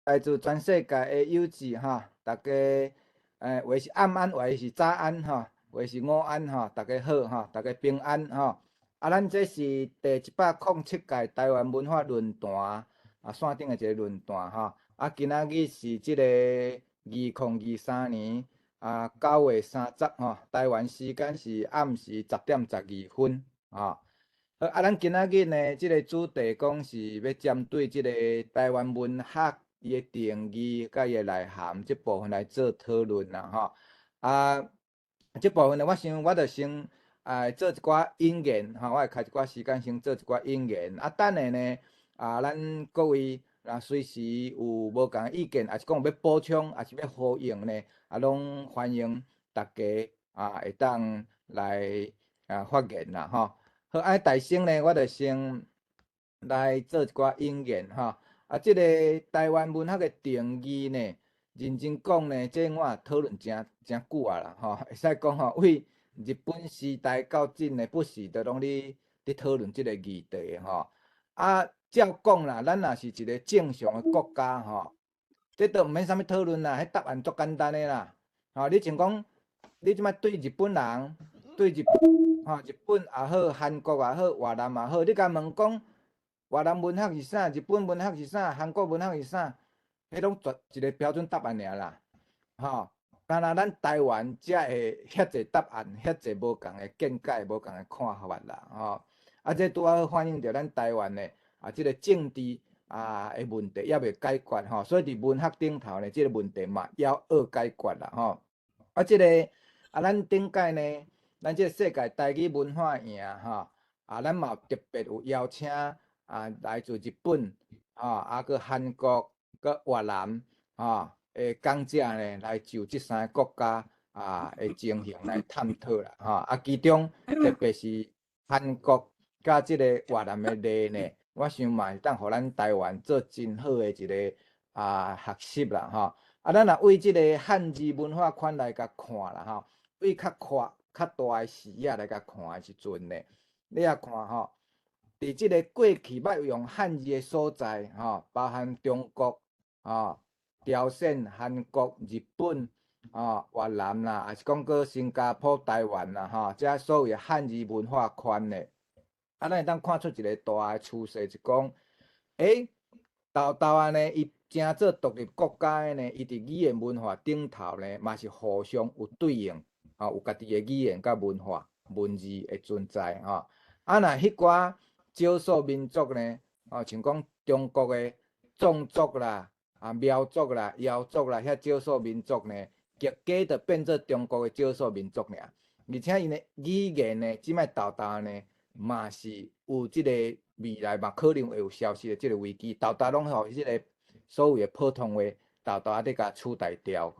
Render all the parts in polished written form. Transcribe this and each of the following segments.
来自全世界的友志哈，大家话是暗安，话是早安哈，话是午安哈，大家好哈，大家平安哈。啊，咱这是第107届台湾文化论坛线顶的一个论坛哈。啊，今仔日是即个2023年9月30吼，台湾时间是暗时10:12啊。好，咱今仔日呢，即个主题讲是要针对即个台湾文学伊的定义甲伊的内涵即部分来做讨论啦吼。即部分呢，我着先做一寡引言吼，我会开一寡时间先做一寡引言。等下呢咱各位随时有无共意见，还是讲要补充，还是要呼应呢，拢欢迎大家会当来发言啦吼。好，大先呢，我着先来做一寡引言吼。即个台湾文学的定义呢，认真讲呢，这我也讨论真久啊啦吼。会使讲吼，为日本时代到今呢，不时着拢咧讨论即个议题吼。照讲啦，咱若是一个正常的国家吼，这都毋免啥物讨论啦，迄答案足简单的啦。吼，你像讲，你即摆对日本人，对日本也好，韩国也好，越南也好，你甲问讲，越南文学是啥？日本文学是啥？韩国文学是啥？迄拢绝一个标准答案尔啦。吼，但若咱台湾才会遐济答案，遐济无共的见解，无共的看法啦。吼，这拄好反映着咱台湾的即个政治的问题也未解决吼，所以伫文学顶头呢，即个问题嘛要学解决啦吼。即个咱顶届呢，咱即个世界台语文化营吼，咱嘛特别有邀请来自日本搁韩国、搁越南的讲者呢，来就即3个国家的情形来探讨啦其中特别是韩国甲即个越南的例呢，我想嘛是当互咱台湾做真好的一个学习啦咱若为即个汉字文化款来甲看啦为较大的视野来甲看的时阵呢，你也看伫即个过去捌用汉字的所在包含中国朝鲜、韩国、日本越南啦，还是讲过新加坡、台湾啦遮所有的汉字文化圈呢，咱会当看出一个大的趋势，是讲台湾呢，伊正做独立国家的呢，伊伫语言文化顶头呢，嘛是互相有对应有家己的语言甲文化文字的存在若迄寡少数民族呢，像讲中国的藏族啦、苗族啦、瑶族啦，遐少数民族呢，极假就变做中国的少数民族尔，而且因的语言呢，即摆呢，嘛是有即个未来嘛，可能会有消失的即个危机，拢互即个所有的普通话伫甲取代掉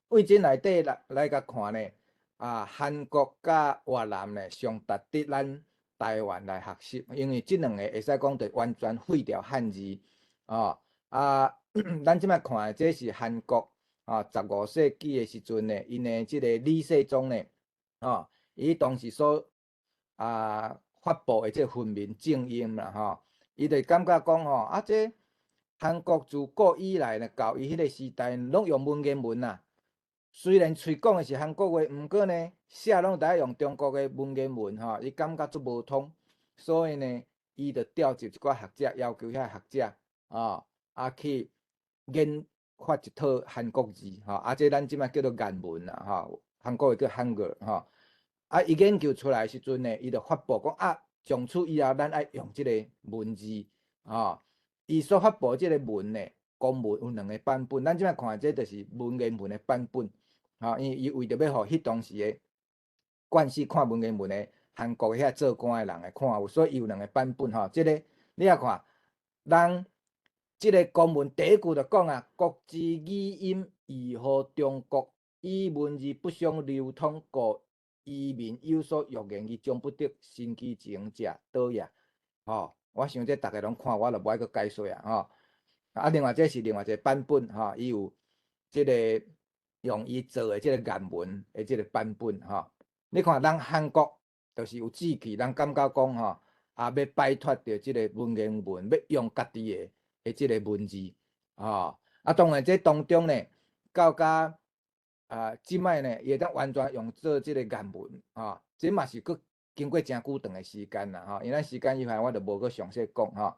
为即内底来甲看呢，韩国甲越南呢，上值得咱台湾来学习，因为即两个会使讲着完全废掉汉字咱即摆看这是韩国15世纪的时阵呢，因的即个李世宗呢，伊当时所发布的即个训民正音啦伊就感觉讲这韩国自古以来呢，到伊迄个时代拢用文言文啦。虽然喙讲的是韩国话，毋过呢，写拢在用中国的文言文伊感觉足无通，所以呢，伊就调集一寡学者，要求遐学者去研发一套韩国字这咱即摆叫做谙文啦韩国话叫汉语伊研究出来的时阵呢，伊就发布讲从此以后，咱爱用即个文字伊所发布即个文呢，公文有2个版本，咱即摆看这就是文言文的版本因为伊为着要互迄当时的惯势看文言文的韩国遐做官的人来看有，所以伊有2个版本即个你也看，咱即个公文第一句就讲国之语音易乎中国，以文字不相流通，故移民有所欲言，而终不得心其情者倒也。我想这大家拢看，我就无爱阁解说另外这是另外一个版本伊有即个用伊做的即个谙文的即个版本你看咱韩国就是有志气，人感觉讲要摆脱着即个文言文，要用家己的即个文字当然这当中呢，到甲即摆呢，会当完全用做即个颜文这嘛是佫经过诚久长的时间啦因为咱时间有限，我就无佫详细讲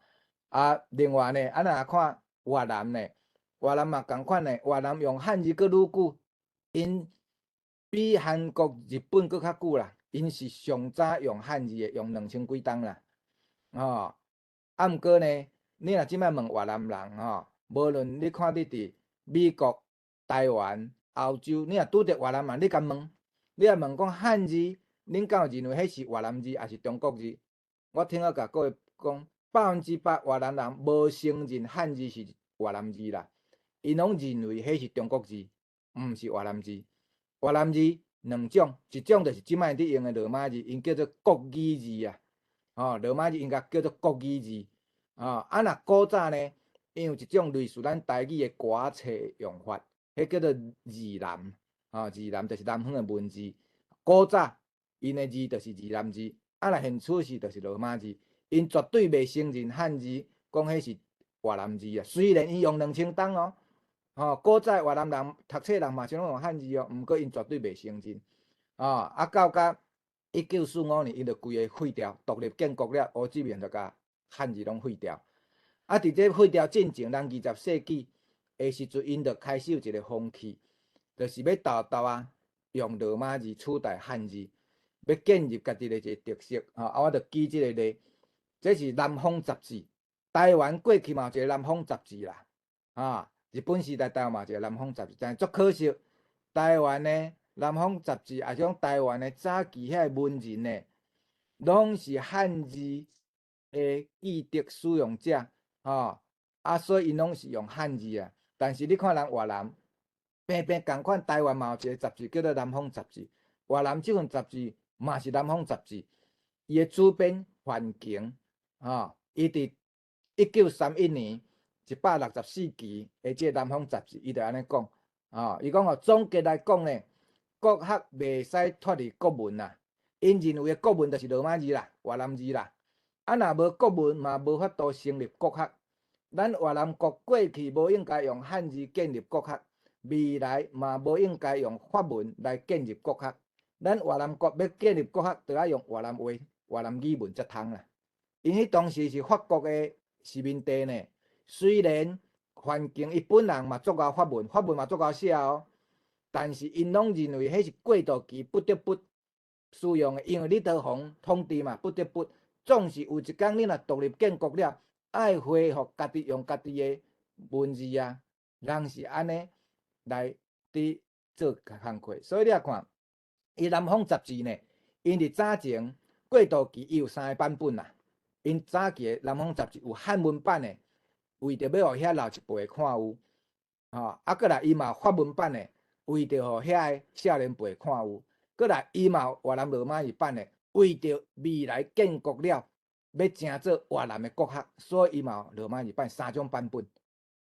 另外呢，若看越南呢，越南嘛共款呢，越南用汉字佫愈久，因比韩国、日本佫较久啦，因是上早用汉字的，用2000几冬啦毋过呢，你若即摆问越南人无论你看你伫美国、台湾、澳洲，你若拄着越南人，你甲问，你若问讲汉字，恁敢有认为迄是越南字，还是中国字？我听到甲各位讲100%越南人无承认汉字是越南字啦，因拢认为迄是中国字，毋是越南字。越南字2种，一种就是即摆伫用的罗马字，因叫做国语字罗马字应该叫做国语字若古早呢，因有一种类似咱台语的歌册用法，迄叫做字南字南就是南方的文字。古早因的字就是字南字，若现处是就是罗马字，因绝对袂承认汉字，讲迄是越南字虽然因用2000冬古早越南人读册人嘛是拢用汉字毋过因绝对袂承认到1945年，因就规个废掉，独立建国了，胡志明就甲汉字拢废掉。伫这废掉进前，咱20世纪的时阵，因就开始有一个风气，就是要用罗马字取代汉字，要建立家己的一个特色我就举这个例，这是南方杂志。台湾过去嘛有一个南方杂志啦日本时代台湾嘛有一个南方杂志，但足可惜，台湾呢南方杂志，也是讲台湾的早期遐文人呢，拢是汉字的记得使用者所以因拢是用汉字但是你看人越南，偏偏共款台湾嘛有一个杂志叫做南方杂志，越南这份杂志嘛是南方杂志，伊的主编范景伊伫1931年164期的这南方杂志，伊就安尼讲伊讲总结来讲呢，国学袂使脱离国文啦，因认为的国文就是罗马字啦、越南字啦，若无国文嘛无法度成立国学。咱越南国过去无应该用汉字建立国学，未来嘛无应该用法文来建立国学。咱越南国要建立国学，就要用越南话、越南语文才通啦。因迄当时是法国的殖民地呢，虽然范景伊本人嘛做到法文嘛做到写但是因拢认为迄是过渡期不得不使用的，因为李德宏统治嘛，不得不。总是有一天你若独立建国了，爱恢复家己用家己的文字人是安尼来伫做工课。所以你看，伊南方杂志呢，因伫早前过渡期伊有3个版本啦。因早期的南方杂志有汉文版的，为着要互遐老一辈看有过来伊嘛有法文版的，为着互遐个少年辈看有，过来伊嘛有越南罗马字版的，为着未来建国了要成做越南的国学，所以伊嘛有罗马字版3种版本。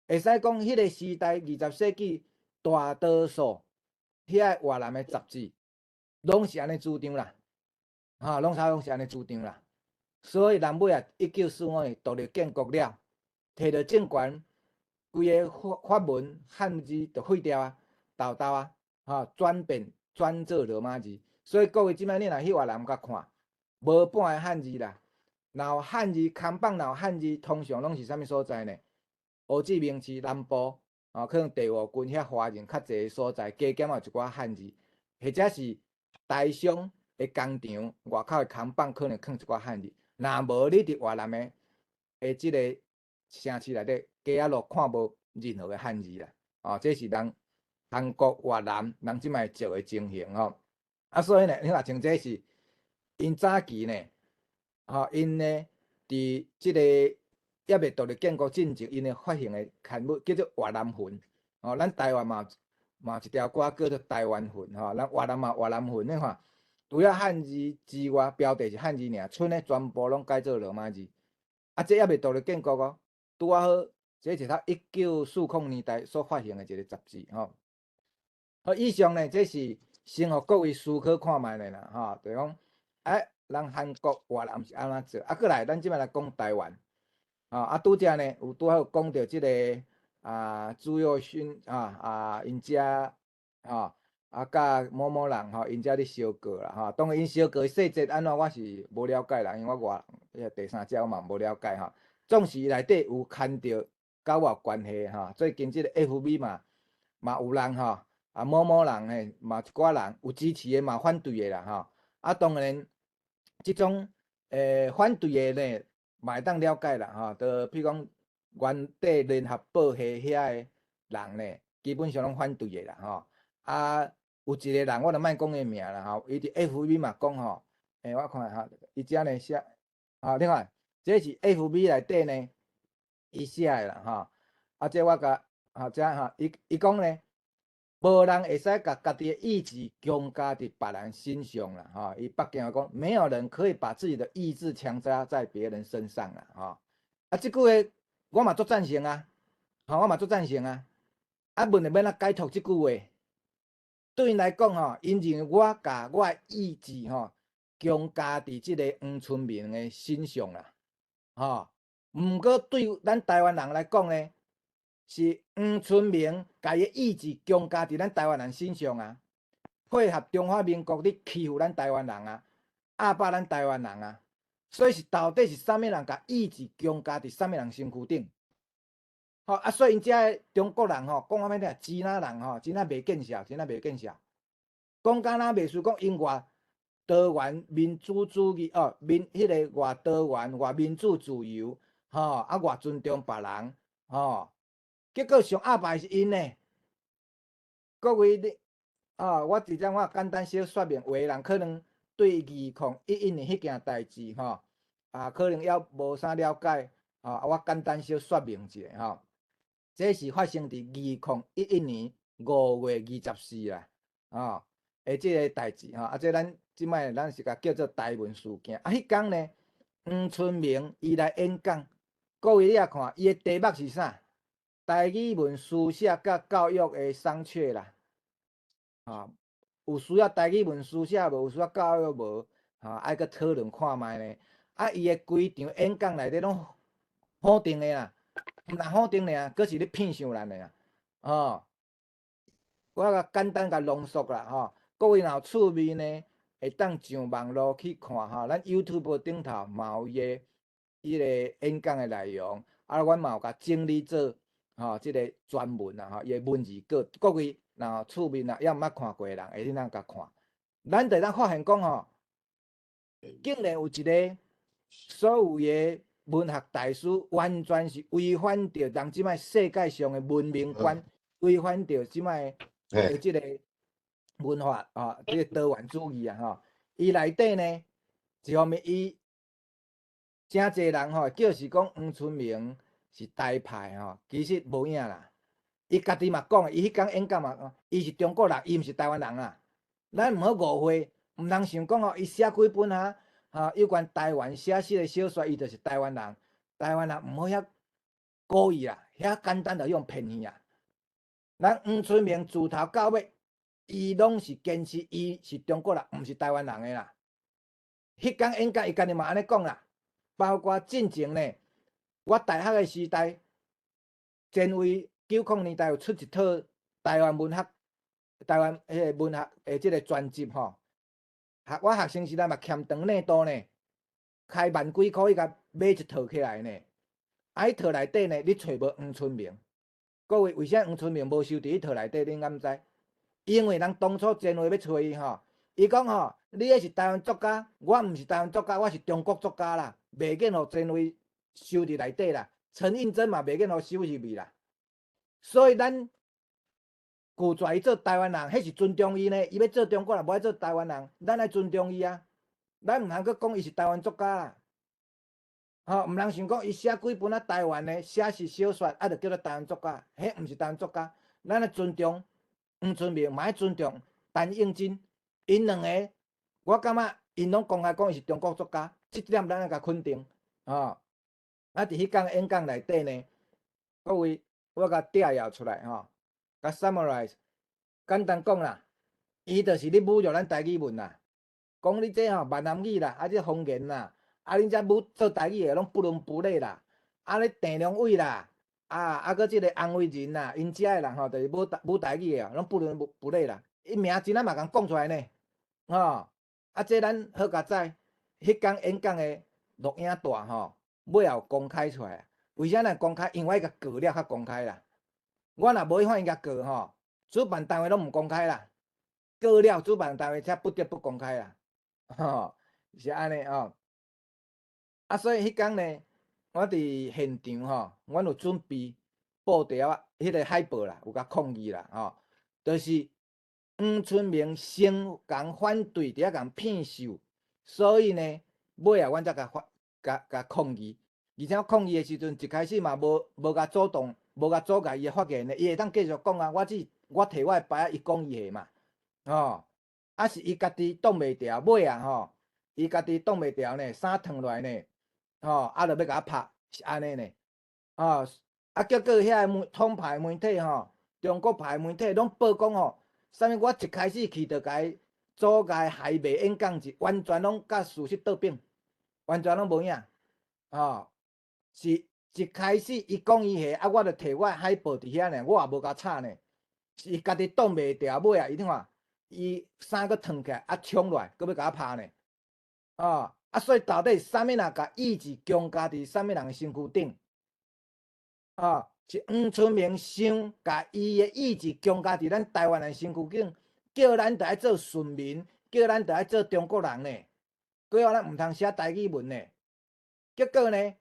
会使讲迄个时代20世纪大多数遐越南的杂志拢是安尼主张啦，拢是安尼主张啦。所以南尾1945年独立建国了，摕到政权，规个法文汉字就废掉转做罗马字。所以各位即摆你若去越南甲看，无半个汉字啦。若有汉字扛棒，若有汉字，通常拢是啥物所在呢？胡志明市南部可能第5军遐华人较济所在，加减有一寡汉字，或者是台商的工厂外口的扛棒，可能放一寡汉字。若无你伫越南的即个城市内底，街仔路看无任何的汉字啦这是人韩国、越南人即摆照的情形所以呢，你若像这是因早期呢因呢伫即个也未独立建国进前，因的发行的刊物叫做《越南魂》咱台湾嘛有一条歌叫做《台湾魂》咱越南嘛《越南魂》你看。除了汉字之外，标题是汉字尔，剩的全部拢改做罗马字。这也未独立建国拄好，这是他1940年代所发行的一个杂志以上呢，这是先互各位思考看卖的啦就讲人韩国、越南是安怎做？过来，咱即摆来讲台湾拄则呢有拄好讲到即个朱佑勋因遮甲某某人因遮咧相过啦当然因相过细节安怎我是无了解啦，因为我第三者我嘛无了解总是内底有牵着甲我有关系最近即个 FB 嘛有人某某人嘛一寡人有支持的嘛反对的啦当然即种反对的呢嘛会当了解啦就譬如讲原地联合报系遐个人呢，基本上拢反对的啦有一个人我就莫讲伊名啦伊伫 FB 嘛讲我看伊遮呢写你看这是 FB 内底呢伊写的啦这我甲遮伊讲呢，无人会使甲家己的意志强加伫别人身上啦伊北京话讲，没有人可以把自己的意志强加在别人身上啦即句话我嘛足赞成我嘛足赞成问题要怎解读即句话？对因来讲因认为我甲我的意志强加伫即个黄春明的身上啦毋过对咱台湾人来讲呢，是黄春明甲伊的意志强加伫咱台湾人身上配合中华民国咧欺负咱台湾人压迫咱台湾人所以是到底是啥物人甲意志强加伫啥物人身躯顶？所以因遮的中国人讲啥物听？支那人真袂见笑，真袂见笑。讲敢若袂输讲因外多元民主主义迄个外多元外民主自由外尊重别人结果上压迫是因呢。各位你我伫遮我简单小说明，有个人可能对2011年迄件代志可能还无啥了解我简单小说明一下这是发生伫2011年5月24啦即个代志这咱即摆咱是甲叫做台文事件迄天呢，黄春明伊来演讲，各位你也看伊的题目是啥？台语文书写甲教育的商榷啦有需要台语文书写无？有需要教育无？爱阁讨论看觅呢。伊的规场演讲内底拢否定的啦，毋但否定尔，阁是咧骗上咱的我甲简单甲浓缩啦各位若有趣味呢，会当上网络去看咱 YouTube 顶头嘛有伊个演讲的内容，阮嘛有甲整理做即个专文伊的文字稿，各位若有趣味也毋捌看过的人，会当甲看。咱就当发现讲竟然有一个所有的文学大师，完全是违反着咱即摆世界上的文明观，违反着即摆即个文化即个多元主义伊内底呢，一方面伊真侪人叫是讲黄春明是台派其实无影啦。伊家己嘛讲伊迄天演讲嘛伊是中国人，伊毋是台湾人咱毋好误会，毋通想讲伊写几本有关台湾写实的小说，伊就是台湾人。台湾人毋好遐故意遐简单就用骗去咱黄春明自头到尾，伊拢是坚持伊是中国人，毋是台湾人的啦。迄天演讲伊家己嘛安尼讲啦，包括进前呢，我大学的时代，前卫90年代有出一套台湾文学、台湾迄个文学的即个专辑我学生时代嘛欠长内度呢，开万几箍伊甲买一套起来呢。迄套内底呢，你找无黄春明？各位为啥黄春明无收伫迄套内底？恁敢知？因为人当初前卫要找伊伊讲你迄是台湾作家，我毋是台湾作家，我是中国作家啦，袂瘾互前卫收伫内底啦。陈映真嘛袂瘾互收入去啦。所以咱拒绝伊做台湾人，迄是尊重伊呢。伊要做中国人，无爱做台湾人，咱爱尊重伊咱毋通阁讲伊是台湾作家啦。毋通想讲伊写几本台湾的写实小说，就叫做台湾作家，迄毋是台湾作家。咱爱尊重黄春明，嘛爱尊重陈映真，因两个，我感觉因拢公开讲伊是中国作家，即点咱爱甲肯定伫迄天演讲内底呢，各位我甲摘要出来甲 summarize， 简单讲啦，伊就是咧侮辱咱台语文啦，讲你这闽南语啦，这方言啦，恁这做台语的拢不伦不类啦，你郑良伟啦，搁即个安徽人啦，因遮诶人吼，就是母台语诶，拢不伦不类啦。伊名真仔嘛共讲出来呢，吼。这咱好甲知，迄工演讲诶录影带吼，尾后公开出来。为啥呢？公开？因为伊甲过了较公开啦。我若无去法院甲过吼，主办单位拢毋公开啦。过了主办单位才不得不公开啦，吼，是安尼哦。所以迄工呢，我伫现场吼，阮有准备布条啊，迄个海报啦，有甲抗议啦，吼，就是黄春明先共反对，伫遐共骗售，所以呢，尾啊，阮才甲抗议。而且抗议的时阵，一开始嘛无甲主动，无甲阻碍伊的发言呢，伊会当继续讲啊。我摕我的牌啊，伊讲伊下嘛，吼。是伊家己挡袂牢，尾啊吼，伊家己挡袂牢呢，衫脱落来呢，吼，就要甲我拍，是安尼呢，吼。结果遐统派媒体吼，中国派媒体拢报讲吼，啥物我一开始去就甲伊阻碍害骂演讲是完全拢甲事实倒变，完全拢无影，吼。是一开始伊讲伊下，我着摕我海报伫遐呢，我也无甲插呢，是伊家己挡袂牢，尾啊，伊听看，伊衫佫脱起来，冲落来，佫要甲我拍呢，所以到底啥物人甲意志强加伫啥物人诶身躯顶？是黄春明想甲伊诶意志强加伫咱台湾人身躯顶，叫咱着爱做顺民，叫咱着爱做中国人呢，叫咱毋通写台语文呢，结果呢？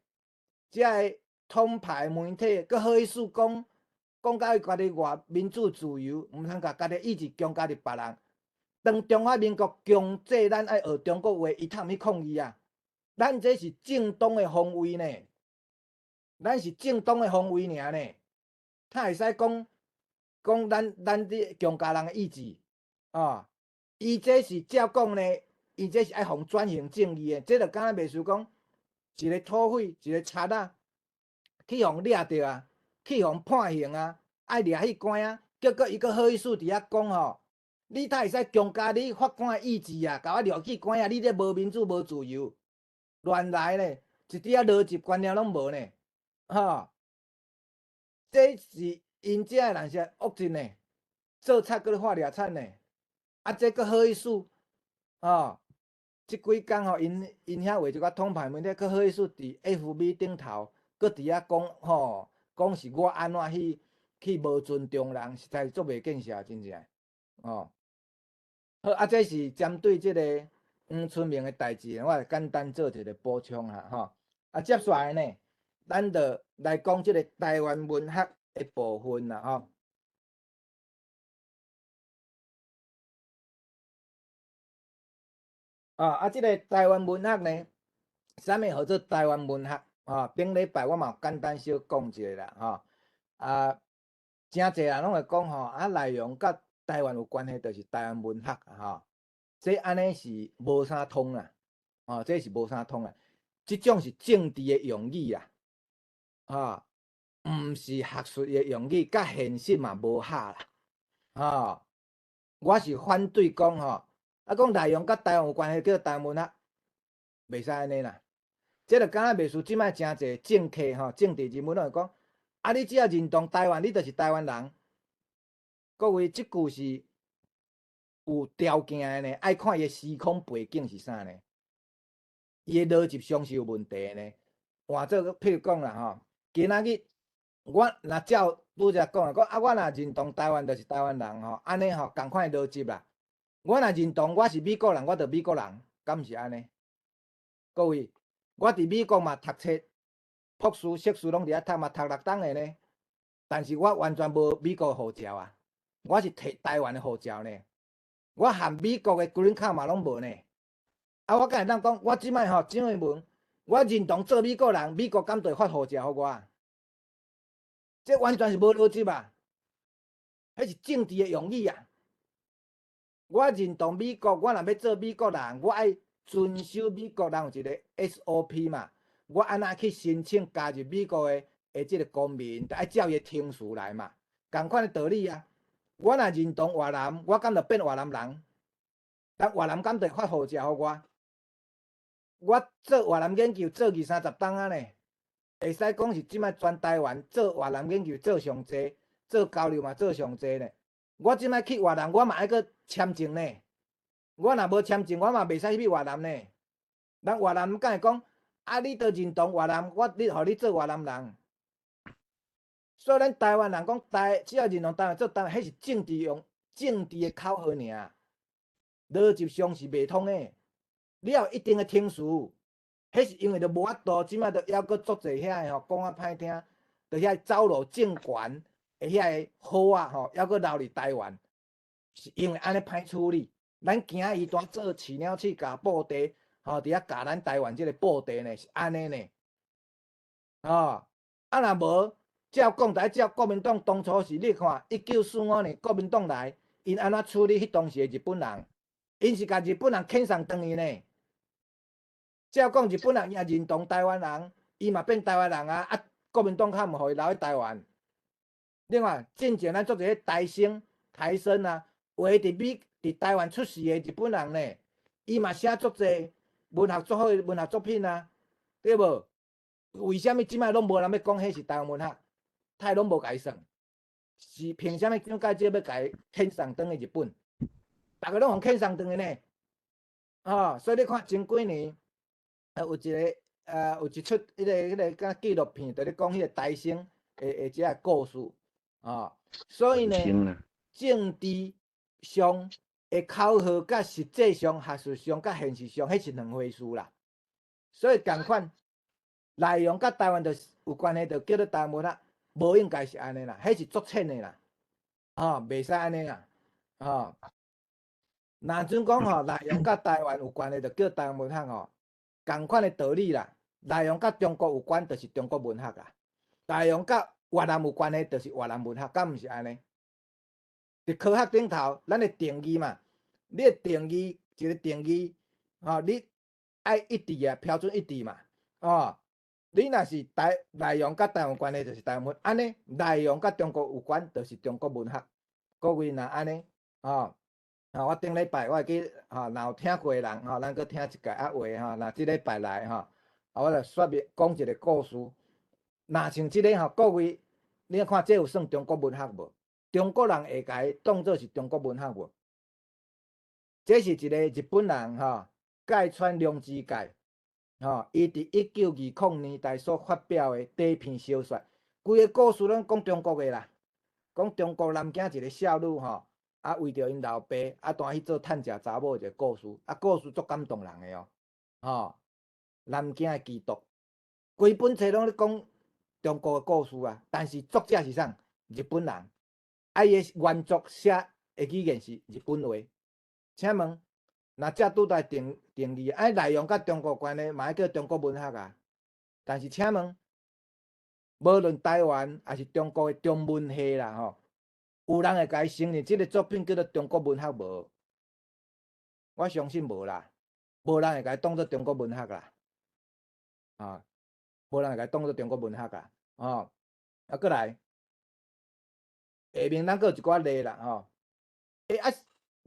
遮个统派媒体佫好意思讲到伊家己偌民主自由，毋通甲家己意志强加伫别人。当中华民国强制咱爱学中国话，伊通去抗议啊！咱这是正当的防卫呢，咱是正当的防卫尔呢，他会使讲咱伫强加人的意志伊这是照讲呢，伊这是爱防转型正义的，这就敢若袂输讲。一个土匪，一个贼仔，去互掠着啊，去互判刑啊，爱掠去关啊，结果伊佫好意思伫遐讲吼，你才会使强加你法官的意志啊，甲我掠去关啊，你这无民主无自由，乱来呢，一点仔逻辑观念拢无呢，吼，这是因遮的人是恶尽呢，做贼佫咧发掠产呢，这佫好意思，即几工吼，因遐画一寡统派媒体，佫好意思伫 FB 顶头，佫伫遐讲吼，讲是我安怎去无尊重人，实在做袂见识，真正好，这是针对即个黄春明的代志，我简单做一个补充下接下来呢，咱就来讲即个台湾文学的部分啦即个台湾文学呢，啥物叫做台湾文学顶礼拜我嘛有简单小讲一下啦真侪人拢会讲内容甲台湾有关系，就是台湾文学这安尼是无啥通啦这是无啥通啦，即种是政治的用语啦毋是学术的用语，甲现实嘛无合啦我是反对讲讲内容甲台湾有关系叫台湾文学，袂使安尼啦。即个敢若袂输即摆真侪政客政治人物拢会讲你只要认同台湾，你就是台湾人。各位，即句是有条件的呢，爱看伊的时空背景是啥呢？伊的逻辑上是有问题呢。换做譬如讲啦今仔日我若照拄则讲我若认同台湾，就是台湾人安尼共款的逻辑啦。我若认同我是美国人，我就美国人，敢毋是安尼？各位，我伫美国嘛读册，博士、硕士拢伫遐读嘛，读6档的呢。但是我完全无美国护照啊，我是摕台湾的护照呢。我含美国的 green card 嘛拢无呢。我敢会当讲，我即摆蒋伟文，我认同做美国人，美国敢会发护照互我？这完全是无逻辑啊！迄是政治的用语啊！我认同美国，我若要做美国人，我爱遵守美国人有一个 SOP 嘛。我安怎去申请加入美国的即个公民，就爱照伊程序来嘛。共款的道理啊！我若认同越南，我敢就变越南人？但越南敢会发护照互我？我做越南研究做20-30档啊呢，会使讲是即摆全台湾做越南研究做上济，做交流嘛做上济呢。我即摆去越南，我嘛爱去签证呢。我若无签证，我嘛袂使去越南呢。人越南敢会讲，啊，你都认同越南，你互你做越南人。所以咱台湾人讲只要认同台湾做台湾，迄是政治的口号尔。逻辑上是袂通的。你要有一定的听数，迄是因为着无法度，即摆着还佫足侪遐个吼，讲啊歹听，着遐走路政权的遐个好啊吼，还佫留伫台湾，是因为安尼歹处理。咱行伊单做饲鸟鼠甲布地，吼，伫遐甲咱台湾即个布地呢，是安尼呢。啊若无，照讲照国民党当初是你看1945年国民党来，因安怎处理迄当时的日本人？因是甲日本人遣送转去呢。照讲日本人也认同台湾人，伊嘛变台湾人啊！啊，国民党较毋互伊留喺台湾。另外，进前咱做者台生、台生啊，有诶伫台湾出世诶日本人呢，伊嘛写足侪文学足好诶文学作品啊，对无？为虾米即摆拢无人要讲迄是台湾文学？太拢无甲伊算，是凭虾米蒋介石要甲伊遣送转去日本？逐个拢互遣送转去呢。所以你看前几年。有一个有一出迄个甲纪录片，伫咧讲迄个台生诶即个故事所以呢，政治上诶口号甲实际上、学术上甲现实上，迄是两回事啦。所以共款内容甲台湾着有关系，着叫做台湾文学，无应该是安尼啦，迄是作浅诶啦，袂使安尼啦，若准讲内容甲台湾有关系，着叫台湾文学共款的道理啦，内容甲中国有关，就是中国文学啦；内容甲越南有关的，就是越南文学，敢毋是安尼？伫科学顶头，咱的定义嘛，你的定义一个定义，你爱一致啊，标准一致嘛，你若是内容甲台湾有关的，就是台湾文；安尼内容甲中国有关，就是中国文学。各位若安尼，我顶礼拜我会记，若有听过的人，咱搁听一届话，若即礼拜来，我来说明讲一个故事。若像即个各位，你看这有算中国文学无？中国人会甲伊当作是中国文学无？这是一个日本人芥川龙之介，伊伫1920年代所发表的第一篇小说，规个故事拢讲中国的啦，讲中国南京一个少女为着因老爸单去做趁食查某一个故事，故事足感动人的南京的基督，规本册拢咧讲中国的故事啊，但是作者是啥？日本人，伊的原作写的语言是日本话。请问，若这拄在定义，内容甲中国有关的，嘛叫中国文学啊？但是请问，无论台湾还是中国的中文系啦有人会甲伊承认即个作品叫做中国文学无？我相信无啦，无人会甲伊当作中国文学啦，无人会甲伊当作中国文学啦，过来，下面咱佫有一寡例啦，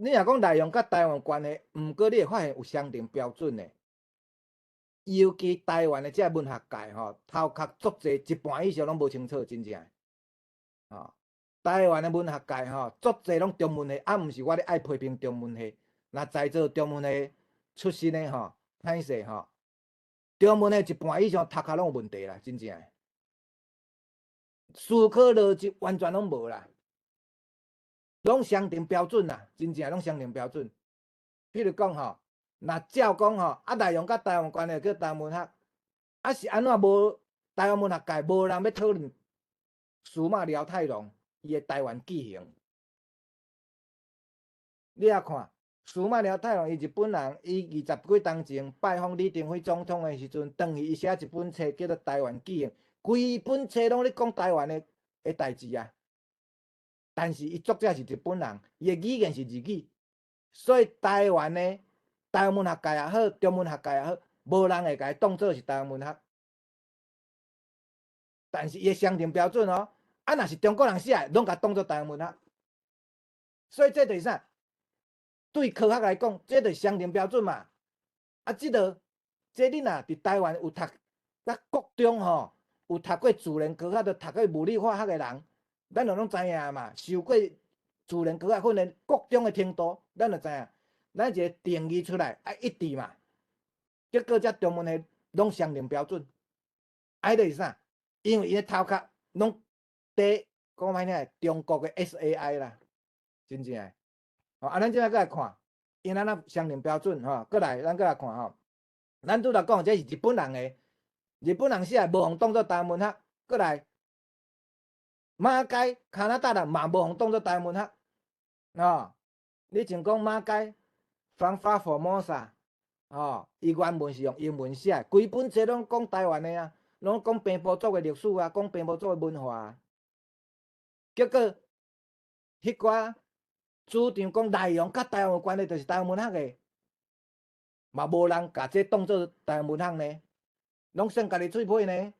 你若讲内容甲台湾有关系，毋过你会发现有相同标准的，尤其台湾的这文学界头壳足侪，一半以上拢无清楚，真正台湾的文学界足侪拢中文系，毋是我咧爱批评中文系。若在座中文系出身的歹势中文系一半以上头壳拢有问题啦，真正。思考逻辑完全拢无啦，拢相同标准啦，真正拢相同标准。譬如讲若照讲内容甲台湾有关系叫台湾文学，是安怎无台湾文学界无人要讨论司马辽太郎伊的台湾纪行？你也看司马辽太郎伊日本人，伊20几冬前拜访李登辉总统的时阵，当伊写一本册叫做《台湾纪行》，规本册拢咧讲台湾的代志啊。但是伊作者是日本人，伊的语言是日语，所以台湾的台湾文学界也好，中文学界也好，无人会甲伊当作是台湾文学。但是伊的相同标准若是中国人写的，拢甲当作台湾文学。所以这就是啥？对科学来讲，这就是相同标准嘛。这你若伫台湾有读，国中有读过自然科学，着读过物理化学的人，咱就拢知影嘛。受过自然科学训练各种的程度，咱就知影。咱一个定义出来，一致嘛。结果遮中文系拢相同标准，就是啥？因为伊咧头壳拢伫讲歹听，中国的 SAI 啦，真正诶。咱即摆来看，因咱相同标准吼，过来咱过来看吼。咱拄则讲这是日本人诶，日本人写无互当做台湾文学。过来，马街加拿大人嘛无互当做台湾文学。你像讲马街 From Far Formosa，伊原文是用英文写，规本册拢讲台湾诶啊，拢讲平埔族诶历史啊，讲平埔族诶文化啊。结果迄寡主张讲内容甲台湾有关诶，就是台湾文学诶，嘛无人甲这当做台湾文学呢，拢算家己喙皮呢。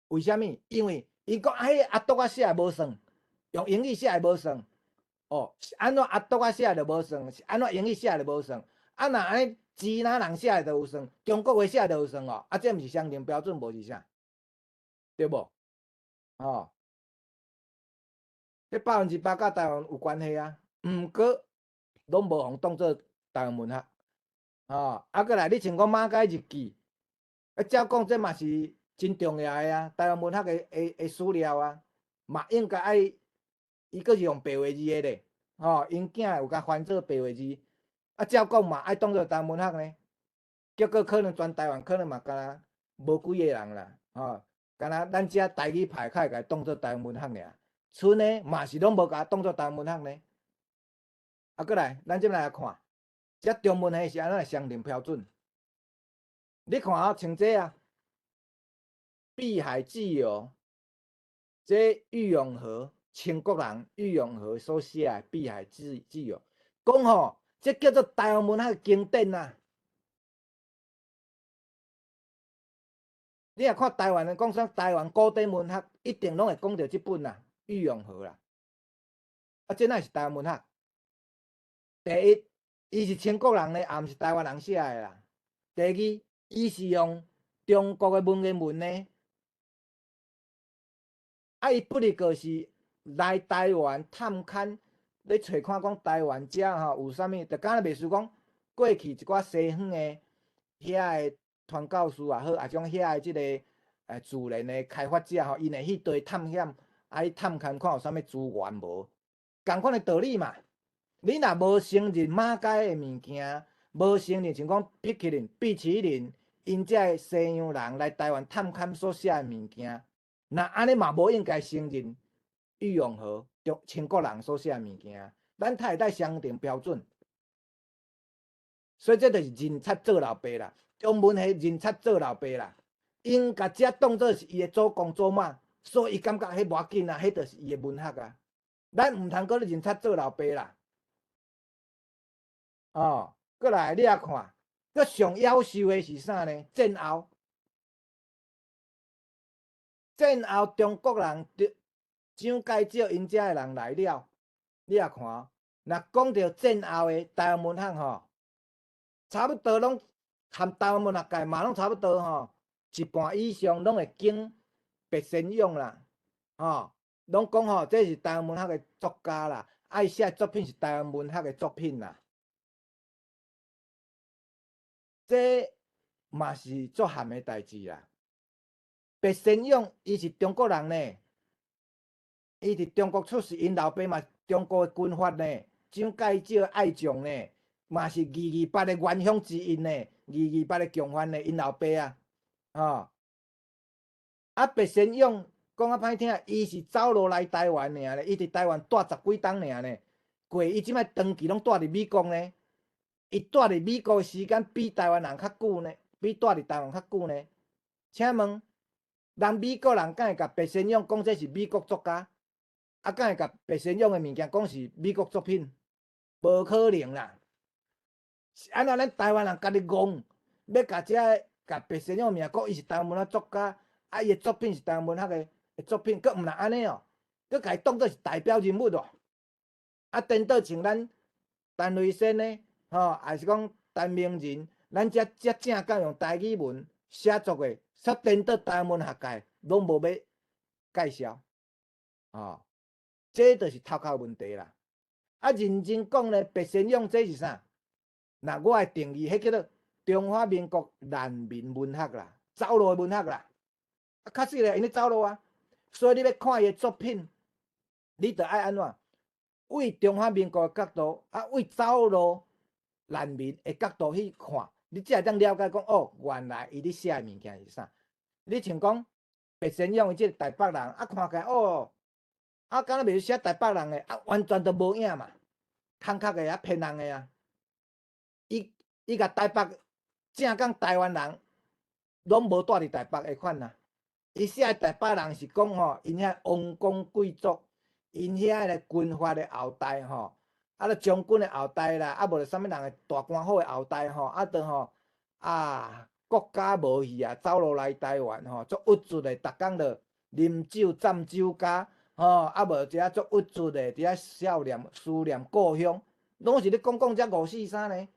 为虾米？因为伊讲迄阿杜啊写无算，用英语写无算。是安怎阿杜啊写就无算，是安怎英语写就无算。若安尼支那人写就有算，中国话写就有算哦。这毋是相同标准，无是啥？对无？迄100%甲台湾有关系啊，毋过拢无互当做台湾文学。过来你像讲马街日记，照讲这嘛是真重要诶啊，台湾文学诶史料啊，嘛应该爱，伊阁是用白话字诶咧，因囝有甲翻做白话字，照讲嘛爱当做台湾文学呢。结果可能全台湾可能嘛敢若无几个人啦，敢若咱遮台语派较会甲当做台湾文学尔，剩诶嘛是拢无甲当做台湾文学呢。过来，咱即来看，遮中文系是安怎相同标准？你看像这啊，碧海之友，这郁永河，清国人郁永河所写《碧海之友》，讲吼，这叫做台湾文学经典啊。你若看台湾人讲啥台湾古典文学，一定拢会讲到这本啦，《郁永河》啦。这乃是台湾文学。第一，伊是清国人呢，也毋是台湾人写的啦。第二，伊是用中国的文言文呢。伊不哩个是来台湾探勘，咧找看讲台湾遮有啥物，就敢若袂输讲过去一寡西方的遐个传教士也好，啊种遐个即个自然的开发者因会去地探险，去探勘看有啥物资源无，共款的道理嘛。你若无承认马街的物件，无承认像讲碧麒麟，因遮西洋人来台湾探勘所写的物件。那安尼嘛无应该承认郁永河清国人所写的物件，咱太会带相同标准，所以这就是人贼做老爸啦，中文系人贼做老爸啦，因甲遮当作是伊的祖公祖妈，所以伊感觉迄无要紧啊，迄就是伊的文学啊，咱毋通搁咧人贼做老爸啦。过来你也看，搁上夭寿的是啥呢？战后。战后中国人蒋介石因遮的人来了，你也看，若讲到战后的台湾文学差不多拢含台湾文学界嘛，拢差不多一半以上拢会经白先勇啦，拢讲这是台湾文学的作家啦，伊写作品是台湾文学的作品啦，这嘛是足含的代志啦。白先勇伊是中国人呢，伊伫中国出世，因老爸嘛中国的军阀呢，蒋介石爱将呢，嘛是228的元凶之一呢，228的共犯呢，因老爸啊，白先勇讲歹听，伊是走路来台湾尔咧，伊伫台湾住10几冬尔咧，过伊即摆长期拢住伫美国呢，伊住伫美国的时间比台湾人较久呢，比住伫台湾较久呢，请问？人美国人敢会甲白先勇讲这是美国作家？敢会甲白先勇的物件讲是美国作品？无可能啦！是安怎咱台湾人家己戆，要甲甲白先勇名讲伊是台湾文学作家，伊的作品是台湾文学的作品，佫毋能安尼哦，佫甲伊当作是代表人物哦。颠倒像咱陈瑞生呢，还是讲陈明仁，咱遮正经用台语文写作的，说颠倒台湾文学界拢无要介绍，这就是头壳问题啦。啊，认真讲咧，白先勇这是啥？那我的定义，迄叫做中华民国难民文学啦，走路的文学啦。啊，确实咧，因咧走路啊。所以你要看伊的作品，你着爱安怎？为中华民国的角度，为走路难民的角度去看，你才会当了解讲，哦，原来伊咧写的物件是啥？你像讲白先勇伊即个台北人，看起来哦，敢若袂是写台北人的，完全都无影嘛，空壳的骗人的啊！伊甲台北正讲台湾人，拢无住伫台北的款啊。伊写台北人是讲吼，因遐王公贵族，因遐个军阀的后代吼，咧将军的后代啦，无就啥物人的大官好的后代吼，就吼国家无去啊，走路来台湾吼，足郁卒的，逐工着啉酒占酒家吼，无一下足郁卒的，伫遐少年思念故乡，拢是咧讲遮543呢。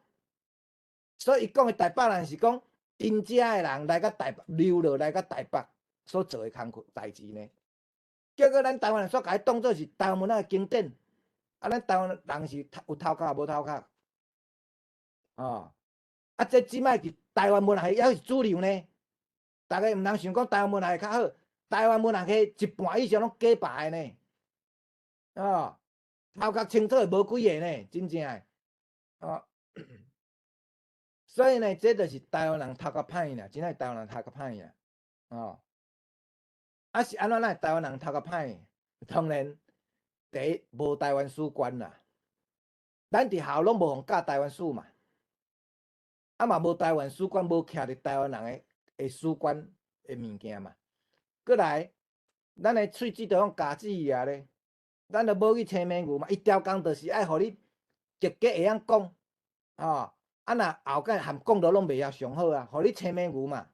所以伊讲的台北人是讲因遮的人来到台北，流落来到台北所做的工作代志呢。结果咱台湾人煞甲伊当作是台湾文的经典，咱台湾人是有头壳无头壳，这即摆是台湾文学还是主流呢？大家毋通想讲台湾文学较好，台湾文学一半以上拢假白的呢，头壳清楚的无几个呢，真正的，所以呢，这就是台湾人头壳歹啦，真系台湾人头壳歹啦，是安怎台湾人头壳歹？当然，第一无台湾史观啦，咱伫校拢无互教台湾史嘛，嘛无台湾史观，无徛伫台湾人的史观的物件嘛。过来，咱的喙齿着用夹子啊咧，咱着无去青面牛嘛，伊条工就是爱互你直接会晓讲，若后盖含讲到拢袂晓上好啊，互你青面牛嘛，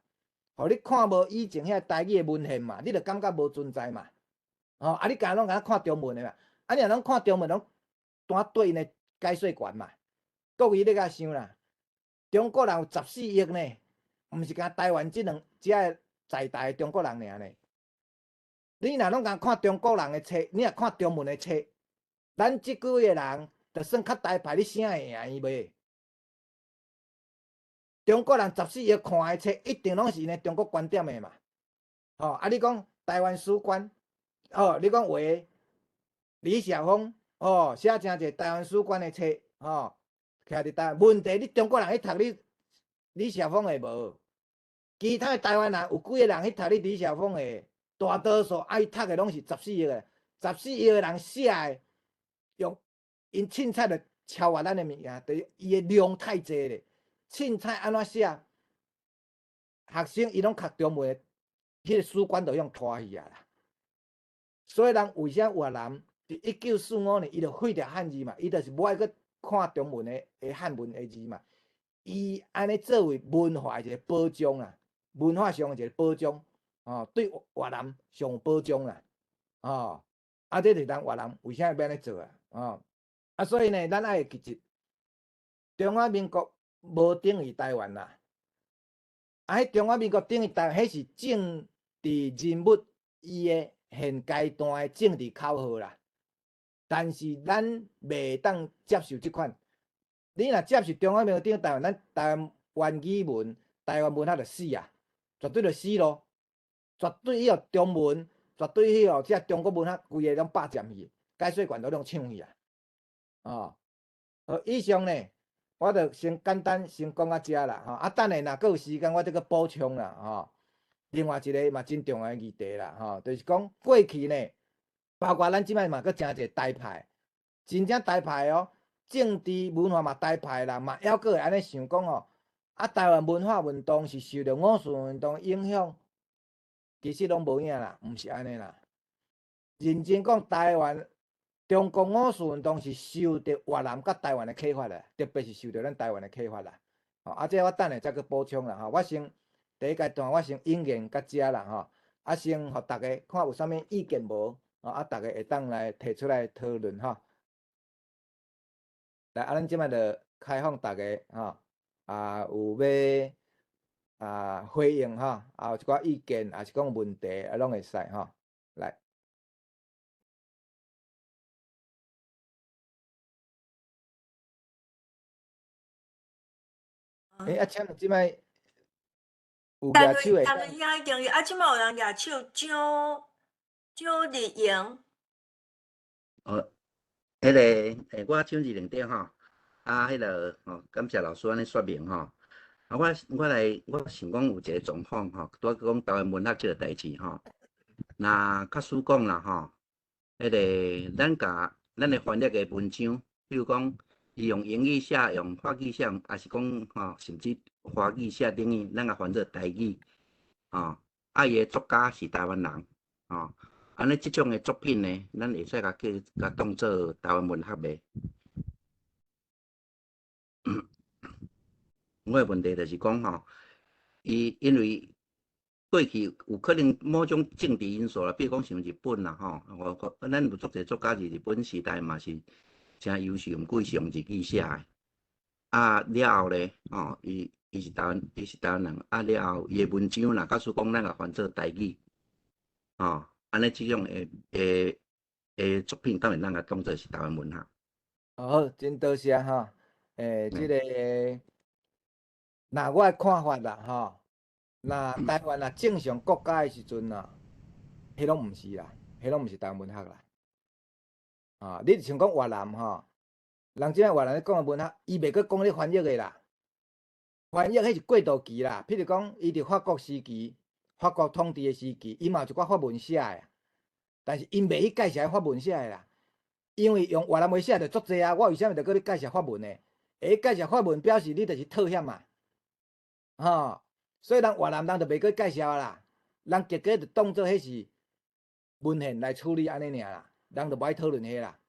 互你看无以前遐台语的文献嘛，你着感觉无存在嘛，你敢拢敢看中文的嘛，你若拢看中文，拢单对因的解说权嘛。各位你甲想啦，中国人有14亿呢，毋是甲台湾即个在台的中国人尔呢。你若拢敢看中国人的册，你若看中文的册，咱即几个人着算较台派，你啥会赢伊袂？中国人14亿看的册，一定拢是呢中国观点的嘛。你讲台湾史观，你讲话李小峰，写诚侪台湾史观的册，徛伫台湾。问题你中国人去读李小峰的无？其他的台湾人有几个人去读李小峰的？大多数爱读的拢是14亿个，14亿个人写的，用因凊彩着超越咱的物件，等于伊的量太济咧。凊彩安怎写，学生伊拢读中文，迄个史观就用拖去啊啦。所以人为啥越南伫1945年伊就废掉汉字嘛？伊就是无爱去看中文的汉文的字嘛。伊安尼作为文化一个保障啦，文化上一个保障，对越南上有保障啦，这就是咱越南为啥要安尼做啊？所以呢，咱爱记住，中华民国无等于台湾啦，迄中华民国等于台湾，迄是政治人物伊的现阶段的政治口号啦。但是咱袂当接受即款，你若接受中华民国等于台湾，咱台湾语文、台湾文学就死啊，绝对就死咯，绝对迄个中文，绝对迄个即中国文学规个拢霸占去，解说权都拢抢去啊！以上呢，我着先简单先讲到遮啦，等下若阁有时间，我再阁补充啦，另外一个嘛真重要的议题啦，就是讲过去呢，包括咱即摆嘛阁诚侪台派，真正台派政治文化嘛台派啦，嘛还阁会安尼想讲台湾文化运动是受着五四运动影响，其实拢无影啦，毋是安尼啦。认真讲，台湾中国五四运动是受着越南甲台湾的启发啦，特别是受着咱台湾的启发啦。这我等下再去补充啦，我先第一阶段我先引言到遮啦，先互大家看有啥物意见无，大家会当来提出来讨论来，咱即摆着开放大家有要回应吼，有一寡意见，也是讲问题，拢会使吼。来，签即摆有但是举手的，应该一定啊，即摆有人举手蒋丽莹，迄个我手指两点吼，迄个感谢老师安尼说明吼。我想讲有一个状况吼，拄仔讲台湾文学即个代志吼，那假使讲啦吼，迄个咱的翻译的文章，比如讲伊用英语写，用法语写，还是讲吼，甚至华语写等于咱甲翻做台语吼，伊的作家是台湾人吼。安尼即种的作品呢，咱会使甲当做台湾文学袂？我的问题就是讲吼，因为过去有可能某种政治因素啦，比如讲像日本啦吼，咱有足侪作家是日本时代嘛是真优秀，毋过是用日语写的。了后咧，伊是台湾人，了后伊的文章啦，假使讲咱甲翻做台语，安尼即种作品，当然咱甲当做是台湾文学。好，真多谢吼。即个，我的看法啦吼，台湾正常国家的时阵迄拢毋是啦，迄拢毋是台湾文学啦。你像讲越南吼，人即摆越南咧讲的文学，伊袂阁讲咧翻译的啦，翻译迄是过渡期啦。譬如讲，伊伫法国时期，法国统治的时期，伊嘛有一寡法文写的，但是因袂去介绍法文写的啦。因为用越南话写着足济啊，我为虾米着搁你介绍法文呢？会介绍法文表示你着是讨嫌嘛，所以人越南人就袂搁介绍啦，人直接就当做迄是文献来处理安尼尔啦，人就无爱讨论迄啦。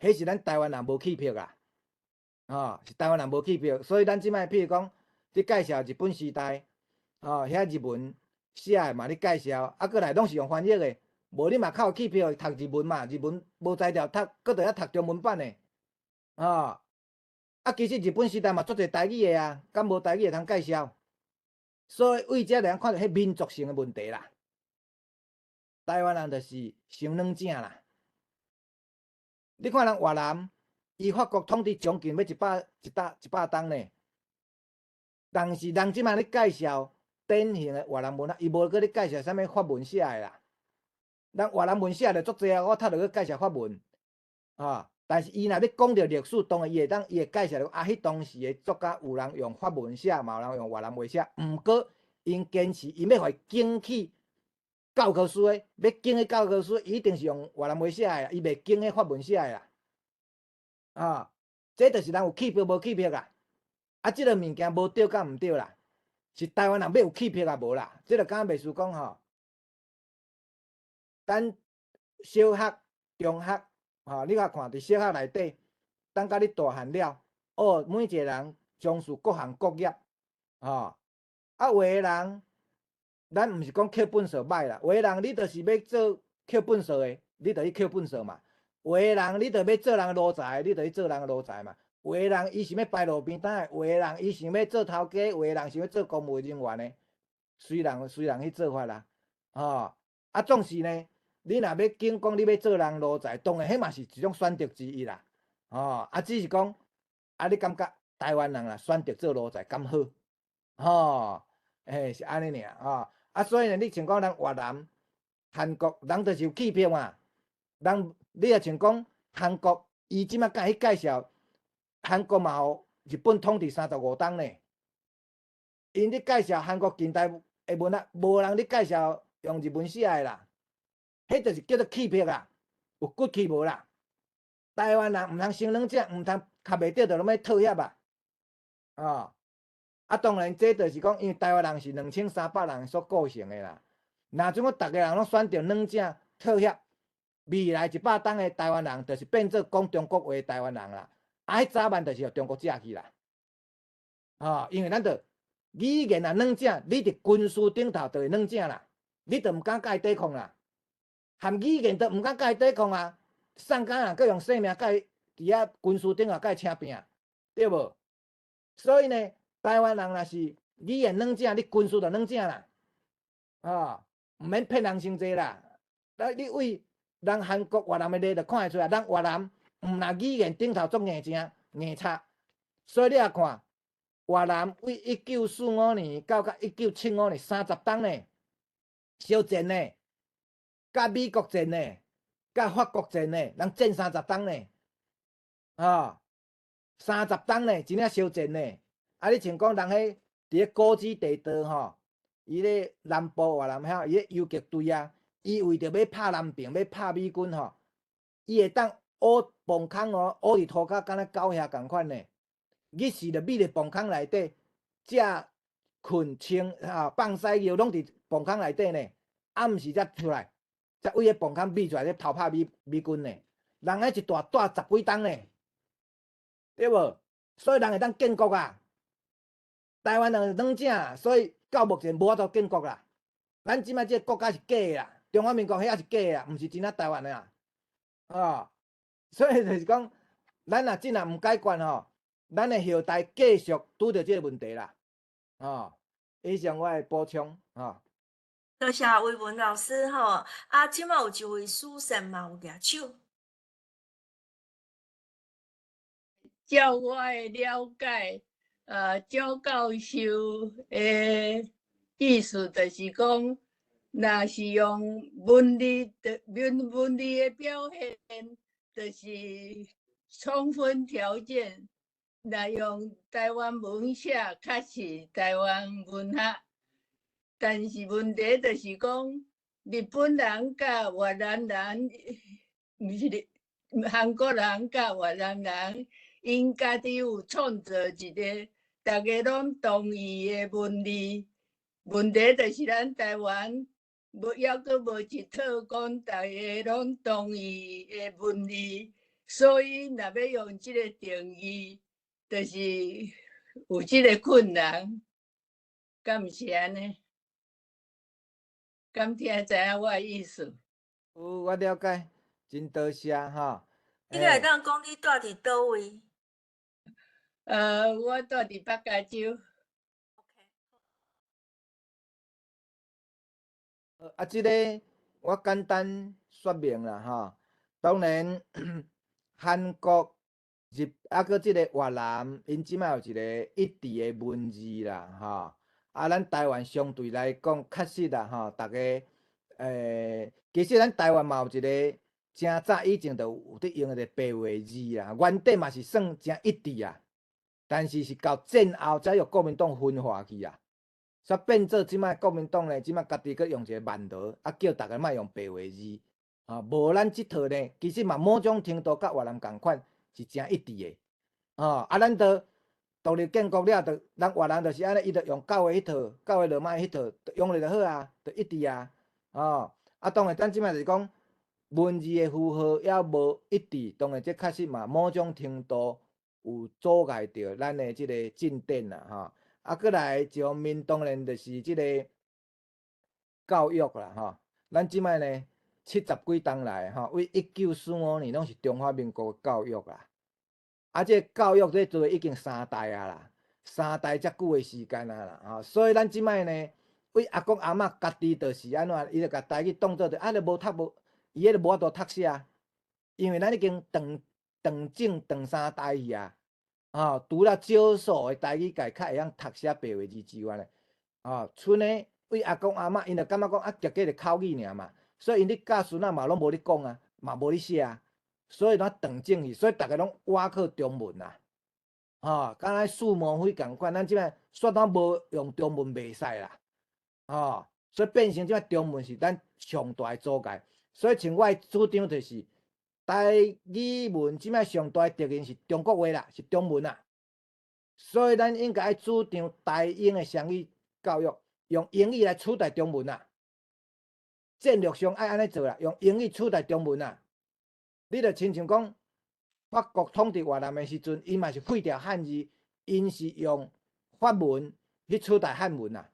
迄是咱台湾人无起票啦，是台湾人无起票，所以咱即摆譬如讲，你介绍日本时代，遐日文写的嘛，你介绍，过来拢是用翻译的。无你嘛靠起票读日文嘛，日文无才调读，搁着遐读中文版的，其实日本时代嘛足侪台语的啊，敢无台语会通介绍？所以为遮就通看到迄民族性的问题啦。台湾人就是伤软正啦。你看人越南，伊法国统治将近要100冬呢，但是人即摆咧介绍典型的越南文啊，伊无搁咧介绍啥物法文写的啦。人越南文写着足济啊，我读着去介绍法文，但是伊若要讲着历史，当然伊会介绍着迄当时的作家有人用法文写，嘛有人用越南话写，毋过因坚持因要互伊经去教科书的，要经迄教科书，一定是用越南话写的，伊袂经迄法文写的啦，这就是人有起票无起票啦，即个物件无对甲毋对啦，是台湾人要有起票啊无啦，这个敢袂输讲吼。咱小学、中学，你甲看伫小学内底，等甲你大汉了，每一个人从事各行各业，有诶人，咱毋是讲课本数歹啦，有诶人你就是要做课本数诶，你着去课本数嘛；有诶人你着要做人奴才，你着去做人奴才嘛；有诶人伊想要摆路边摊，有诶人伊想要做头家，有诶人想要做公务人员诶，随人去做法啦，总是呢。你若要紧讲你要做人奴才，当然迄嘛是一种选择之一啦。只是讲，你感觉台湾人选择做奴才敢好？是安尼尔所以呢，你像讲人越南、韩国人就是有起票嘛。你也像讲韩国，伊即摆甲去介绍韩国嘛，互日本统治35冬呢。因咧介绍韩国近代的文学，无人咧介绍用日文写的啦。迄就是叫做起票啦，有骨气无啦？台湾人毋通伤软正，毋通卡袂着，就拢要讨厌当然这就是讲，因为台湾人是2300人所构成的啦。若种讲逐个人拢选择软正讨厌，未来100冬的台湾人，就是变做讲中国话的台湾人啦。迄早晚就是互中国遮去啦。因为咱着语言软正，你伫军事顶头就会软正啦，你着毋敢甲伊抵抗啦。含语言都毋敢甲伊抵抗啊！上港人搁用性命甲伊伫遐军事顶头甲伊请拼，对无？所以呢，台湾人若是语言软正，你军事就软正啦，毋免骗人伤济啦。你为人韩国越南的例就看会出来，人越南毋若语言顶头足硬正硬差，所以你也看越南为1945年到1975年30冬呢，小战呢，甲美国战呢，甲法国战呢，人战30冬呢，30冬呢，真正小战呢。你像讲人迄伫咧果子地道吼，伊咧南部越南遐，伊咧游击队啊，伊为着要拍南平，要拍美军吼，伊会当挖崩坑哦，挖伫涂骹，敢若狗遐共款呢。日时就秘伫崩坑内底，食困穿放屎尿拢伫崩坑内底呢。暗时才出来，才为迄崩坑秘出来咧偷拍美军呢。人迄一大带10几冬呢，对无？所以人会当建国啊。台湾人软正，所以到目前无法度建国啦。咱即摆即个国家是假的啦，中华民国迄也是假的啦，毋是真正台湾的啦。所以就是讲，咱若真若毋解决吼，咱的后代继续拄着即个问题啦。以上我的补充多谢伟文老师吼。即摆有一位苏珊嘛有举手。照我的了解，赵教授的意思就是讲，若是用文理的表现，就是充分条件。若用台湾文写，较是台湾文学。但是问题就是讲，日本人甲越南人，毋是韩国人甲越南人。因家己有创造一个大家拢同意的文理，问题就是咱台湾还阁无一套讲大家拢同意的文理，所以若要用即个定义，就是有即个困难，敢毋是安尼？敢听知影我的意思？我了解，真多谢吼。你会当讲你住伫倒位？我住伫北加州。即个我简单说明啦吼。当然，韩国、搁即个越南，因即摆有一个一致的文字啦吼。咱台湾相对来讲，确实啦吼，大家其实咱台湾嘛有一个真早以前就有伫用的白话字啦，原底嘛是算真一致啊。但是是到战后才由国民党分化去啊，所以变做即摆国民党呢，即摆家己搁用一个万德，叫大家莫用白话字无咱即套呢，其实嘛某种程度甲越南共款，是真一致的咱独立建国了，咱越南就是安尼，伊就用教的迄套，教的罗马迄套，用了就好啊，就一致啊当然咱即摆就是讲文字的符号也无一致，当然这确实嘛某种程度。有阻碍着咱的即个进展啦搁来一方面当然就是即个教育啦咱即摆呢70几冬来为1945年拢是中华民国的教育啦，即个教育在做已经3代啦，3代遮久的时间啦所以咱即摆呢为阿公阿嬷家己就是安怎，伊就甲台语当做就无读无，伊迄就无法度读写，因为咱已经断3代去除了少数的台语界较会晓读写白话字之外咧，剩的为阿公阿嬷，因就感觉讲家己个口语尔嘛，所以因咧教孙仔嘛拢无咧讲嘛无咧写所以咱断种去，所以大家拢倚靠中文敢若数模会共款，咱即摆说咱无用中文袂使啦所以变成即摆中文是咱上大的阻碍，所以像我的主张就是。台语文即摆上大敌人是中国话啦，是中文啦，所以咱应该主张台英的双语教育，用英语来取代中文啦。战略上爱安尼做啦，用英语取代中文啦。你着亲像讲，法国统治越南的时阵，因嘛是废掉汉字，因是用法文去取代汉文啦。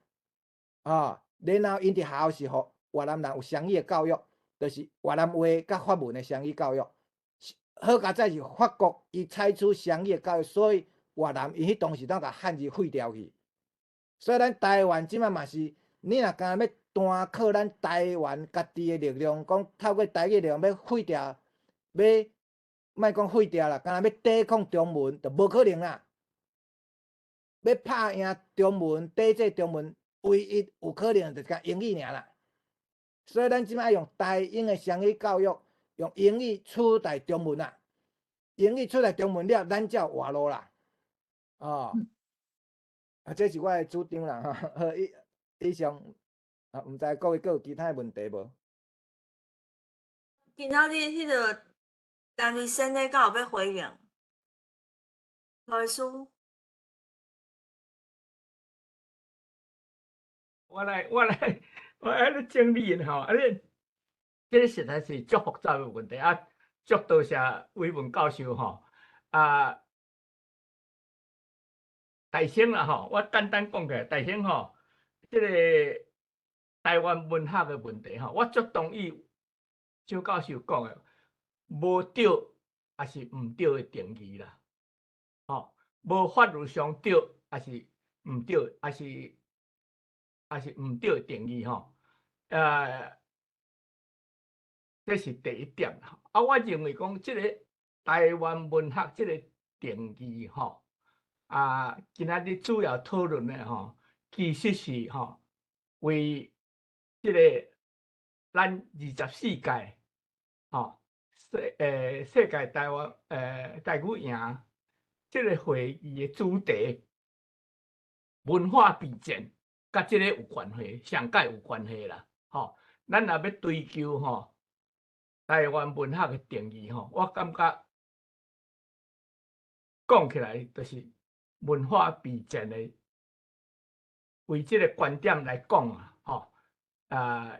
然后因伫学校是互越南人有双语的教育。就是越南话甲法文的双语教育，好佳在是法国伊采取双语的教育，所以越南伊迄当时当甲汉字废掉去，所以咱台湾即摆嘛是，你若敢要单靠咱台湾家己的力量，讲透过台语力量要废掉，要莫讲废掉啦，敢若要抵抗中文，就无可能啦。要拍赢中文，抵制中文，唯一有可能就是甲英语尔啦。所以咱即摆用台英的双语教育，用英语取代中文啦。英语取代中文了，咱才有活路啦。哦，这是我的主张啦。好，以上毋知各位还有其他问题无？今仔日迄个单位先生敢有要回应？老师，我来整理一吼，这个实在是足复杂的问题啊，足多谢伟文教授吼啊。大先啦吼，我简单讲起来，大先吼，这个台湾文学的问题吼，我足同意周教授讲的，无对也是毋对的定义啦，吼，无法律上对也是毋对，也是毋对的定义吼，这是第一点啦。啊，我认为讲这个台湾文学这个定义吼。今仔日主要讨论的吼，其实是吼为这个咱24届吼世界台湾台语赢这个会议的主题文化比战，甲这个有关系，上界有关系啦。吼，咱若要追求吼台湾文学的定义吼，我感觉讲起来就是。文化比战的，为这个观点来讲啊，吼，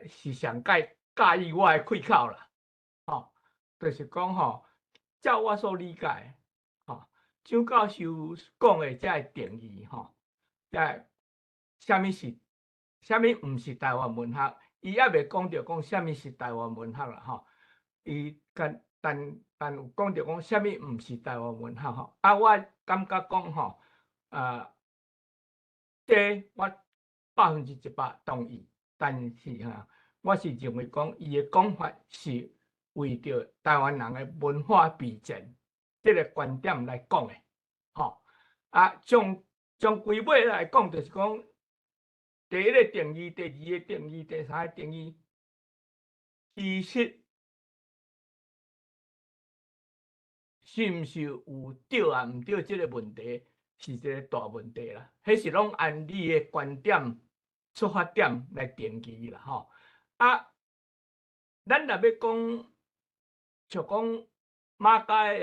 是上介意我的开口啦，吼，就是讲吼，照我所理解，吼，周教授讲的这定义，吼，啥物是，啥物毋是台湾文学，伊还未讲到讲啥物是台湾文学啦，吼，伊但有讲到讲啥物毋是台湾文学吼，我感觉讲吼。这我100%同意，但是我是认为讲伊的讲法是为着台湾人的文化比战这个观点来讲的，吼从规尾来讲，就是讲第一个定义、第二个定义、第三个定义，其实是毋是有对啊毋对这个问题？是一个大问题啦，迄是拢按你的观点、出发点来定义啦，吼。咱若要讲，像讲马家的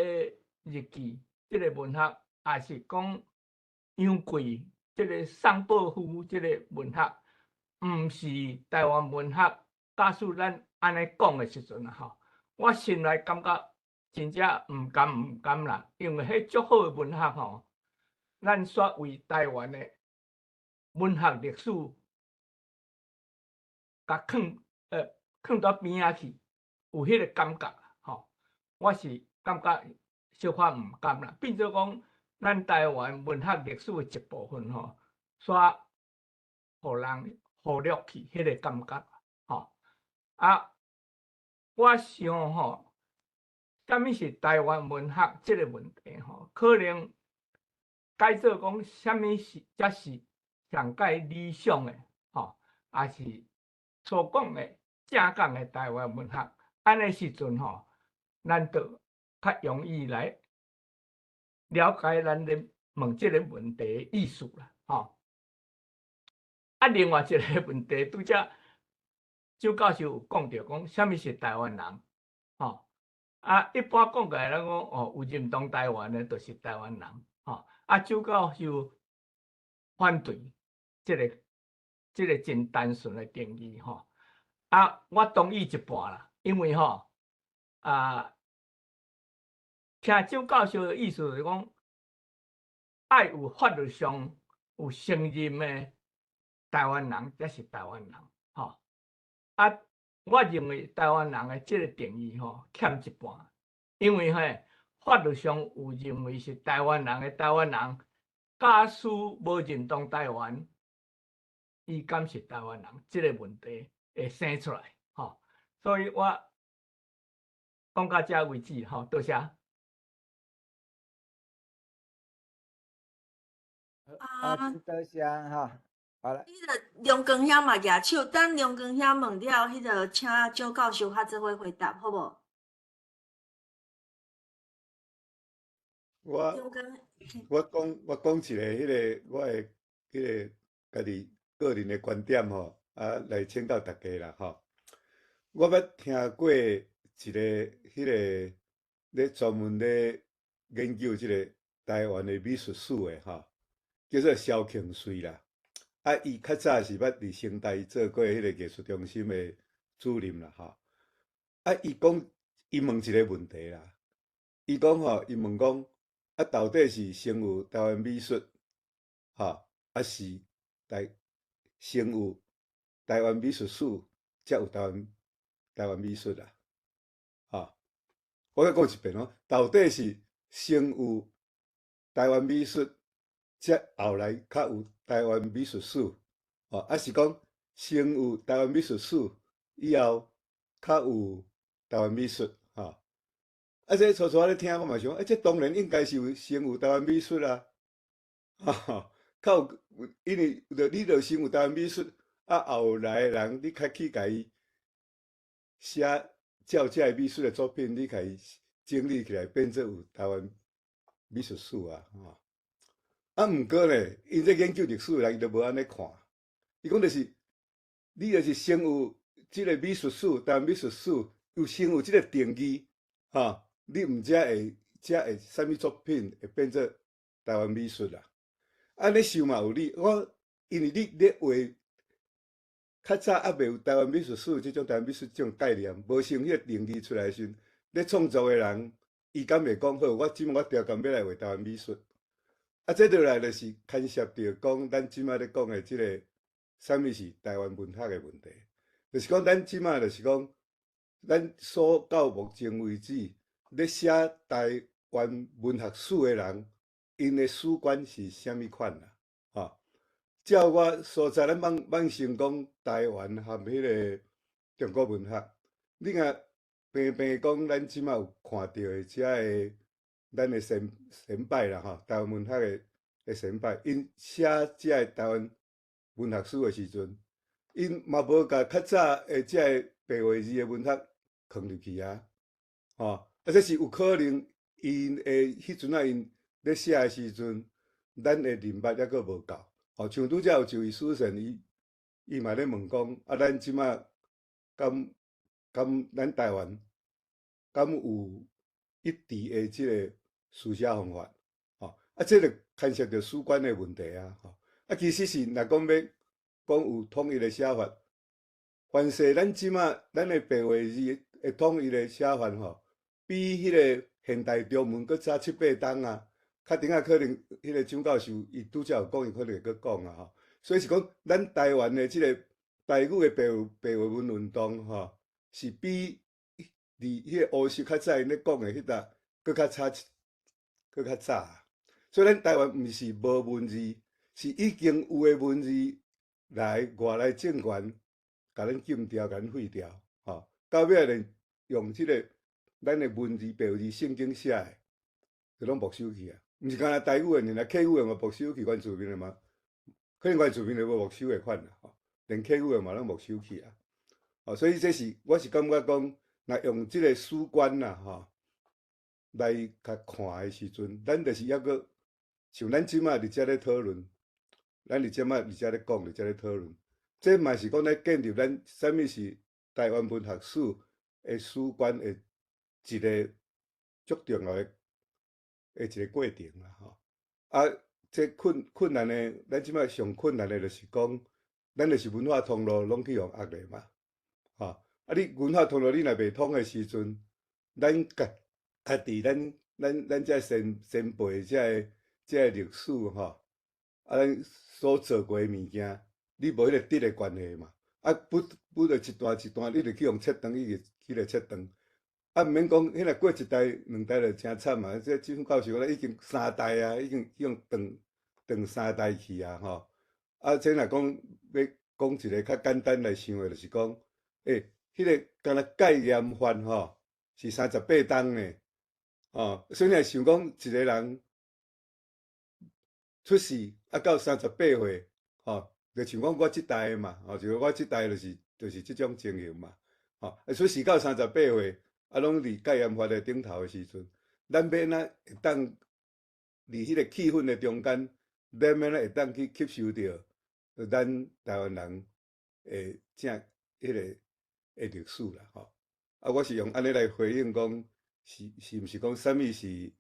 日记，这个文学，也是讲杨贵这个宋宝夫这个文学，毋是台湾文学。假使咱安尼讲的时阵啊，吼，我心内感觉真正毋甘啦，因为迄足好的文学吼。咱煞为台湾的文学历史，甲放到边仔去，有迄个感觉吼。我是感觉小可毋甘啦，变做讲咱台湾文学历史的一部分吼，煞互人忽略去迄个感觉吼。我想吼，啥物是台湾文学这个问题吼，可能。改做讲，啥物才是上界理想的，吼，也是所讲的正港的台湾文学。安尼时阵吼，咱就较容易来了解咱咧问这个问题的意思啦，吼。另外一个问题，拄则周教授有讲到，讲啥物是台湾人，吼。一般讲起来，咱讲有认同台湾的，就是台湾人，吼。周教授反对这个真单纯的定义吼。我同意一半啦，因为吼听周教授的意思就是讲，爱有法律上有承认的台湾人才是台湾人吼。我认为台湾人的这个定义吼欠一半，因为法律上有认为是台湾人的台湾人，假使无认同台湾，伊敢是台湾人，即个问题会生出来，吼。所以我讲到遮为止，吼，多谢。真多谢哈。好了，迄个梁光兄嘛举手，等梁光兄问了，迄个请周教授发做伙回答，好无？我梁光，我讲一个迄个我的迄个家己个人的观点吼，来请教大家啦吼。我捌听过一个迄个咧专门咧研究即个台湾的美术史的吼，叫做萧庆瑞啦。伊较早是捌伫成大做过迄个艺术中心的主任啦吼。伊问一个问题啦，伊讲吼，伊问讲。到底是先有台湾美术，是先有台湾美术史，才有台湾美术啦，我再讲一遍哦，到底是先有台湾美术，才后来较有台湾美术史，是讲先有台湾美术史，以后较有台湾美术，这初初咧听，我嘛想，这当然应该是先有台湾美术啦，较有，因为你着先有台湾美术，后来的人你较去甲伊写照这美术的作品，你甲伊整理起来，变做有台湾美术史毋过咧，因这研究历史的人伊就无安尼看，伊讲就是你就是先有即个美术史，台湾美术史又先有即个定义，你毋才会啥物作品会变做台湾美术啦？安尼想嘛有理，因为你咧画较早未有台湾美术史即种台湾美术即种概念，无先迄个定义出来时，咧创作的人，伊敢会讲好，我即满我条件要来画台湾美术，这落来就是牵涉到讲咱即满咧讲的即个啥物是台湾文学的问题，就是讲咱即满就是讲，咱所到目前为止。咧写台湾文学史的人，因的史观是啥物款啦？照我所知，咱妄想讲台湾含迄个中国文学，你若平讲，咱即马有看到的遮个咱的先辈啦台湾文学的先辈，因写遮个台湾文学史的时阵，因嘛无甲较早的遮个白话字的文学放入去这是有可能，因迄阵因咧写的时阵，咱的人脉还佫无够。像拄则有一位书生，伊嘛咧问讲，咱即马敢咱台湾敢有一致的即个书写方法？这个牵涉到史观的问题其实是若讲要讲有统一的写法，凡是咱即马咱的白话字的统一的写法比迄个现代中文佫早7、8档较顶可能迄个蒋教授伊拄则有讲，伊可能会佫讲所以是讲咱台湾的即个台语的白话文运动是比伫迄个欧式较早因咧讲的迄搭佫较早。所以咱台湾毋是无文字，是已经有的文字外来政权甲咱禁掉、甲咱废掉到尾来用即个。咱的文字、白字、圣经写的，就拢没收去毋是干那台语的，连客语的嘛没收去，原住民的嘛，可能原住民的无没收的款连客语的嘛拢没收去所以这是我是感觉讲，若用即个史观来甲看的时阵，咱就是抑佫像咱即马伫遮咧讨论，咱伫遮咧讲，伫遮咧讨论，这嘛是讲咧建立咱啥物是台湾文学史的史观的。一个足重要的一个过程啦这困难的，咱即摆上困难的就是讲，咱就是文化通路拢去用压力嘛，你文化通路你若袂通的时阵，咱家己咱遮先辈遮个历史咱所做过的物件，你无迄个直的关系嘛，不着一段一段，你着去用切断，去个切断。毋免讲，迄若过一代、2代就真惨嘛。这种教授咧已经3代已经断3代去这若讲要讲一个较简单来想的，就是讲，迄个敢若戒严法吼，是38冬呢。所以若想讲一个人出世到38岁，就像讲我即代的嘛，就是我即代就是即种情形嘛。出世到38岁，拢伫戒严法的顶头的时阵，咱要哪会当伫迄个气氛的中间，咱要哪会当去吸收着咱台湾人正迄个历史啦，我是用安尼来回应讲，是毋是讲啥物是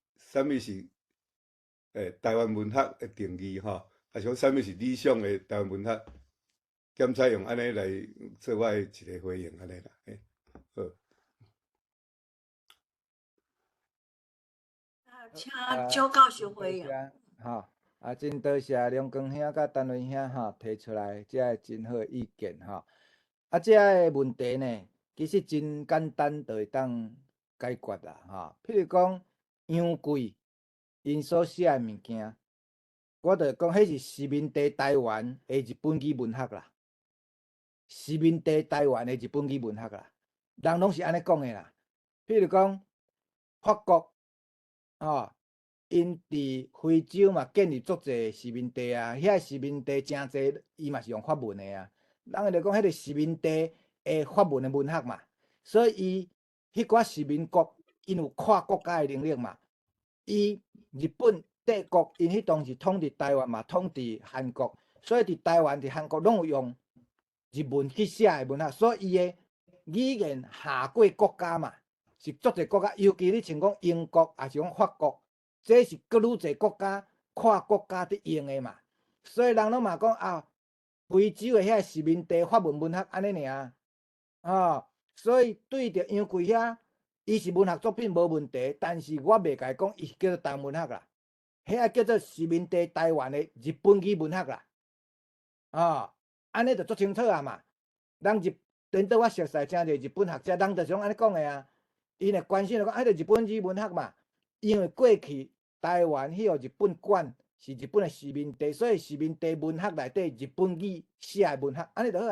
台湾文学的定义还是讲啥物是理想的台湾文学？检采用安尼来做我的一个回应安尼啦，好。请周教授回应。真多谢梁光兄甲陈文兄提出来遮个真好的意见遮个问题呢，其实真简单，就会当解决啦譬如讲杨贵因所写的物件，我就讲迄是殖民地台湾的日本语文学啦。殖民地台湾的日本语文学啦，人拢是安尼讲的啦。譬如讲法国因伫非洲嘛建立足侪殖民地遐殖民地诚侪，伊嘛是用法文的人会着讲迄个殖民地的法文的文学嘛，所以伊迄寡殖民国因有跨国家的能力嘛。伊日本帝国因迄当时统治台湾嘛，统治韩国，所以伫台湾、伫韩国拢有用日文去写的文学，所以伊的语言下过国家嘛，是足侪国家，尤其你像讲英国也是讲法国。这是搁愈侪国家跨国家伫用的嘛，所以人拢嘛讲非洲的遐殖民地法文文学安尼尔所以对着杨贵遐，伊是文学作品无问题，但是我袂甲伊讲伊叫做台湾文学啦，遐叫做殖民地台湾的日本语文学啦，安尼就足清楚嘛。人等到我熟悉诚侪日本学者，人就是安尼讲的因会关心就讲迄个日本语文学嘛，因为过去。台湾迄个日本管是日本的殖民地，所以殖民地文学内底日本语写的文学，安尼就好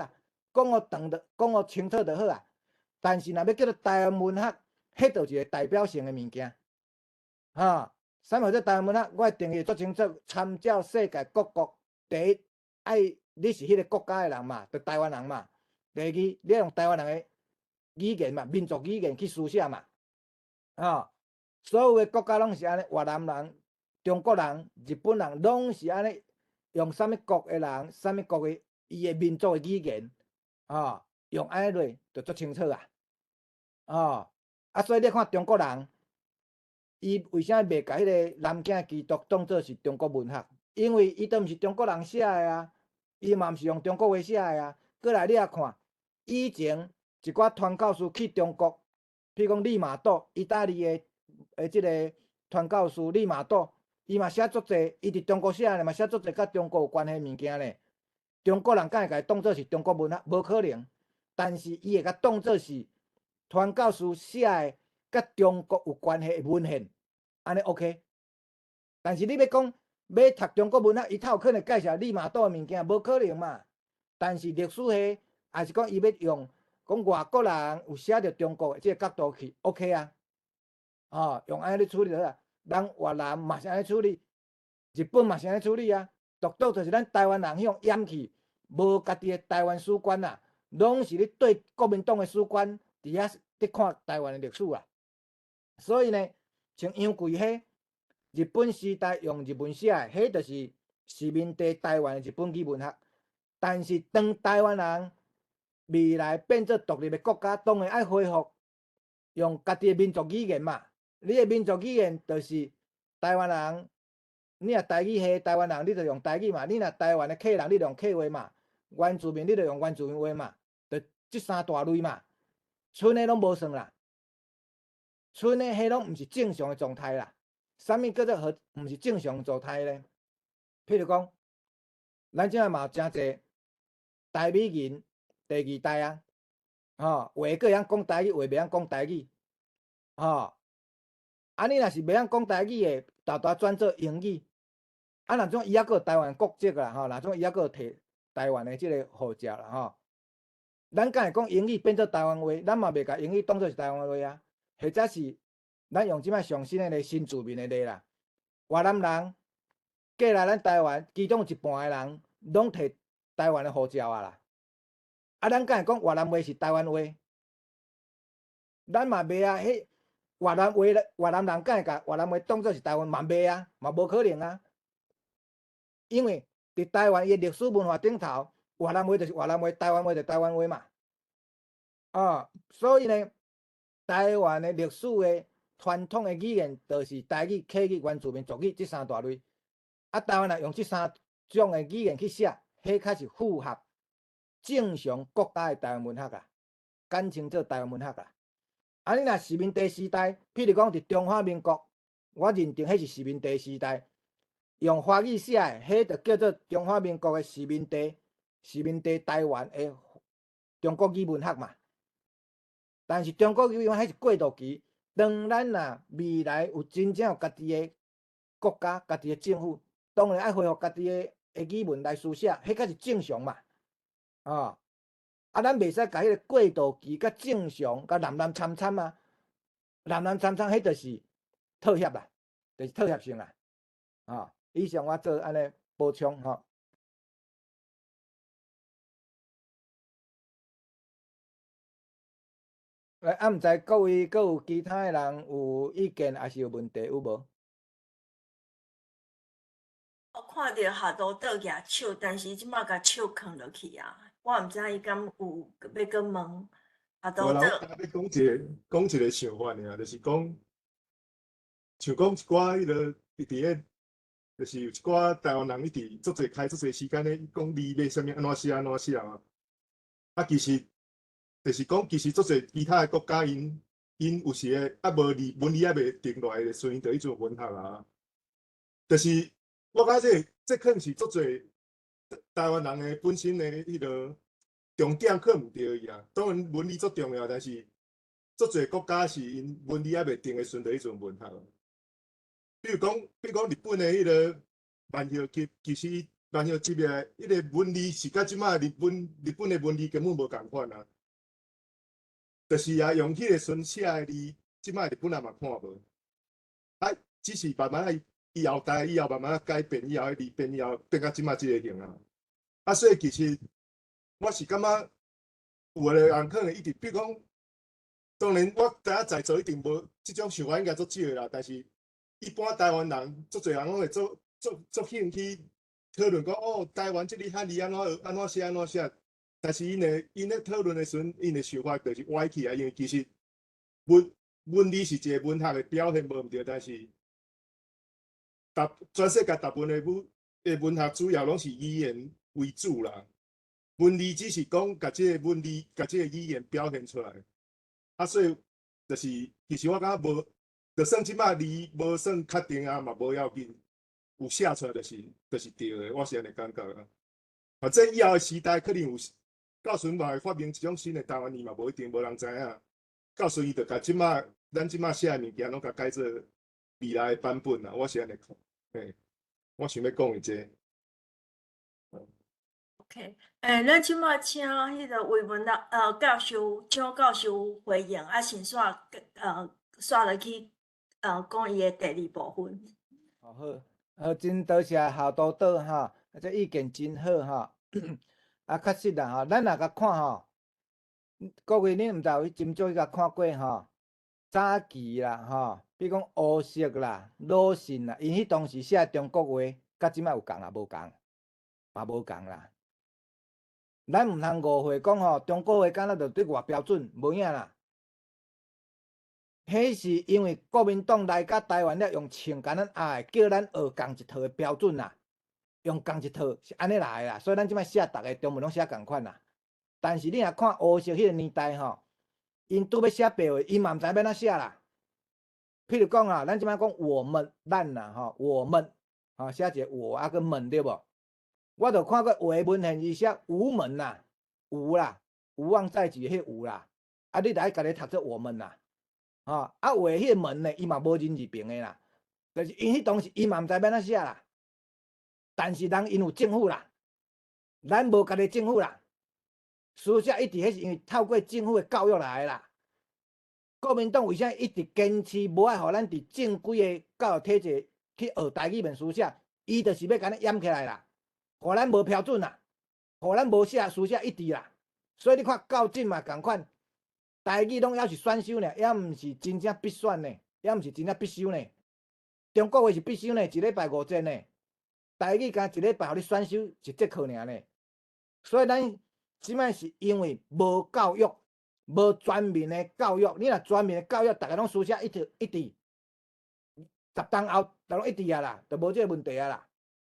讲互长的，讲互清楚就好但是若要叫做台湾文学，迄就是一个代表性的物件啥物叫台湾文学？我定义足清楚，参照世界各国，第一你是迄个国家的人嘛，就台湾人嘛。第二，你用台湾人的语言嘛，民族语言去书写嘛所有的国家拢是安尼，越南人、中国人、日本人拢是安尼，用啥物国的人、啥物国的伊的民族的语言用安尼落就足清楚所以你看中国人，伊为啥袂甲迄个南京基督当作是中国文学？因为伊都毋是中国人写的伊嘛毋是用中国话写的过来你也看，以前一寡传教士去中国，譬如讲利玛窦，意大利的。即个传教士利玛窦，伊嘛写足侪，伊伫中国写的嘛写足侪甲中国有关系物件咧。中国人敢会甲伊当作是中国文学？无可能。但是伊会甲当作是传教士写的甲中国有关系的文献，安尼 OK。但是你要讲要读中国文学，伊才有可能介绍利玛窦的物件，无可能嘛。但是历史系还是讲伊要用讲外国人有写着中国的即个角度去 OK用安尼处理就好人越南嘛是安尼处理，日本嘛是安尼处理独独就是咱台湾人迄种掩去，无家己的台湾史观拢是咧对国民党的史观伫遐咧看台湾的历史所以呢，像杨贵迄日本时代用日文写的，迄就是殖民地台湾的日本语文学。但是当台湾人未来变做独立的国家，当然爱恢复用家己的民族语言嘛。你的民族语言就是台湾人，你若台语系台湾人，你就用台语嘛；你若台湾的客人，你就用客话嘛；原住民你就用原住民话嘛，就即三大类嘛。剩的拢无算啦，剩的迄拢毋是正常的状态啦。啥物叫做毋是正常状态咧？譬如讲，咱即下嘛有诚侪台美人第二代话个会晓讲台语，话袂晓讲台语你若是袂晓讲台语的，大大转做英语，啊，若种伊还佫有台湾国籍啦，吼，若种伊还佫有摕台湾的即个护照啦，吼。咱敢会讲英语变做台湾话，咱嘛袂甲英语当做是台湾话啊，或者是咱用即摆上新的新住民的例啦，越南人过来咱台湾，其中有一半的人拢摕台湾的护照啊啦。啊，咱敢会讲越南话是台湾话？咱嘛袂啊，迄越南话越南人敢会甲越南话当做是台湾嘛袂啊，嘛无可能啊。因为伫台湾伊历史文化顶头，越南话就是越南话，台湾话就台湾话嘛。所以呢，台湾的历史的传统的语言就是台语、客语、原住民族语这三大类。啊，台湾人用这三种的语言去写，迄开始符合正常国家的台湾文学啦，简称做台湾文学啦。啊，你若殖民地时代，譬如讲伫中华民国，我认定迄是殖民地时代，用华语写的，迄就叫做中华民国的殖民地台湾的中国语文学嘛。但是中国语文迄是过渡期，当咱若未来有真正有家己的国家、家己的政府，当然爱恢复家己的语文来书写，迄才是正常嘛。咱袂使甲迄个过渡期甲正常甲南参参啊，南参参迄就是妥协啦，就是妥协性啦。以上我做安尼补充吼。来，毋知各位阁有其他的人有意见还是有问题有无？我看到下都倒举手，但是即马甲手放落去啊，我毋知影伊敢有要阁问下都无啦，倒。我刚才讲一个想法尔，就是讲，像讲一寡迄个伫咧，就是有一寡台湾人一直足侪开足侪时间咧，讲字要啥物安怎写安怎写啊。啊，其实就是讲，其实足侪其他的国家因有时诶啊无字文字还未定落来的时阵，因就迄种文学啊。就是我感觉这可能是足侪台湾人的本身的迄个重点可能毋对伊啊。当然文字足重要，但是足侪国家是因文字还未定的时阵，就迄种文学。比如讲日本的迄个万叶集，其实万叶集的迄个文字是甲即马日本的文字根本无共款啊。就是啊，用迄个时阵写的字，即马日本人嘛看无。啊，只是慢慢以后慢慢改变，以后迄字变以后变到即马即个形啊。啊，所以其实我是感觉有的人可能一直，比如讲，当然我知影在座一定无即种想法应该足少啦，但是一般台湾人足侪人拢会足兴趣讨论讲哦，台湾即个汉字安怎写安怎写。但是因咧讨论的时阵，因的想法就是歪去啊，因为其实文字是一个文学的表现无毋对，但是全世界大部分的文学主要拢是语言为主啦，文字只是讲甲即个文字甲即个语言表现出来，啊，所以就是其实我感觉无，就算即摆字无算确定啊，嘛无要紧，有写出来就是对的，我是安尼感觉啊。反正以后的时代可能有。到时嘛会发明一种新的台湾字嘛，无一定无人知影。到时伊就甲咱即马写的物件拢甲改做未来的版本啦。我是安尼看，嘿，我想要讲的这。OK， 咱即马请迄个魏文教授蒋教授回应，啊，先煞落去讲伊的第二部分。好，真多谢校督导哈，这意见真好哈。啊，确实啦吼，咱若甲看吼，各位恁毋知有去斟酌去甲看过吼，早期啦吼，比如讲乌色啦、鲁迅啦，因迄当时写中国话，甲即摆有共啊？无共，嘛无共啦。咱毋通误会讲吼，中国话敢若着对外标准，无影啦。迄是因为国民党来甲台湾了，用枪甲咱压的，叫咱学共一套的标准啦。用共一套是安尼来啦，所以咱即摆写逐个中文拢写共款啦。但是你若看乌色迄个年代吼，因拄要写白话，因嘛毋知要怎写啦。譬如讲啊，咱即摆讲我们咱啦吼，我们吼写一个我啊个们对无？我著看过话文献是写吾们啦，吾啦，无望在即迄吾啦。啊，你著爱家己读做我们啦，吼啊话迄个们呢，伊嘛无人字旁的啦，就是因迄当时伊嘛毋知要怎写啦。但是人因有政府啦，咱无家己政府啦。私下一直迄是因为透过政府的教育来的啦。国民党为啥一直坚持无爱互咱伫正规的教育体制去学台语文书写？伊就是要甲咱掩起来啦，互咱无标准啦，互咱无写书写一致啦。所以你看到今嘛共款，台语拢还是选修呢，也毋是真正必选呢，也毋是真正必修呢。中国话是必修呢，一礼拜5节呢。台语干一礼拜互你选修一节课尔呢。所以咱即摆是因为无教育。无全面的教育，你若全面的教育，大家拢书写一致，10当后就拢一致啊啦，就无这个问题啊啦。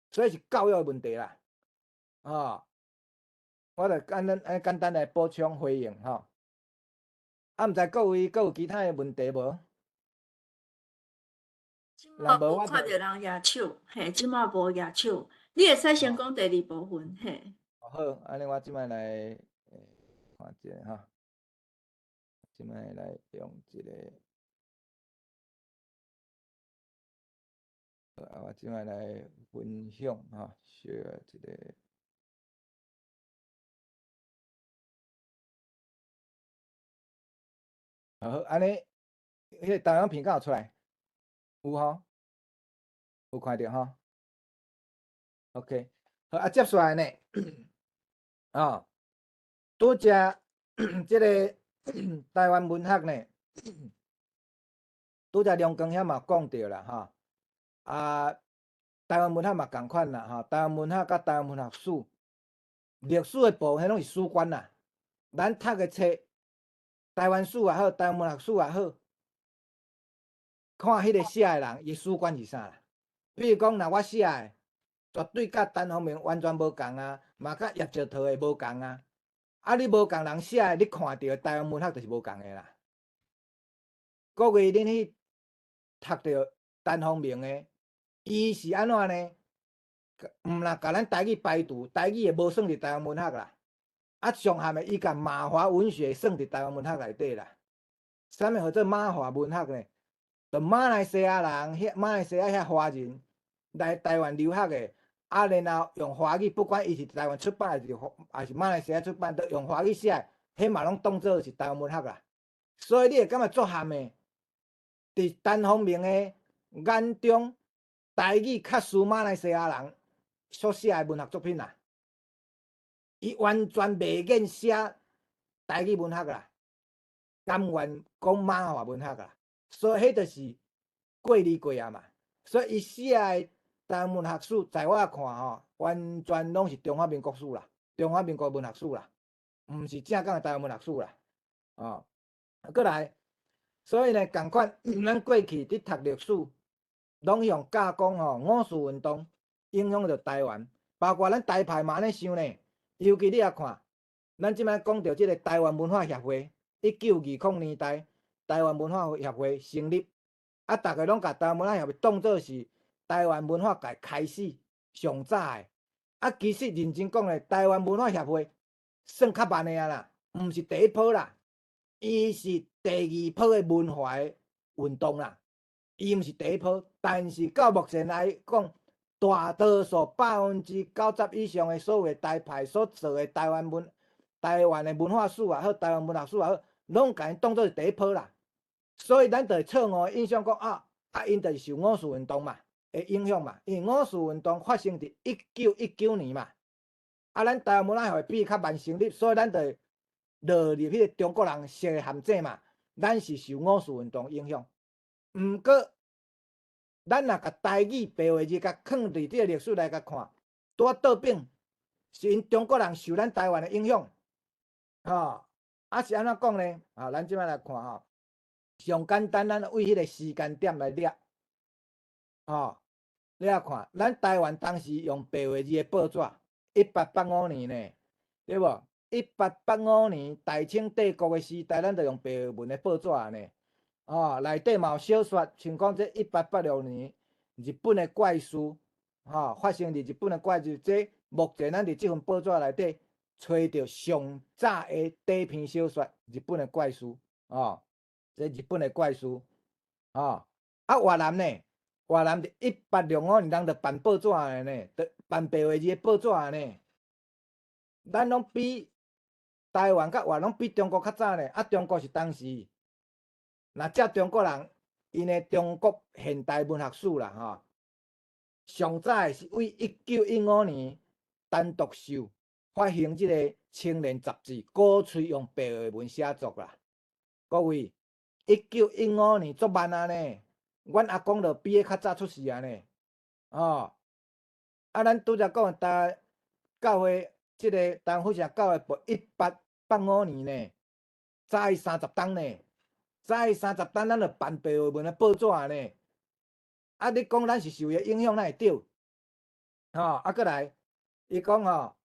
所以是教育的问题啦。哦，我就简单来补充回应吼。毋知各位有其他的问题无？即马无我看到人举手，嘿，即马无举手，你会使先讲第二部分，嘿。好，安尼我即摆来看一下吼。即摆来用一个，我即摆来分享吼，share 一个。好，安尼，迄个台湾片敢有出来？有吼，有看到吼。OK， 好啊，接下来呢，哦，拄则即个。台湾文学呢，拄则梁光遐嘛讲到啦吼，啊，台湾文学嘛共款啦吼，台湾文学甲台湾文学史，历史的部分拢是史观啦。咱读的册，台湾史也好，台湾文学史也好，看迄个写的人伊史观是啥啦。比如讲，若我写的，绝对甲单方面完全无共啊，嘛甲叶石涛的无共啊。啊！你无共人写的，你看到的台湾文学就是无共的啦。各位，恁去读到单方面的，伊是安怎呢？毋若甲咱台语排除，台语也无算伫台湾文学啦。啊，上含的伊甲马华文学算伫台湾文学内底啦。啥物叫做马华文学呢？就马来西亚人，马来西亚遐华人来台湾留学的。啊，然后用华语，不管伊是台湾出版还是马来西亚出版，都用华语写，迄嘛拢当做是台湾文学啦。所以你会感觉足含的，伫单方面的眼中，台语较输马来西亚人所写的文学作品啦。伊完全袂瘾写台语文学啦，甘愿讲马华文学啦。所以迄就是过哩过啊嘛。所以伊写的。台湾文学史，在我看吼，完全拢是中华民国史啦，中华民国文学史啦，毋是正港的台湾文学史啦。哦，过来，所以呢，共款，咱过去伫读历史，拢用教讲吼，五四运动影响着台湾，包括咱台派嘛安尼想呢。尤其你也看，咱即摆讲到即个台湾文化协会，1920年代台湾文化协会成立，啊，逐个拢甲台湾文化协会当作是。台湾文化界开始上早的，啊，其实认真讲咧，台湾文化协会算较慢的啊啦，毋是第一波啦，伊是第2波的文化运动啦，伊毋是第一波，但是到目前来讲，大多数90%以上的所有的台派所做的台湾的文化史也好，台湾文学史也好，拢甲因当作是第一波啦，所以咱就会错误印象讲因就是受五四运动嘛。的影响嘛，因为五四运动发生伫1919年嘛，啊，咱台湾文化协会比较慢成立，所以咱就落入迄个中国人设的陷阱嘛。咱是受五四运动影响，毋过咱若甲台语白话字甲放伫即个历史来甲看，拄倒边是因中国人受咱台湾的影响，吼，啊是安怎讲呢？啊，咱即摆来看吼，上简单，咱为迄个时间点来掠。哦，你啊看，咱台湾当时用白话字的报纸，1885年呢，对无？1885年大清帝国的时代，咱就用白话文的报纸呢。哦，内底嘛有小说，像讲这1886年日本的怪事，发生伫日本的怪事，这目前咱伫这份报纸内底找到上早的第一篇小说，日本的怪事，这日本的怪事，啊，越南呢？越南伫1865年，人就办报纸的呢，办白话字的报纸呢，咱拢比台湾甲外拢比中国较早呢。啊，中国是当时，若照中国人因的中国现代文学史啦吼，上早是为1915年单独授发行即个青年杂志，鼓吹用白话文写作啦。各位，1915年足慢啊呢，阮阿公就比迄较早出世啊呢。哦，啊，咱拄则讲台教会即个台湾府城教会报1885年呢，早伊30档呢，早伊30档，咱就办白话文的报纸啊呢。啊，你讲咱是受伊影响，哪会对？吼，啊，过来，伊讲吼，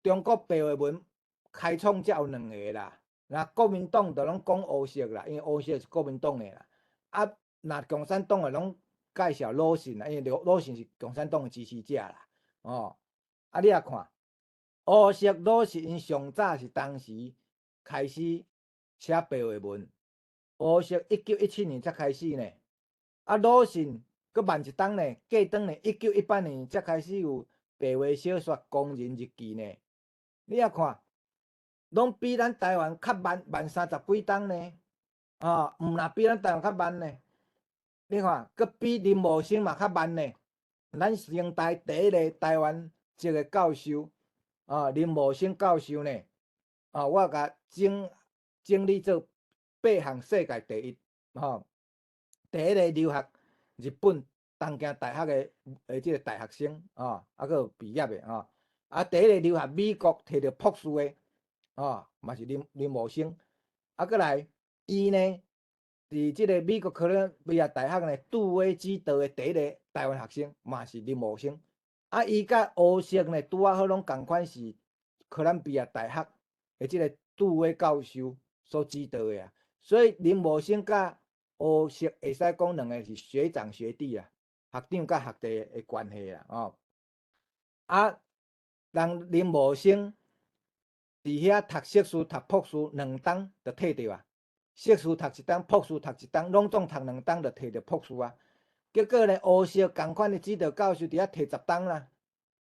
中国白话文开创才有2个啦。那国民党就拢讲乌色啦，因为乌色是国民党的啦。啊，那共产党的拢介绍鲁迅啦，因为鲁迅是共产党的支持者啦。哦，啊，你也看，乌色鲁迅因上早是当时开始写白话文，乌色1917年才开始呢。啊，鲁迅佫慢一档呢，过转呢，1918年才开始有白话小说《工人日记》呢。你也看，拢比咱台湾较慢30几档呢。啊，毋若比咱台湾较慢呢。你看，佫比林茂生嘛较慢呢。咱清代第一个台湾籍的教授，林茂生教授呢，我甲整理做8项世界第一，第一个留学日本东京大学的即个大学生，啊，佫有毕业的，啊，第一个留学美国摕到博士的，嘛是林茂生，啊，佫来，伊呢，伫即个美国哥伦比亚大学呢，杜威指导的第一个台湾学生，嘛是林茂生，啊，伊甲乌色呢，拄啊好拢共款是哥伦比亚大学的即个杜威教授所指导的啊，所以林茂生甲乌色会使讲2个是学长学弟啊，学长甲学弟的关系啦，啊，人林茂生伫遐读硕士、读博士2档就退掉啊，硕士读1档，博士读1档，拢总读2档就摕到博士啊。结果呢，乌色共款的指导教授伫遐摕10档啦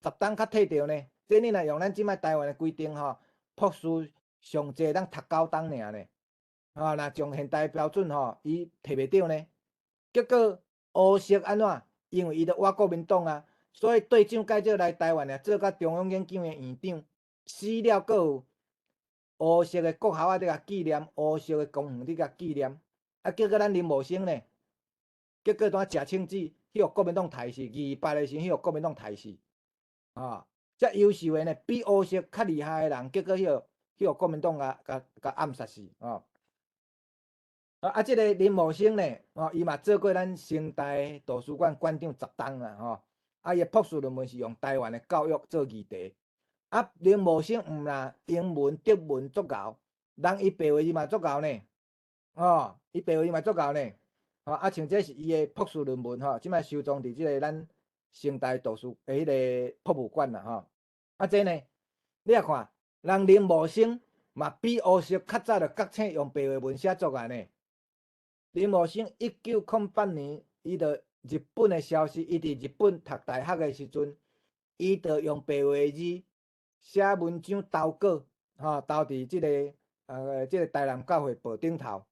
，10档较退掉呢。即你若用咱即摆台湾的规定吼，博士上济当读9档尔呢。若从现代标准吼，伊摕袂到呢。结果乌色安怎？因为伊咧挖国民党啊，所以队长改做来台湾做甲中央研究院院长，死了，佫有乌色的国校啊，伫甲纪念，乌色的公园伫甲纪念。啊，结果咱林茂生呢，结果当食枪子，去互国民党杀死，200个时去互国民党杀死，遮优秀的呢，比乌色较厉害的人，结果去互国民党甲暗杀死，即个林茂生呢，伊嘛做过咱清代图书馆馆长10档啦，伊的博士论文是用台湾的教育做议题。啊，林茂生毋若英文、德文足够，人伊白话字嘛足够呢，伊白话字嘛足够呢，啊，像这是伊的博士论文即摆收藏伫即个咱清代图书迄个博物馆啦，啊，这呢，你也看，人林茂生嘛比乌色较早就觉醒用白话文写作啊呢。林茂生1908年，伊就日本的消息，伊伫日本读大学的时阵，伊就用白话字写文章投稿，投伫即个台南教会报顶头，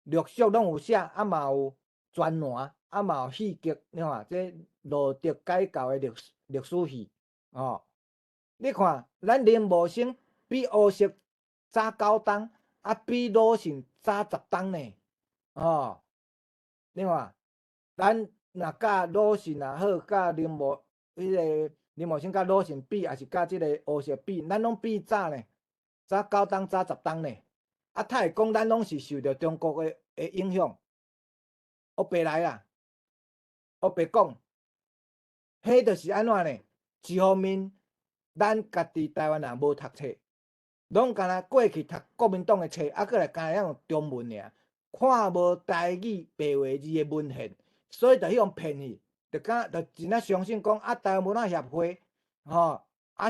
陆续拢有写，啊嘛有专栏，啊嘛有戏剧，你看这路德改教的历史戏，你看咱林茂生比乌色早9档，啊比鲁迅早10档呢。你看，咱若甲鲁迅也好，甲林茂生甲鲁迅比，也是甲即个乌色比，咱拢比早呢，早9档，早10档呢。啊，他会讲咱拢是受到中国的影响，黑白来啦，黑白讲，迄就是安怎呢？一方面，咱家己台湾人无读册，拢干那过去读国民党的册，啊，过来干那用中文尔。看无台语白话字的文献，所以就去互骗去，就真啊相信讲台湾文化协会，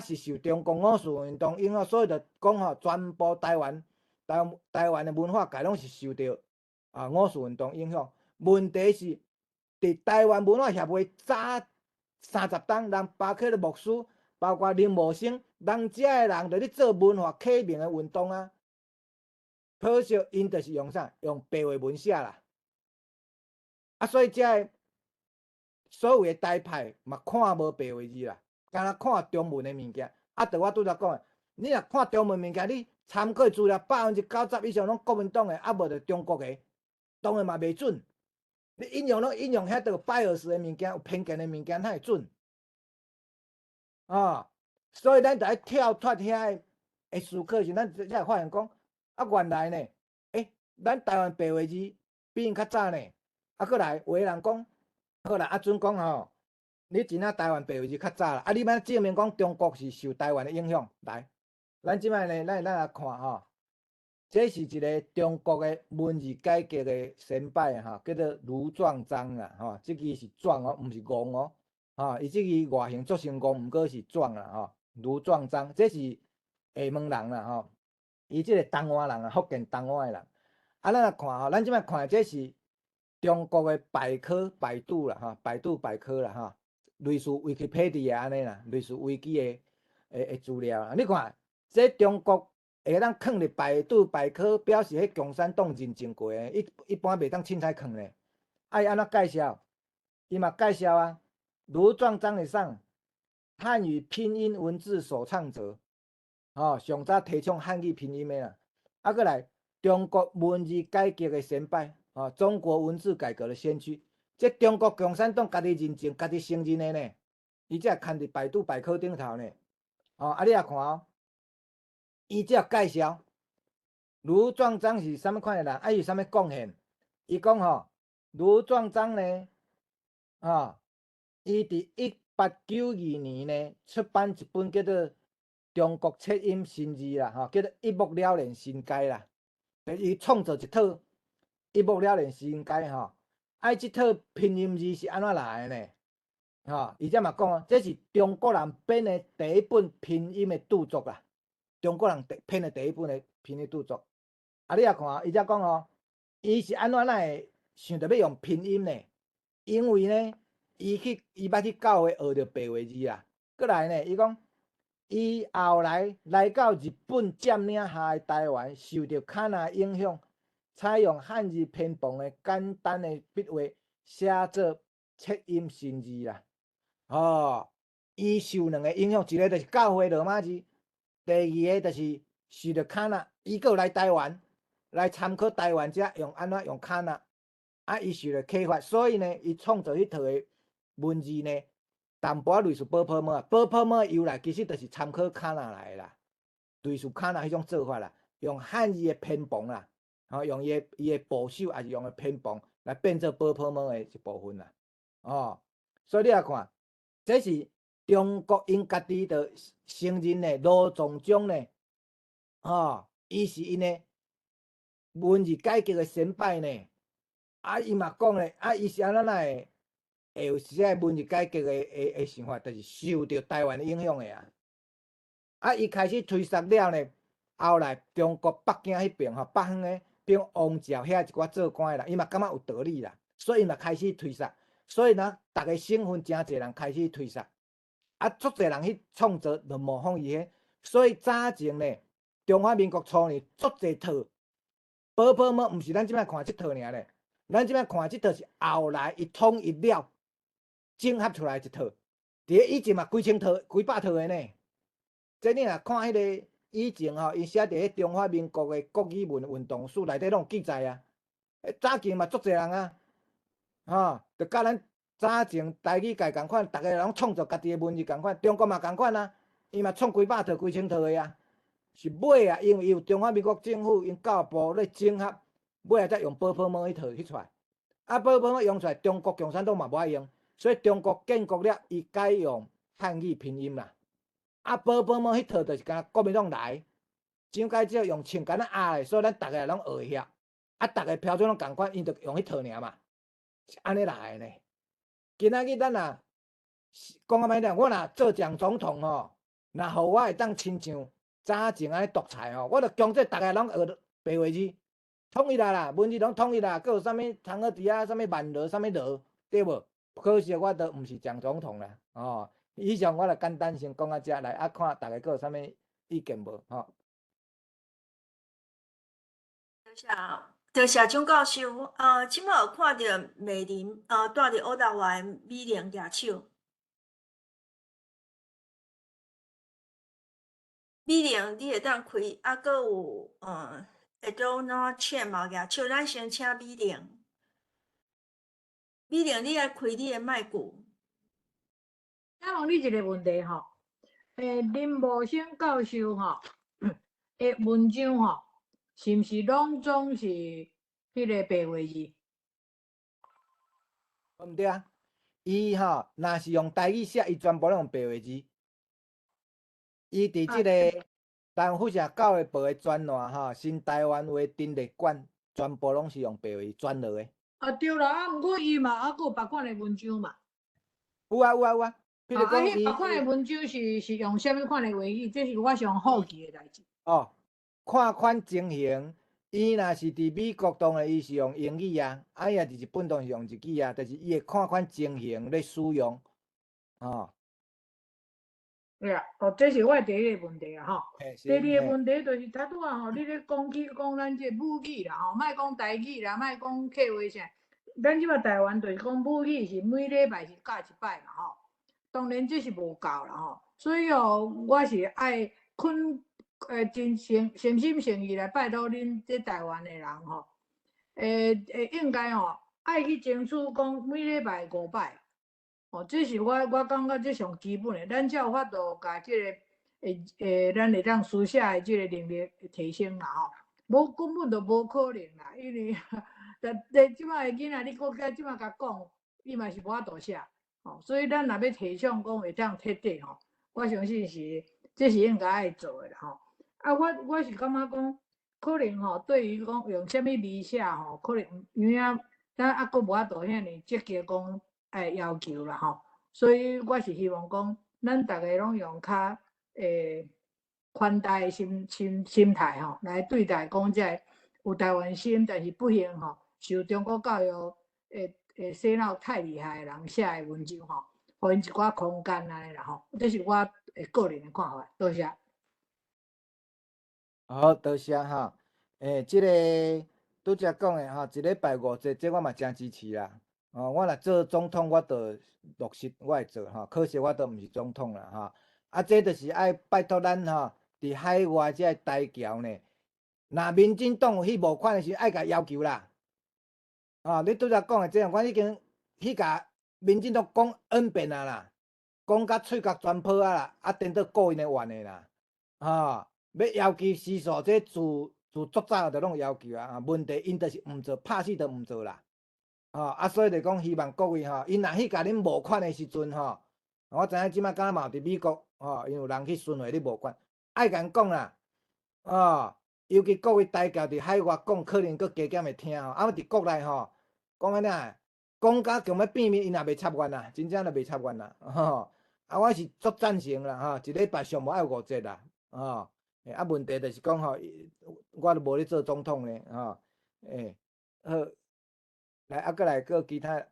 是受中共五四运动影响，所以就讲全部台湾的文化界拢是受到五四运动影响。问题是，伫台湾文化协会早30档，人包括了牧师，包括林茂生，人遮的人就咧做文化启蒙的运动啊。可惜因就是用啥？用白话文写啦。啊，所以遮的所有的台派嘛看无白话字啦，干那看中文的物件。啊，就我拄则讲的，你若看中文物件，你参考资料90%以上拢国民党的，啊无就中国的，当然嘛袂准。你引用遐个bias的物件，有偏见的物件，哪会准？啊，所以咱就爱跳脱遐的思考时，咱才会发现讲，啊原来呢，咱台湾白话字比因较早呢。啊，过来有个人讲，好啦，阿准讲吼，你真正台湾白话字较早啦，啊，你要证明讲中国是受台湾的影响，来，咱即摆呢，咱来看吼，这是一个中国的文字改革的先辈哈，叫做卢壮章啦，吼，这个是壮哦，毋是戆哦，吼，伊这个外形做成戆，毋过是壮啦，吼，卢壮章，这是厦门人啦，吼，伊这个东湾人啊，福建东湾的人，啊，咱来看吼，咱即摆看这是。中国的百科百度啦，哈，百度百科啦，哈，类似 Wikipedia 安尼啦，类似维基的资料啦。你看，这中国会当放入百度百科，表示迄共产党认证过的，一般袂当凊彩放咧。伊安怎介绍？伊嘛介绍啊，卢壮章的上汉语拼音文字首创者，哦，上早提倡汉语拼音的啦。啊，过来中国文字改革的先辈。哦，中国文字改革的先驱，这中国共产党家己认证、家己承认的呢，伊才刊伫百度百科顶头呢。哦，啊，你也看哦，伊只介绍卢壮章是啥物款的人，啊，伊啥物贡献？伊讲吼，卢壮章呢，伊伫1892年呢出版一本叫做《中国切音新字》啦，叫做《一目了然新解》啦，伊创造一套。一目了然新解吼，即套拼音字是安怎来的呢？伊则嘛讲哦，这是中国人编的第一本拼音的著作啦。中国人编的第一本的拼音著作。啊，你也看，伊则讲哦，伊是安怎会想着要用拼音呢？因为呢，伊捌去教会学着白话字啦。过来呢，伊讲，伊后来到日本占领下的台湾，受着卡那影响。采用汉字偏旁的简单的笔画写作切音新字啦。哦，伊受两个影响，一个就是教会罗马字，第二个就是受着卡那，伊个来台湾来参考台湾遮用安怎用卡那，啊，伊受着启发，所以呢，伊创造迄套的文字呢，淡薄类似波泡沫啊，波泡沫由来其实就是参考卡那来啦，类似卡那迄种做法啦，用汉字的偏旁啦。用伊的部首，还是用个偏旁来变做波泡沫的一部分啦。哦，所以你来看，这是中国因家己的承认的罗仲章呢，伊是因的文字改革的先辈呢。啊，伊嘛讲咧，伊是安怎会有这文字改革的想法，就是受到台湾的影响的啊。啊，伊开始推测了呢，后来中国北京迄边北方的。并王朝遐一寡做官的人，伊嘛感觉有道理啦，所以嘛开始推测，所以呢，逐个省份真侪人开始推测，啊，足侪人去创造就模仿伊个，所以早前呢，中华民国初年足侪套，波泡沫毋是咱即摆看即套尔咧，咱即摆看即套是后来伊统一了，整合出来一套，伫以前嘛几千套、几百套的呢，即你若看迄个。以前伊写伫迄中华民国的国语文运动史内底拢有记载啊。早前嘛足侪人啊，就甲咱早前台语界共款，逐个人创造家己的文字共款，中国嘛共款啊，伊嘛创几百套、几千套的啊。是尾啊，因为有中华民国政府因教育部咧整合，尾啊才用波泡沫迄套迄出来。啊，波泡沫用出来，中国共产党嘛无爱用，所以中国建国了，伊改用汉语拼音啦。啊，波泡沫迄套就是甲国民党来，蒋介石用枪杆压的，所以咱逐个拢学会晓。啊，逐个标准拢共款，因就用迄套尔嘛，是安尼来的呢。今仔日咱若讲啊歹听，我若做蒋总统吼，若互我会当亲像早前安尼独裁吼，我着强制逐个拢学白话字，统一啦，文字拢统一啦，佮有啥物通好伫啊，啥物万罗，啥物罗，对无？可惜我都毋是蒋总统啦，哦。以上我就简单先讲到遮来，啊看大家佫有啥物意见无？吼。多谢蒋教授。即摆有看到美玲住伫乌台湾美玲举手。美玲，你会当开，佫有会当哪请嘛举手？咱先请美玲。美玲，你爱开你的麦克。我问你一个问题吼，林茂生教授吼，的文章吼，是毋是拢总是迄个白话字？毋对啊，伊吼若是用台语写，伊全部拢用白话字。伊伫即个台湾辐射教育部的专栏吼，新台湾话陈列馆，全部拢是用白话转落的。对啦，毋过伊嘛佫有别款的文章嘛。有啊有啊有啊，譬如讲迄别款的文章是用啥物款的话语？这是我上好奇的代志。哦，看款情形，伊若是伫美国当然伊是用英语啊，伊若伫日本当然是用日语啊，但是伊会看款情形咧使用，哦。对啊，这是我第一个问题啊，吼。第二个个问题就是拄拄啊，吼，你咧讲咱这母语啦，吼，莫讲台语啦，莫讲客话啥。咱即摆台湾就是讲母语是每礼拜是教一摆嘛，吼。当然这是无够啦，吼。所以我是爱肯真诚心诚意来拜托恁这台湾的人吼，应该爱去争取讲每礼拜5摆。这是我感觉这上基本的，咱才有法度甲这个咱会当书写的这个能力提升啦吼。无根本就无可能啦，因为即摆的囡仔，你国家即摆甲讲，伊嘛是无法度写，所以咱若要提倡讲会当彻底吼，我相信这是应该爱做的啦吼。我是感觉讲，可能对于讲用啥物字写可能因为咱佫无法度遐尼积极讲。要求啦吼，所以我是希望讲，咱大家拢用较宽大的心态吼，来对待讲这有台湾心，但是不幸受中国教育洗脑太厉害的人写的文章互因一寡空间安尼啦吼，这是我个人的看法。多谢。好，多谢哈。即个拄则讲的一礼拜5节，这我嘛真支持啦。我若做总统，我就落实我会做可惜我都毋是总统啦这就是爱拜托咱伫海外这台侨呢，若民进党有迄无款的时候，爱甲要求啦。你拄则讲的这样，我已经去甲民进党讲 N 遍啊啦，讲甲喙角全破啊啦，颠倒顾因的怨的啦。要要求时数，这自足早就拢要求啊。问题因就是毋做，拍死都毋做啦。所以就讲希望各位因若去甲恁募款的时阵我知影即摆敢若嘛有伫美国因有人去巡回咧募款，爱甲因讲啦，尤其各位台侨伫海外讲，可能佫加减会听伫国内讲安尼，讲甲强要变面，因也袂插愿啦，真正就袂插愿啦，我是足赞成啦，一礼拜上无爱5节啦，问题就是讲我都无咧做总统咧，好。来，过来个其他。有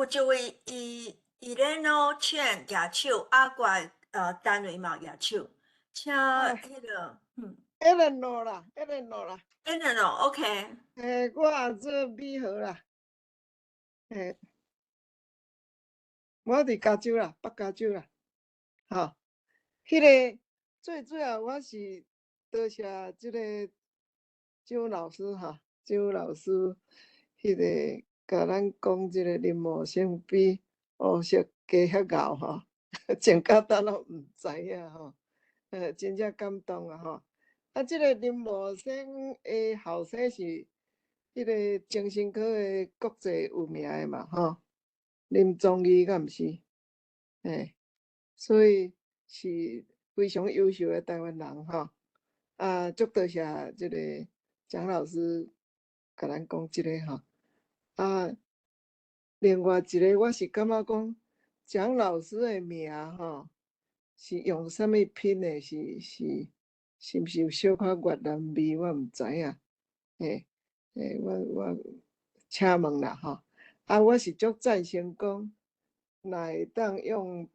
一位伊咧喏请举手，过来单位嘛举手，请迄个Eleanor 啦。Eleanor，OK。我也做美和啦。我伫加州啦，北加州啦。迄个最主要我是多谢即个周老师周老师。迄个甲咱讲即个林茂生比学加遐敖真到咱拢毋知影真正感动啊即个林茂生的后生是迄个精神科的国际有名的嘛林宗义敢毋是？所以是非常优秀的台湾人足多谢即个蒋老师甲咱讲即个另外一个我是感觉讲蒋老师的名是用啥物拼的？是毋是有小可越南味？我毋知影。我请问啦啊，我是足赞成讲，若会当用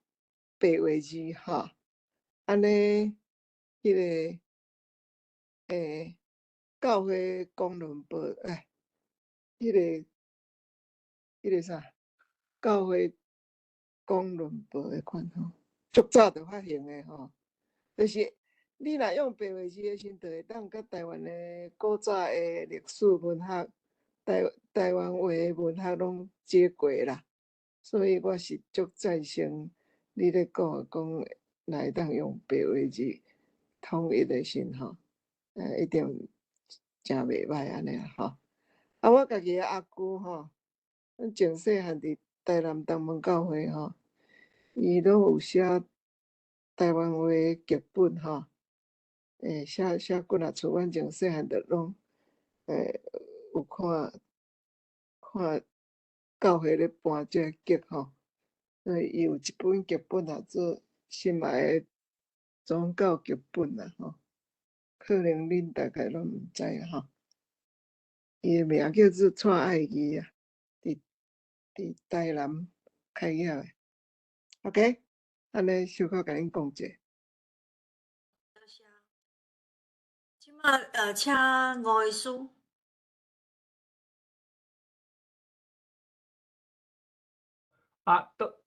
白话字吼，安尼迄个教会公论报迄个啥教会公论报的款吼，足早就发行的吼，就是你若用白话字的时，就会当甲台湾的古早的历史文学、台湾话的文学拢接轨啦。所以我是足赞成你咧讲若会当用白话字统一的时吼，一定真袂歹安尼啊吼。啊，我家己的阿姑吼，咱从细汉伫台南东门教会吼，伊拢有写台湾话的剧本吼，写几啊出，阮从细汉就拢有看教会咧搬这剧吼，所以伊有一本剧本也做心爱的宗教剧本啦吼，可能恁大概拢毋知吼。伊的名叫做蔡爱仪啊，伫台南开业的。OK， 安尼小可甲恁讲者。多谢。即马请吴医师。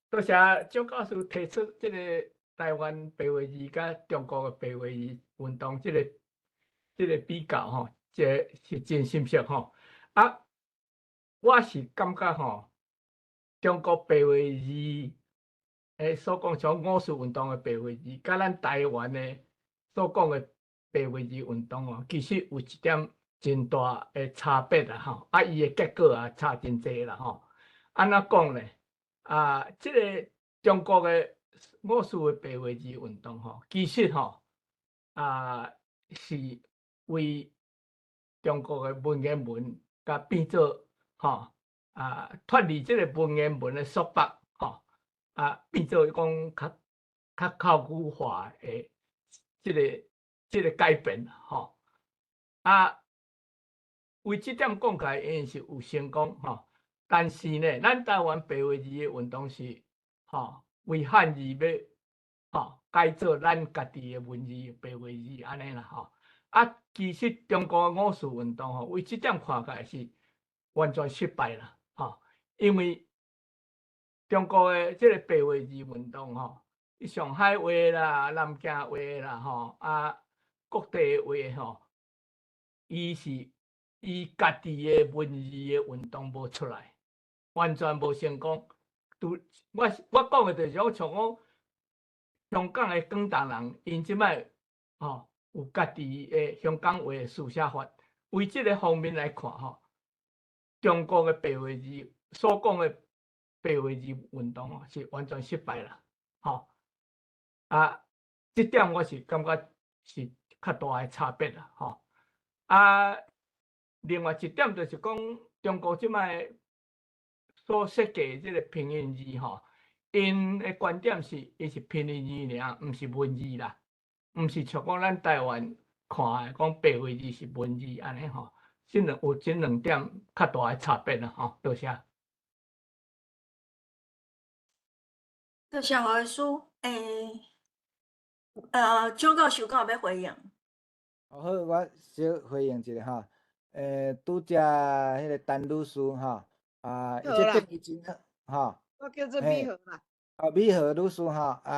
多谢蒋教授提出这个台湾白话字甲中国的白话字运动这个比较吼，这是真深刻吼。我是感觉吼，中国白话字所讲像五四运动的白话字，甲咱台湾的所讲的白话字运动哦，其实有一点真大的差别啦吼。伊的结果也差真济啦吼。安怎讲呢？这个中国的五四的白话字运动吼，其实吼是为中国的文言文甲变做吼脱离这个文言文的束缚吼变做讲较口语化的这个改变吼为这点讲起来，因是有成功吼。但是呢，咱台湾白话字的运动是为汉字要改做咱家己的文字白话字安尼啦吼。其实中国的五四运动吼，为这点看起来是完全失败啦吼。因为中国的这个白话字运动吼，上海话啦、南京话啦吼各地话吼，伊家己的文字的运动无出来。完全无成功。我讲的就是像讲香港的广东人，因即摆有家己的香港话的书写法。为这个方面来看中国的白话字所讲的白话字运动是完全失败啦。这点我是感觉是较大的差别啦。另外一点就是讲中国即摆所设计这个拼音字因的观点是，伊是拼音字尔，毋是文字啦，毋是像讲咱台湾看的讲白话字是文字安尼有这两点较大的差别啦多谢。多谢何医师。蒋教授敢有要回应？好，我小回应一下拄则迄个陈律师伊这建议真好我叫做美和啦。美和律师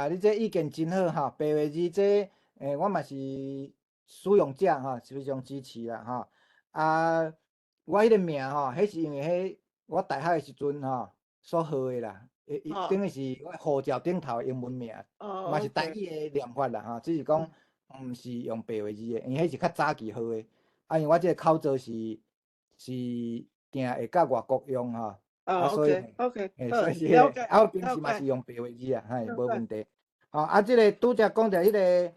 你这意见真好白话字这我嘛是使用者非常支持啦我迄个名迄是因为迄我大学的时阵所号的啦，等于是我护照顶头的英文名，嘛是台语的念法啦只是讲毋是用白话字的，因为迄是较早期号的。因为我这个口罩是定会甲外国用所以OK， 所以了解。我平时嘛是用白话字无问题。这个拄则讲着迄个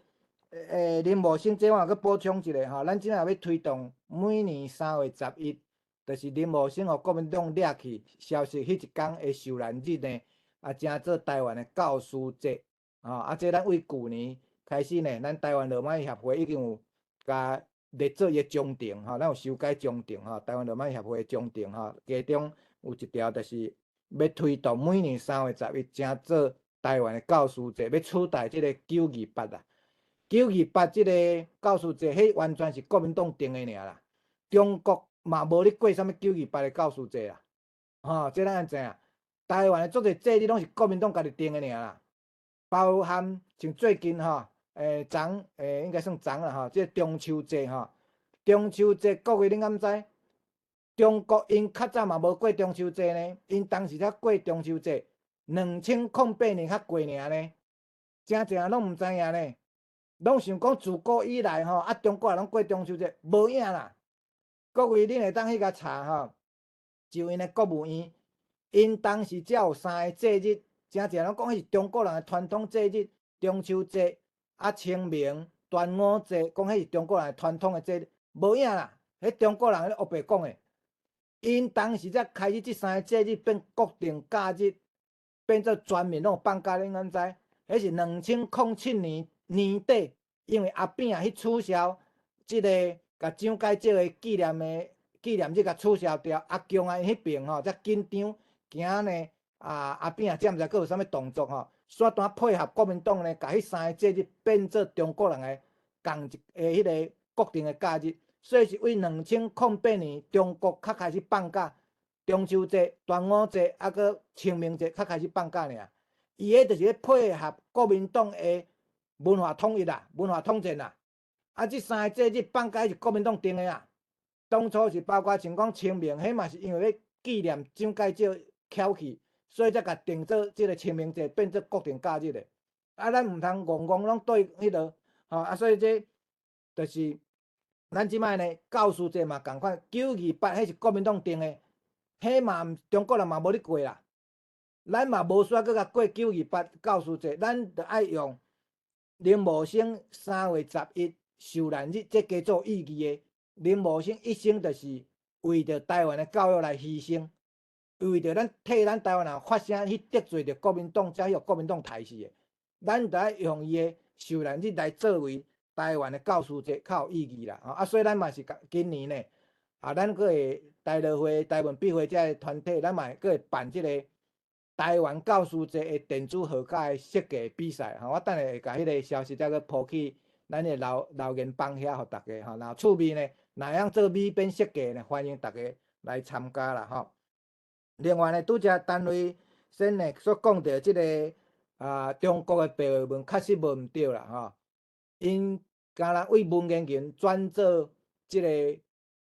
林茂生，这我搁补充一下咱即摆要推动每年3月11，就是林茂生国民党掠去消息迄一天的受难日呢，正做台湾的教师节这咱为旧年开始呢，咱台湾罗马协会已经有甲列做伊的章程咱有修改章程台湾罗马协会的章程家中有一条就是要推动每年3月11正做台湾的教师节，要取代即个928啦。928即个教师节，迄完全是国民党定的尔啦。中国嘛无咧过啥物928的教师节啦。这咱知影。台湾的足侪节日拢是国民党家己定的尔啦，包含像最近应该算昨啦即个中秋节中秋节各位恁敢知？中国因较早嘛无过中秋节呢，因当时才过中秋节，2008年较过尔呢，真侪人拢毋知影呢，拢想讲自古以来中国人拢过中秋节，无影啦。各位恁会当去甲查就因的国务院。因当时才有3个节日，真侪人讲迄是中国人的传统节日，中秋节、清明、端午节，讲迄是中国人的传统的节日，无影啦，迄中国人咧黑白讲的。因当时才开始即3个节日变国定假日，变做全面拢有放假，恁敢知？迄是2007年年底，因为阿扁去取消即个甲蒋介石的纪念日甲取消掉，阿强因迄边才紧张。惊呢阿扁才毋知佫有啥物动作煞单配合国民党呢，甲迄3个节日变做中国人的迄个国定的假日，所以是为2008年中国较开始放假，中秋节、端午节佫清明节较开始放假尔。伊迄就是咧配合国民党的文化统一啦、文化统战啦。即3个节日放假是国民党定的啊。当初是包括像讲清明，迄嘛是因为要纪念蒋介石。翘去，所以才甲定做即个清明节变做国定假日的。咱毋通戆戆拢对迄落所以这就是咱即摆呢教师节嘛共款，928迄是国民党定的，迄嘛中国人嘛无咧过啦。咱嘛无需要搁甲过928教师节，咱着爱用林茂生3月11受难日，这加做意义的。林茂生一生就是为着台湾的教育来牺牲。为着咱替咱台湾人发声，去得罪着国民党，才去互国民党杀死的。咱着爱用伊的受难日来作为台湾的教师节，较有意义啦。所以咱嘛是今年呢，咱佫会台乐会、台文笔会这个团体，咱嘛佫会办即个台湾教师节的电子贺卡的设计比赛。我等下会甲迄个消息再佫抛去咱的留言板遐，互大家若有趣味呢，若会晓做美编设计呢，欢迎大家来参加啦另外呢，拄则单位先呢所讲到即个中国的白话文确实无毋对啦因敢若为文言群转做即个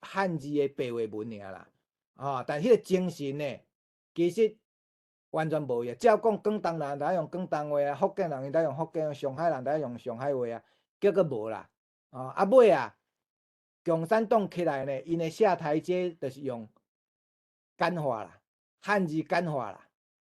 汉字的白话文尔啦但迄个精神呢，其实完全无呀。照讲广东人就用广东话福建人就用福建话，上海人就用上海话结果无啦尾共产党起来呢，因的下台阶就是用简化啦。汉字简化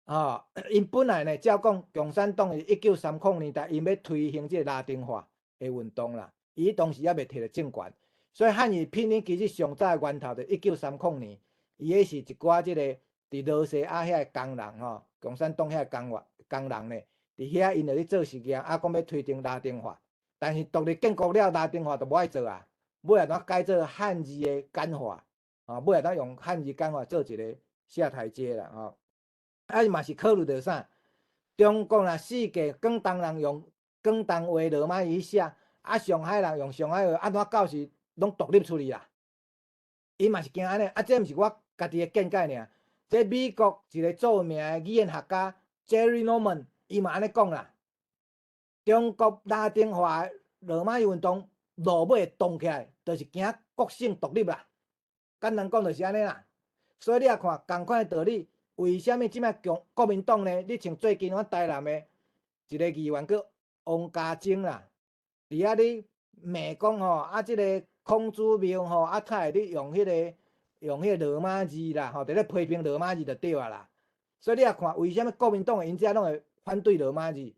啦，因本来呢，照讲共产党是1930年代，因要推行即个拉丁化的运动啦。伊当时还未摕到政权，所以汉语拼音其实上早的源头就1930年，伊迄是一寡即个伫罗西亚遐个工人共产党遐个工人呢，伫遐因就咧做实验，讲要推动拉丁化，但是独立建国了，拉丁化就无爱做啊，尾来当改做汉字的简化尾来当用汉字简化做一个下台阶啦嘛是考虑到啥？中国若世界广东人用广东话罗马字写，上海人用上海话，安怎到时拢独立出去啦？伊嘛是惊安尼，这毋是我家己的见解尔。这美国一个著名的语言学家 Jerry Norman， 伊嘛安尼讲啦。中国拉丁化罗马字运动落尾动起来，就是惊国性独立啦。简单讲就是安尼啦。所以你也看同款的道理，为什么即摆国民党呢？你像最近阮台南的一个议员叫王家晶啦，伫遐咧骂讲即个孔子庙他会咧用迄个罗马字啦伫咧批评罗马字就对啊啦。所以你也看为什么国民党因遮拢会反对罗马字？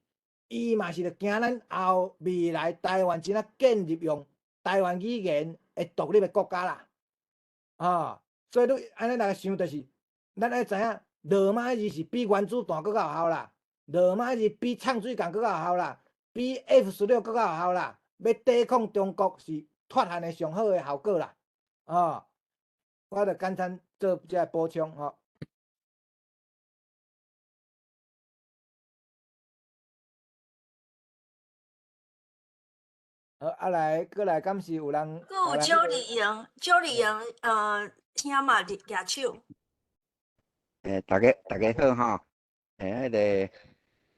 伊嘛是着惊咱后未来台湾真建立用台湾语言的独立的国家啦所以你安尼来想，就是咱爱知影，罗马字是比原子弹更较有效啦，罗马字比唱水工更较有效啦，比 F16更较有效啦。要抵抗中国是脱汉的上好的效果啦。我着简单做这补充好，过来，敢是有人佫有周丽莹，请嘛举手。大家好哈。迄个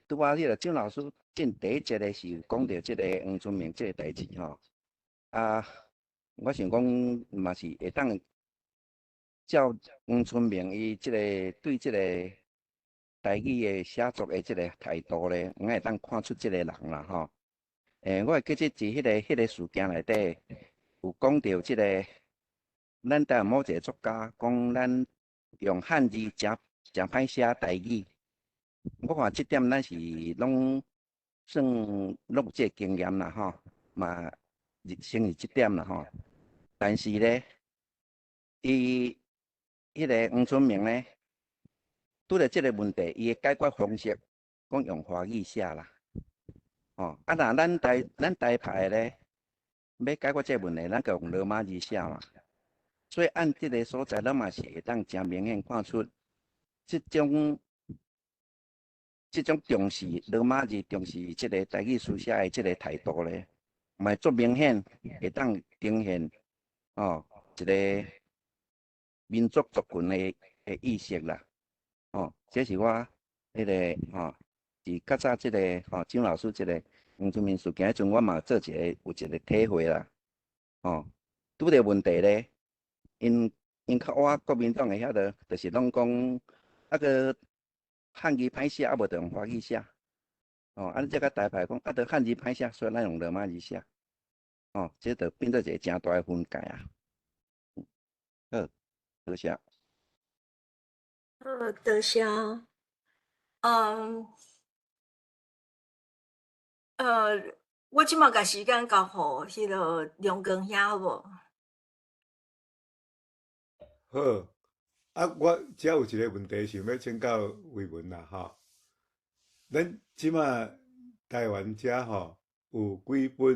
拄仔迄个郑老师进第一节的是讲到即个黄春明即个代志吼。我想讲嘛是会当照黄春明伊即个对即个台语的写作的即个态度咧，我会当看出即个人啦吼。我会记得伫迄个事件内底有讲到即个，咱台湾某一个作家讲咱用汉字诚歹写台语，我看即点咱是拢算录即个经验啦吼，嘛承认即点啦吼。但是咧，伊迄个黄春明咧，拄着即个问题，伊的解决方式讲用华语写啦。若咱台派咧，要解决这问题，咱就用罗马字写嘛。所以按这个所在，咱嘛是会当真明显看出这种重视罗马字、重视这个台语书写的这个态度咧，嘛足明显会当呈现一个民族族群的意识啦。这是我迄个是较早即个郑老师即个黄春明事件迄阵，我嘛做有一个体会啦。拄着问题咧，因较我国民党会晓得，就是拢讲个汉字歹写，无就用华语写。这个台派讲着汉字歹写，所以咱用罗马字写。这就变做一个诚大的分界啊。好，多谢。多谢。我即马甲时间交互迄个梁光兄好无？好，我只有一个问题想要请教伟文啦，吼。咱即马台湾遮吼有几个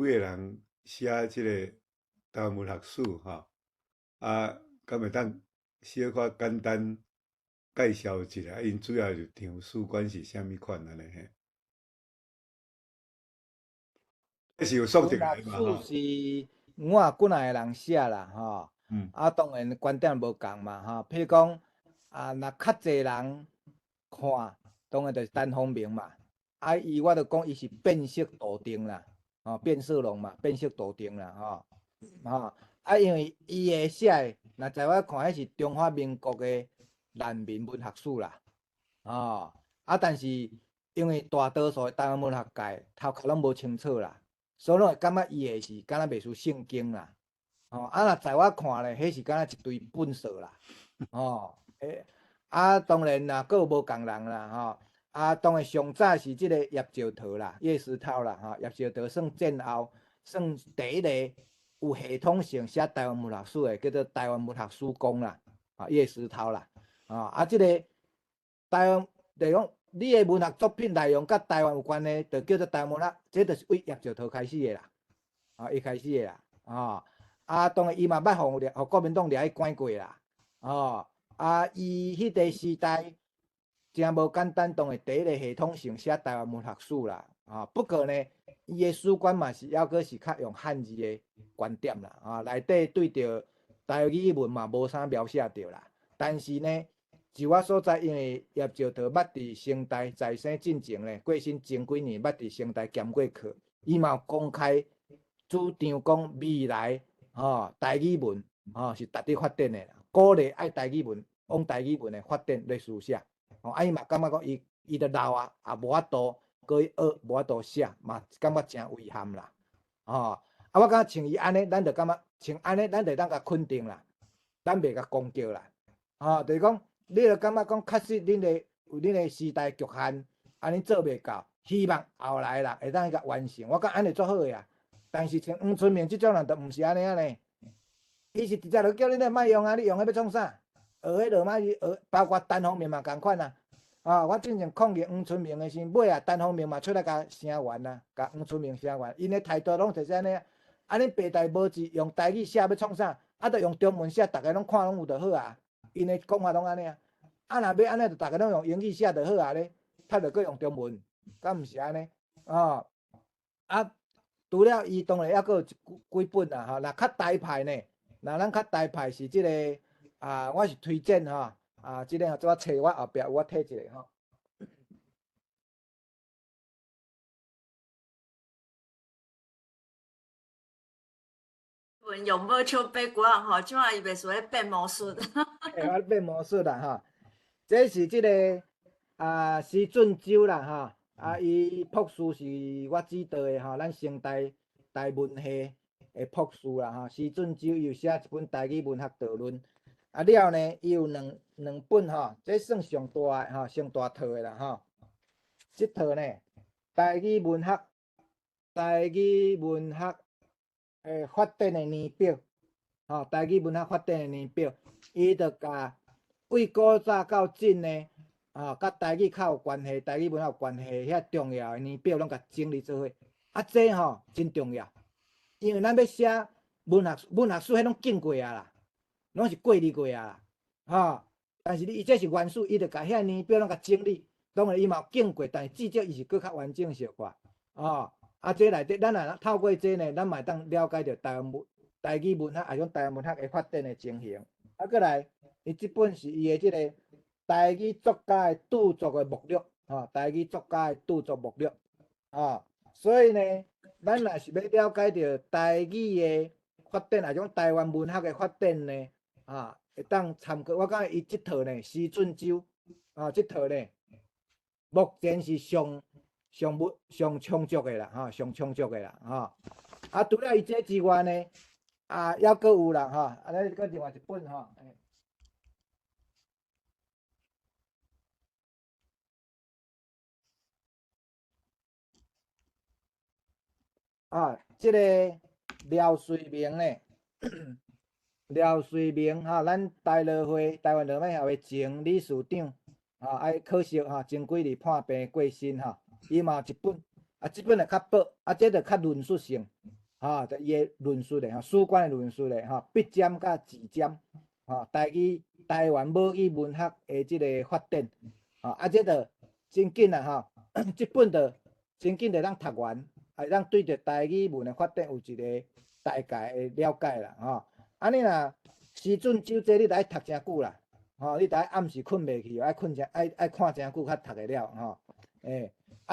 人写即个台湾文学史吼，敢会当小可简单介绍一下，因主要是场史观是啥物款安尼嘿？这是有锁定来嘛？文学史是我几个人写啦，吼。当然观点无共嘛，吼。譬如讲，若较侪人看，当然就是单方面嘛。我就讲伊是变色图钉啦，变色龙嘛，变色图钉啦，因为伊的写，若在我看，迄是中华民国的难民文学史啦，但是因为大多数台湾文学界头壳拢无清楚啦，所以拢会感觉伊的是敢若袂输圣经啦。若在我看咧，迄是敢若一堆粪扫啦，当然啦，佫有无共人啦，当然上早是即个叶绍陶啦、叶石涛啦，叶绍陶算战后算第一个有系统性写台湾文学史的，叫做台湾文学史公啦，叶石涛啦，即个台湾就讲你的文学作品内容甲台湾有关的，就叫做台湾文学，这就是为叶绍陶开始的啦，伊开始的啦，当然伊嘛捌互国民党掠去关过啦，伊迄个时代真无简单，当然第一个系统性写台湾文学史啦，不过呢，伊的史观嘛是抑阁是较用汉字的观点啦，内底对着台语文嘛无啥描写着啦，但是呢，就我所知，因为叶绍陶捌伫清代在生进前咧，过身前几年捌伫清代兼过课，伊嘛有公开主张讲未来台语文是值得发展的啦，鼓励爱台语文往台语文的发展来书写。伊嘛感觉讲伊的老也无法度，搁学无法度写，嘛感觉诚遗憾啦。我感觉像伊安尼，咱就感觉像安尼，咱就当甲肯定啦，咱袂甲攻击啦。就是讲，你就感觉讲，确实恁的有恁的时代局限，安尼做袂到，希望后来啦会当伊甲完成。我感觉安尼足好呀。但是像黄春明即种人，就毋是安尼啊呢。伊是直接就叫恁咧莫用啊，你用迄要创啥？学迄罗马字，包括单方面嘛共款啊。我之前抗议黄春明的时，尾单方面嘛出来甲声援啊，甲黄春明声援。因的态度拢就是安尼啊。安尼白台无字，用台语写要创啥？着用中文写，大家拢看拢有就好啊。因的讲法拢安尼啊。若要安尼，就大家拢用英语写就好啊咧，他着搁用中文，敢毋是安尼？除了伊，当然还佫有几本啦吼。若较大牌呢，若咱较大牌是即、个我是推荐吼即、个这我册我后壁我摕一个吼。用无笑八股啊吼，即摆伊袂输咧变魔术。我变魔术啦吼，这是即、个施俊洲啦吼，伊博士是我指导的吼，咱成大文系的博士啦吼，施俊洲伊有写一本台语文学导论，了后呢，伊有两本吼，这算上大的吼，上大套的啦吼，即套呢台语文学发展的年表，台语文学发展的年表，伊就甲为古早到今呢，甲台语较有关系，台语文学有关系遐重要的年表，拢甲整理做伙。这吼真重要，因为咱要写文学史，迄拢经过啊啦，拢是过滤过啊啦，但是伊这是原始，伊就甲遐年表拢甲整理，当然伊嘛有经过，但是至少伊是搁较完整小可，这内底咱若透过这呢，咱嘛会当了解着台语文学，种台湾文学的发展的情形。过来，伊即本是伊的即个台语作家的著作的目录，台语作家的著作目录，所以呢，咱若是要了解着台语的发展，种台湾文学的发展呢，会当参考。我感觉伊即套呢，施俊洲，即套呢，目前是上充足的啦，上充足的啦，除了伊这之外呢，还佫有啦，咱佫另外一本即个廖瑞明呢，廖瑞明咱台乐会台湾乐美协会前理事长，可惜前几日破病过身伊嘛有一本，即本就较薄，这就较论述性，就伊的论述的史观的论述的笔尖甲字尖，台湾母语文学的即个发展，这就真紧啦即本就真紧就当读完，会当对着台语文的发展有一个大概的了解啦安尼若施俊洲这你得爱读诚久啦，你得爱暗时困袂去，爱看诚久较读会了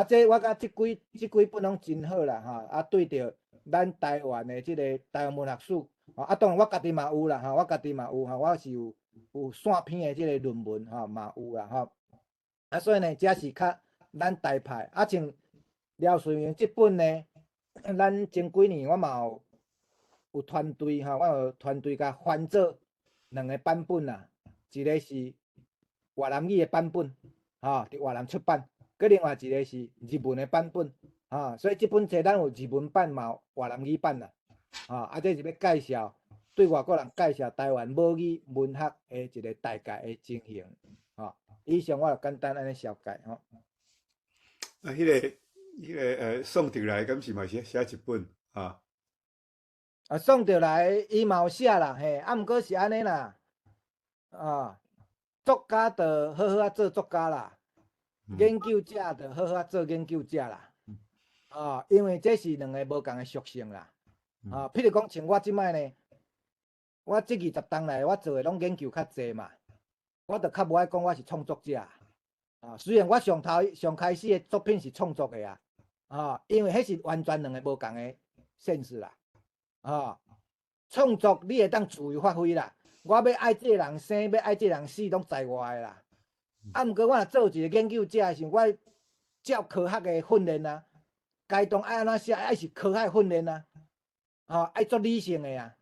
这我感觉即几本拢真好啦对着咱台湾的即个台湾文学史，当然我家己嘛有啦我是有线篇的即个论文嘛有啦所以呢，这是较咱台派像廖瑞明即本呢，咱前几年我嘛有团队我有团队甲翻做2个版本啦，一个是越南语的版本伫越南出版，另外一个是日文的版本所以即本册咱有日文版嘛有越南语版啦这是要介绍对外国人介绍台湾母语文学的一个大概的情形以上我就简单安尼小解迄个宋德来敢是嘛写一本宋德来伊嘛有写啦毋过是安尼啦作家着好好做作家啦，研究者着好好做研究者啦因为这是2个无共的属性啦譬如讲像我即摆呢，我这20当来我做的拢研究较济嘛，我着较无爱讲我是创作者虽然我上开始的作品是创作的因为迄是完全2个无共的现实啦创作你会当自由发挥啦，我要爱这个人生，要爱这个人死，拢在我的啦毋过我若做一个研究者的时候，我照科学的训练该当爱安怎写，爱是科学训练爱做理性的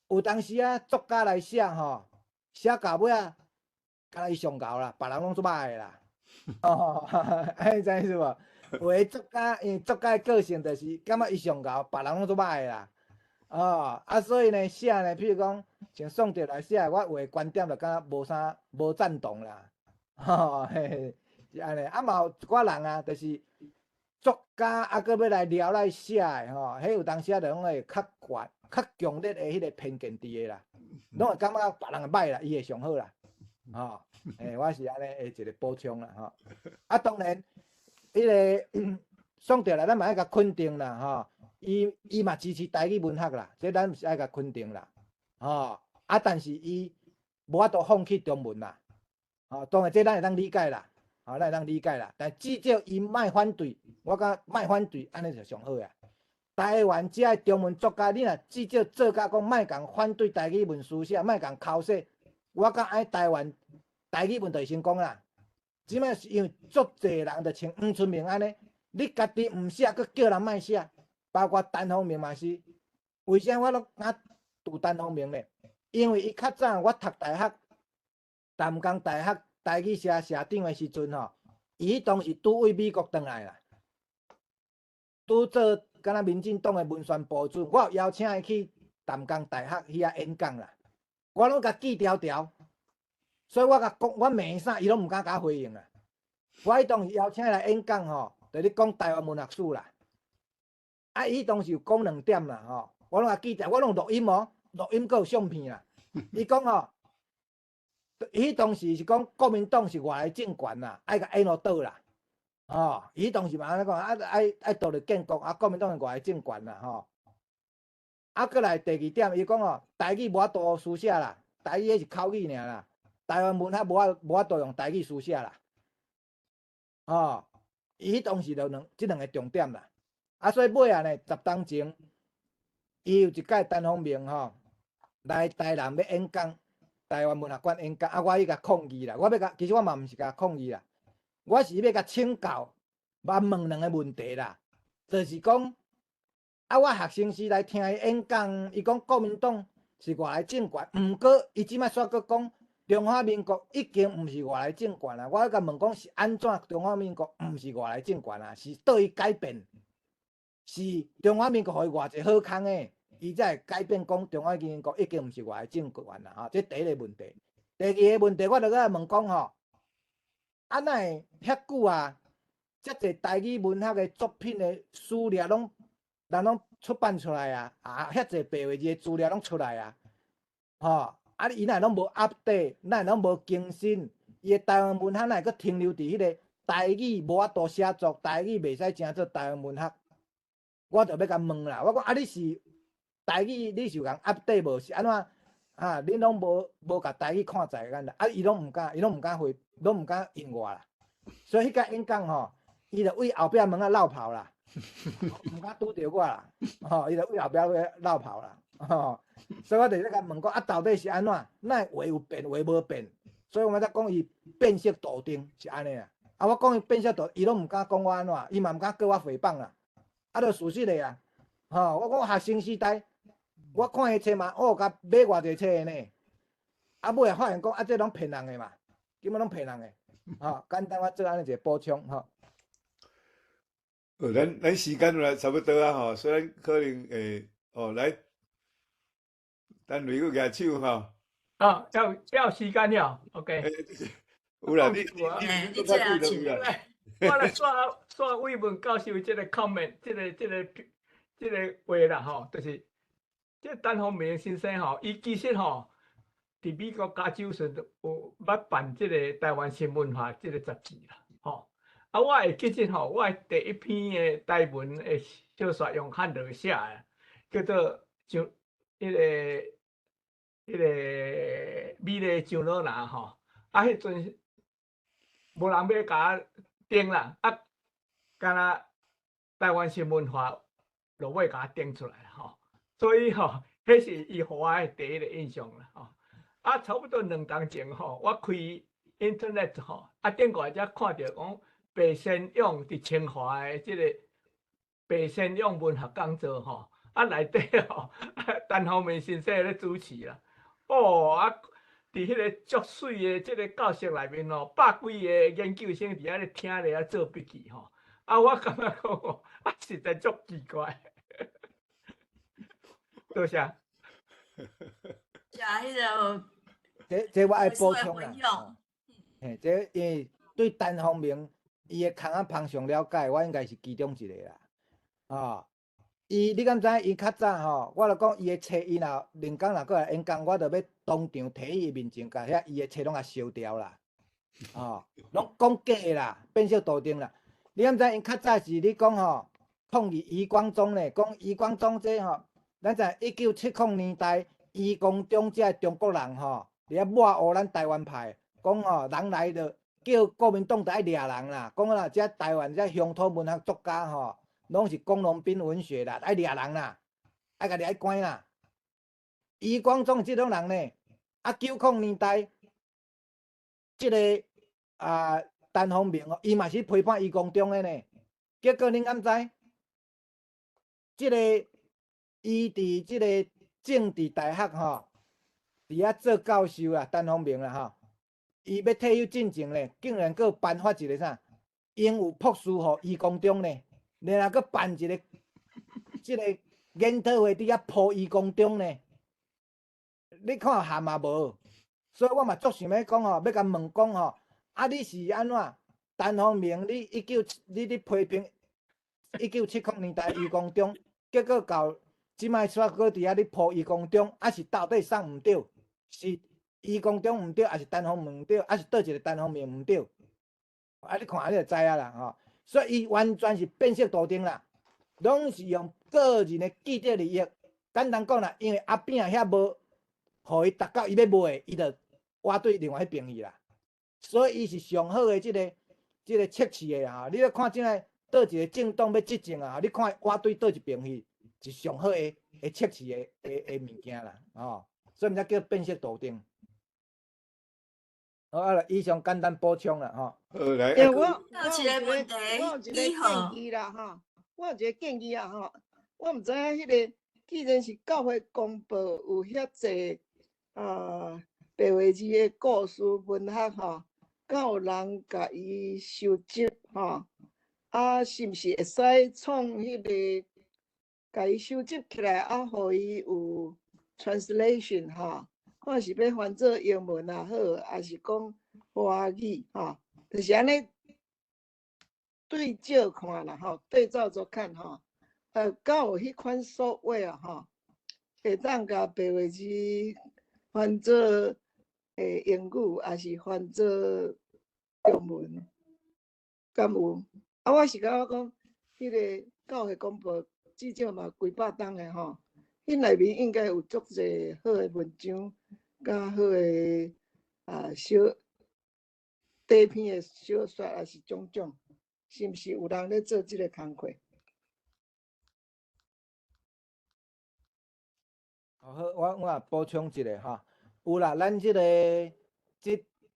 有当时作家来写写到尾敢若伊上厚啦，别人拢做歹的啦安尼知影是无？有的作家因为作家的个性就是感觉伊上厚，别人拢做歹的啦所以呢写呢，譬如讲像宋德来写，我有的观点就敢若无赞同啦是安尼嘛有一寡人就是作家佫要来聊来写的迄有当时就拢会较强烈的迄个偏见伫的啦，拢会感觉别人歹啦，伊会上好啦我是安尼的一个补充啦当然迄个宋德来咱嘛要甲肯定啦伊嘛支持台语文学啦，这咱是爱甲肯定啦，但是伊无法度放弃中文啦，当然这咱会当理解啦，咱会当理解啦，但至少伊莫反对，我感莫反对，安尼就上好啊。台湾遮个中文作家，你若至少做甲讲莫共反对台语文书写，莫共口说，我感觉台湾台语文就会成功啦。即摆是因为足侪人就像黄春明安尼，你家己毋写，佮叫人莫写，包括陈鸿明嘛是。为啥我拢敢拄陈鸿明咧？因为伊较早我读大学，淡江大学台语社社长的时阵伊当时拄为美国回来啦，拄做敢若民进党的文宣部长，我有邀请伊去淡江大学去遐演讲啦，我拢甲记条条。所以我甲讲，我骂啥，伊拢毋敢甲我回应啊。我迄当时邀请伊来演讲就咧讲台湾文学史啦。伊当时有讲2点啦我拢甲记掉，我拢录音录音阁有相片啦。伊讲伊当时是讲国民党是外来政权啦，爱甲引落倒啦。伊当时嘛安尼讲，爱独立建国，国民党是外来政权啦过来第2点，伊讲台语无法度书写啦，台语迄是口语尔啦。台湾文学无法度用台语书写啦，伊当时就即2个重点啦。所以尾呢，10当前，伊有一届陈鸿明来台南要演讲，台湾文学馆演讲，我去甲抗议啦。其实我嘛毋是甲抗议啦，我是要甲请教，问2个问题啦，就是讲，我学生时代听伊演讲，伊讲国民党是外来政权，毋过伊即摆煞搁讲。中华民国已经毋是外来政权啦，我要甲问讲是安怎？中华民国毋是外来政权啦，是倒伊改变？是中华民国互伊偌济好康诶，伊才会改变讲中华民国已经毋是外来政权啦。这第1个问题。第2个问题，我就甲问讲哪会遐久啊？遮济台语文学诶作品诶史料人拢出版出来啊，遐济白话字诶资料拢出来啊，伊哪拢无 update， 哪拢无更新？伊个台湾文学哪会阁停留伫迄个台语无法度写作，台语袂使正做台湾文学？我就要甲问啦，我讲你是台语，你是有共 update 无？是安怎恁拢无甲台语看在眼啦？伊拢毋敢回，拢毋敢应我啦。所以迄个演讲伊就为后壁门仔绕跑啦，毋敢拄着我啦，伊就为后壁绕跑啦，所以我就咧甲问讲到底是安怎？哪会话有变，话无变？所以我才讲伊变色笃定是安尼啊。我讲伊变色笃，伊拢毋敢讲我安怎，伊嘛毋敢告我诽谤啦。就事实的啊，我讲学生时代，我看迄册嘛，有甲买偌济册的呢。尾发现讲这拢骗人的嘛，根本拢骗人的。简单我做安尼一个补充咱时间啦差不多啊虽然可能会来，等雷个举手要时间了 ，OK。有啦，你你这样请有啦。我来刷伟文教授这个 comment， 这个话啦就是这陈鸿明先生伊其实伫美国加州时有捌办这个台湾新文化这个杂志啦，我会记得我第1篇的台文的小说用汉字写的，叫做像迄个美丽上老男迄阵无人要甲我订啦，敢若台湾新文化落尾甲我订出来所以迄是伊互我的第1个印象啦差不多2当前我开 internet 顶过才看到讲白先勇伫清华的即个白先勇文学讲座内底陈鸿明先生咧主持啦，伫迄个足水的即个教室内面百几个研究生伫遐咧听咧做笔记我感觉讲实在足奇怪。多谢。加迄个这我爱补充文啦。用，这因为对陈鸿明伊的空旁上了解，我应该是其中一个啦。你敢知？伊较早我就讲伊的册，伊若连讲若过来演讲，我就要当场摕伊面前，甲遐伊的册拢甲烧掉啦。拢讲假的啦，变色笃定啦。你敢知？因较早是你讲抗议余光中呢，讲余光中这吼，咱在1970年代，余光中这中国人吼，伫遐抹黑咱台湾派，讲吼人来着叫国民党着爱掠人啦，讲啦，这台湾这乡土文学作家吼，拢是龚龙斌文学啦，爱掠人啦，爱家己爱关啦。余光中这种人呢，啊90年代，这个陈鸿明哦，伊嘛是批判余光中的呢，结果恁敢知？这个伊伫这个政治大学吼，伫遐做教授啦，陈鸿明啦吼，伊要退休进前咧，竟然佫颁发一个啥英语博士互余光中呢，然后佫办一个这个研讨会伫遐扑余光中呢，你看含啊无？所以我嘛足想要讲吼，要甲问讲吼，啊你是安怎？陈鸿明你你批评1970年代余光中。结果到即摆煞搁伫遐咧扑余光中，啊是到底啥毋对？是余光中毋对，还是陈鸿明毋对，还是倒一个陈鸿明毋对？啊，你看啊，你就知影啦吼。所以伊完全是变色图钉啦，拢是用个人的既得利益。简单讲啦，因为阿扁遐无，互伊达到伊要卖，伊就挖对另外迄边去啦。所以伊是上好的即个测试的吼。你咧看即个。倒一个政党要执政啊！你看我对倒一边去，是上好的测试的物件啦，吼，所以毋才叫变色图钉。好啊，以上简单补充啦，吼。好来，有一个问题，我有一个你好建议啦，吼，我有一个建议啊，吼，我毋知影迄个，既然是教会公报有遐济白话字的故事文学吼，敢有人甲伊收集吼？啊，是毋是会使创迄个，甲伊收集起来，啊，互伊有 translation 吼，看是要翻做英文也好，还是讲华语吼，就是安尼对照看啦吼，对照着看吼，敢有迄款所谓啊吼，会当甲白话字翻做英语，还是翻做中文，敢有？啊，我是感觉讲，迄个教会公报至少嘛几百档的吼，迄内面应该有足侪好的文章，甲好的小短篇的小说，还是种种，是毋是有人咧做即个工课？好，我也补充一下哈，有啦，咱这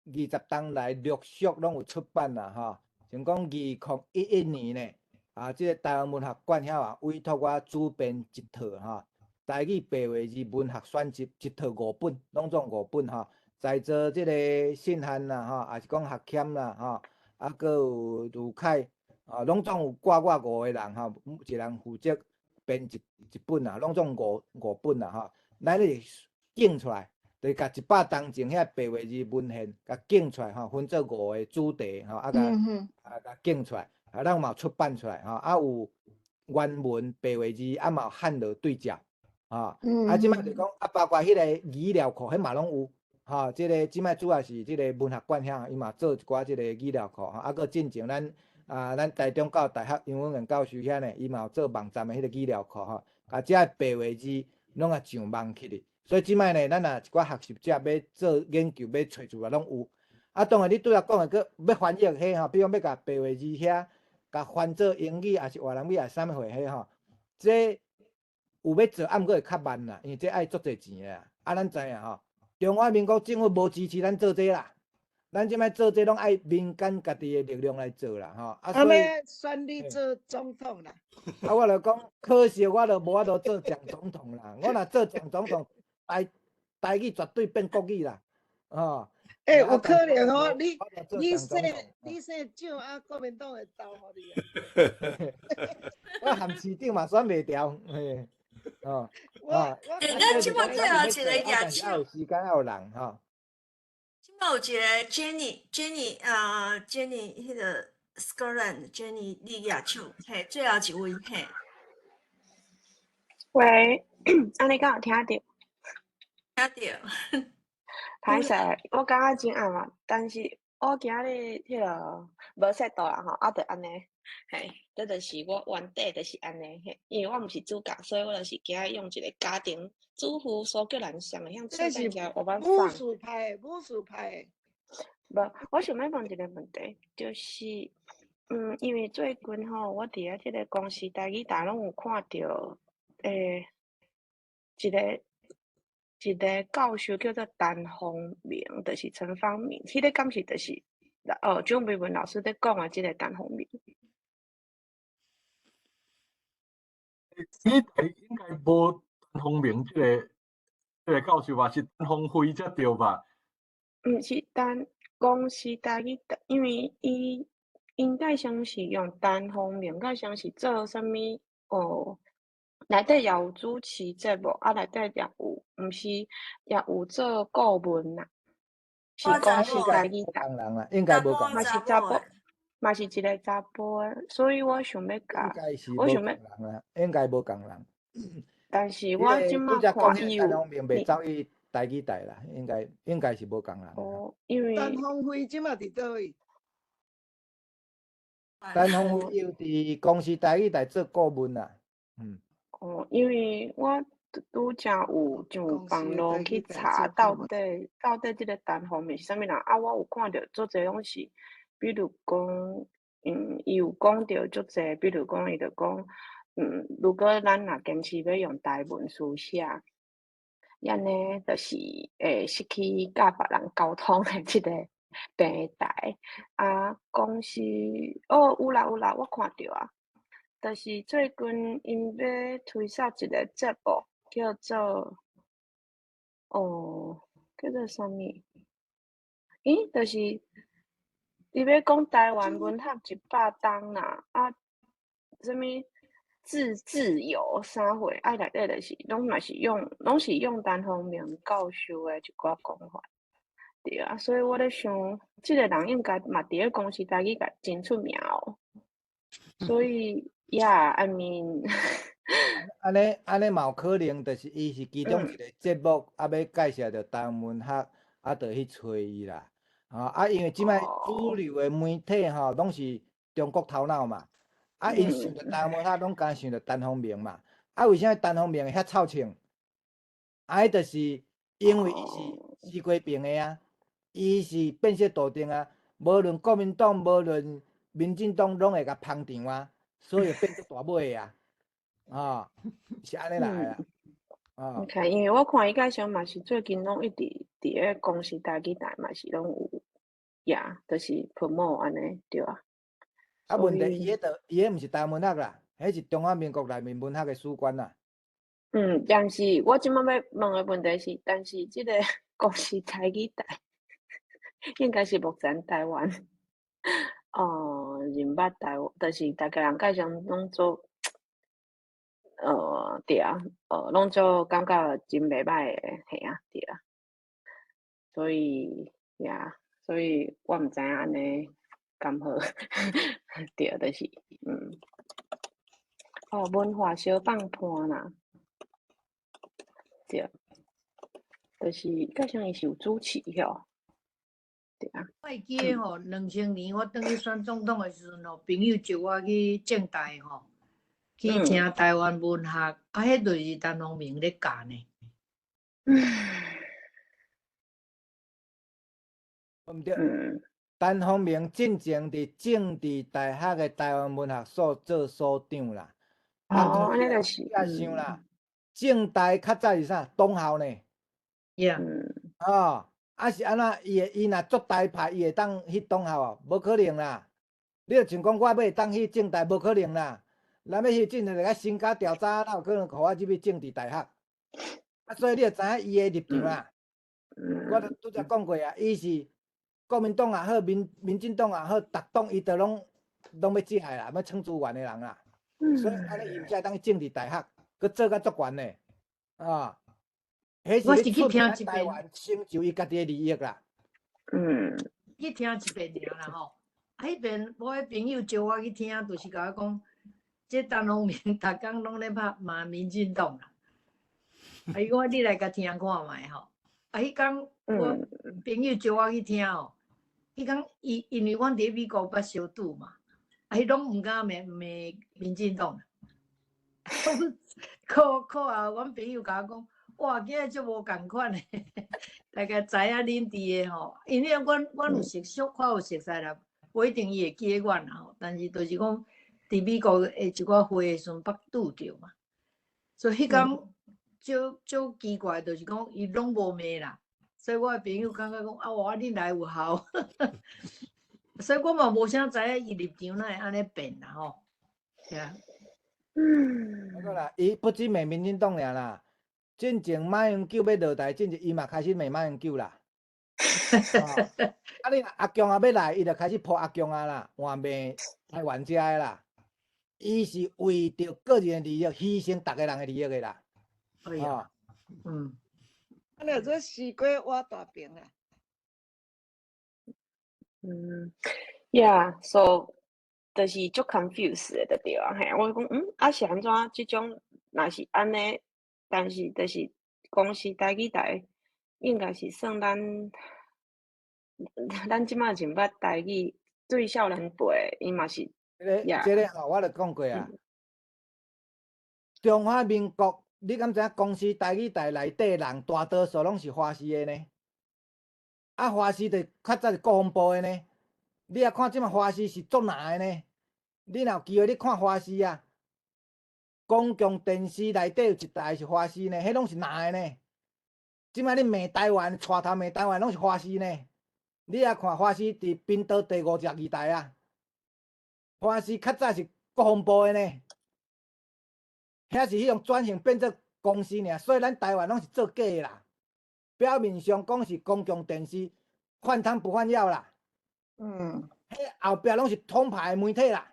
20档来陆续拢有出版啦哈。像讲2011年呢，这个台湾文学馆遐委托我主编一套台语白话字文学选集一套5本，拢总5本在座这个信函啦也是讲学欠啦啊，搁有卢凯拢总有挂我5个人一人负责编一本拢总5本啦咱咧印出来。就是甲100档前遐白话字文献，甲印出来分做5个主题甲印出来，咱嘛出版出来有原文白话字，嘛有汉语对照即摆就讲包括迄个语料库，迄嘛拢有即个即摆主要是即个文学馆遐，伊嘛做一寡即个语料库搁进前咱台中教大学英文院教授遐呢，伊嘛有做网站的迄个语料库甲遮白话字拢上网起哩。所以即摆呢，咱也一寡学习者要做研究，要找出来拢有。当然你拄则讲的，佮要翻译迄比如要甲白话字遐，甲翻做英语，还是华人语，还是啥物货迄这有要做，毋过会较慢啦，因为这爱足侪钱的咱知影中华民国政府无支持咱做这啦，咱即摆做这拢爱民间家己的力量来做啦所以选你做总统啦。我就讲，可惜我就无法度做蒋总统啦，我若做蒋总统。台语绝对变国语啦，有可能哦，你说少啊，国民党会投互你我含市长嘛选袂掉，咱即摆最后一个野手，有时间有人即摆有一个 Jenny 迄个 Scotland Jenny 你野手，最后一位喂，安尼敢有听到？听到，歹势，我感觉真暗啊，但是我今日迄个无说到啦吼，啊，着安尼，嘿，这就是我原底就是安尼，嘿，因为我毋是主角，所以我就是今日用一个家庭主妇所叫人上的向这是出等下我捌武放。术派的，武术派的。无，我想要问一个问题，就是因为最近吼，我伫咧即个公司台语台拢有看到，一个教授叫做陈方明，就是陈方明，迄个敢是就是蒋美文老师在讲的即个陈方明。应该无陈鸿明这个教授吧，是陈鸿辉才对吧？毋是公司台语，因为伊应该像是用陈方明，该像是做啥物内底也有主持节目，啊内底也有，毋是也有做顾问啦，是我公司查某的，台语台，共人啦，应该无共嘛人，是查甫，的，嘛是一个查甫的，所以我想要应甲，该是无共我想要，人啦，应该无共人。但是迄我即个拄则马看讲迄个陈伊有，鸿明袂走去台语台啦，应该是无共人啦。因陈为鸿辉即马伫倒位？陈鸿辉又伫公司台语台做顾问啦，因为我拄则有上公网司络去台语台查做顾到底即个陈方明是啥物人啊？我有看到足侪拢是，比如讲，伊有讲到足侪，比如讲伊就讲，如果咱若坚持要用台文书写，安尼就是会失去甲别人沟通的即个平台。啊，公司有啦，我看到啊。就是最近因要推出一个节目，叫做啥物？就是伊要讲台湾文学100档啦，啊，啥物自由啥货，啊内底就是拢是用陈方明教授的一寡讲法，对啊，所以我咧想，即个人应该嘛伫咧公司台语界真出名哦，所以。I mean 安尼嘛有可能，就是伊是其中一个节目，要介绍着台湾文学，就去找伊啦。因为即摆主流的媒体拢是中国头脑嘛，因想着台湾文学，拢敢想着陈方明嘛。为啥陈方明会遐臭呛？迄就是因为伊是西瓜病的啊，伊是变色杜定啊，无论国民党，无论民进党，拢会甲捧场啊。所以变做大尾啊，是安尼来啊，你看，因为我看伊介绍嘛是最近拢一直伫咧公司台语台嘛是拢有就是 promote 安尼对啊。问题伊迄毋是台湾文学啦，迄是中华民国内面文学的史观啦。但是我即摆要问的问题是，但是即个公司台语台应该是目前台湾。认捌台湾，就是大家人介绍拢做，对啊，拢做感觉真袂歹诶，嘿啊，对啊，所以我毋知影安尼敢好，对，就是文化小放伴啦，对，就是介绍伊是有主持吼。对啊，我会记得吼，2000年我当去选总统的时阵吼，朋友招我去政大吼，去听台湾文学，迄就是陈方明咧教呢。毋对，陈方明进前伫政治大学的台湾文学所做所长啦。安尼就是。也想啦，政大较早是啥？党校呢？是安怎？伊若做台派，伊会当去党校哦？无可能啦！你就像讲我要当去政大，无可能啦！咱要去政大，甲身家调查，哪有可能互我入去政治大学？所以你就知影伊的立场啦。我拄则讲过啊，伊是国民党也好，民进党也好，逐党伊都拢要接下啦，要抢资源的人啦。所以安尼伊毋才会当去政治大学，佮做甲足悬呢。迄是出名台湾成就伊家己的利益啦。去听一遍尔啦吼。迄边我迄朋友招我去听，就是甲我讲，这陈方明逐工拢咧骂民进党啦。伊讲你来甲听看觅吼。迄工我朋友招我去听吼，伊讲因为阮伫美国捌相拄嘛，啊，伊拢毋敢骂民进党。课后，阮朋友甲我讲，哇，今日足无共款诶，大概知影恁伫诶吼，因为阮有熟悉，较有熟悉啦，无一定伊会记阮啦吼，但是就是讲伫美国诶一寡会诶时阵捌拄着嘛，所以迄工足奇怪，就是讲伊拢无骂啦，所以我诶朋友感觉讲啊，哇，恁来有效，所以我嘛无啥知影伊立场哪会安尼变啦吼，对啊。那个啦，伊不止骂民进党尔啦，进前马英九要落台，进前伊嘛开始骂马英九啦。啊，你阿强也要来，伊就开始泼阿强啊啦，换骂台湾遮的啦。伊是为着个人的利益，牺牲逐个人的利益的啦。哎呀，安尼做西瓜挖大饼啊。so 就是足 confused 的就对啊，嘿，我讲啊是安怎即种若是安尼，但是就是公司台语台应该是算咱即马真捌台语对少年辈，伊嘛是这个吼，我就讲过啊。中华民国，你敢知影公司台语台内底人大多数拢是华视的呢？啊，华视就较早是国防部的呢。你啊看即马华视是足难的呢。你若有机会你看华视啊，公共电视内底有一台是华视呢，迄拢是难的呢。即摆你骂台湾，带头骂台湾拢是华视呢。你啊看华视伫滨岛第52台啊，华视较早是国防部的呢。遐是迄种转型变做公司尔，所以咱台湾拢是做假的啦。表面上讲是公共电视，换汤不换药啦。迄后壁拢是通牌的媒体啦。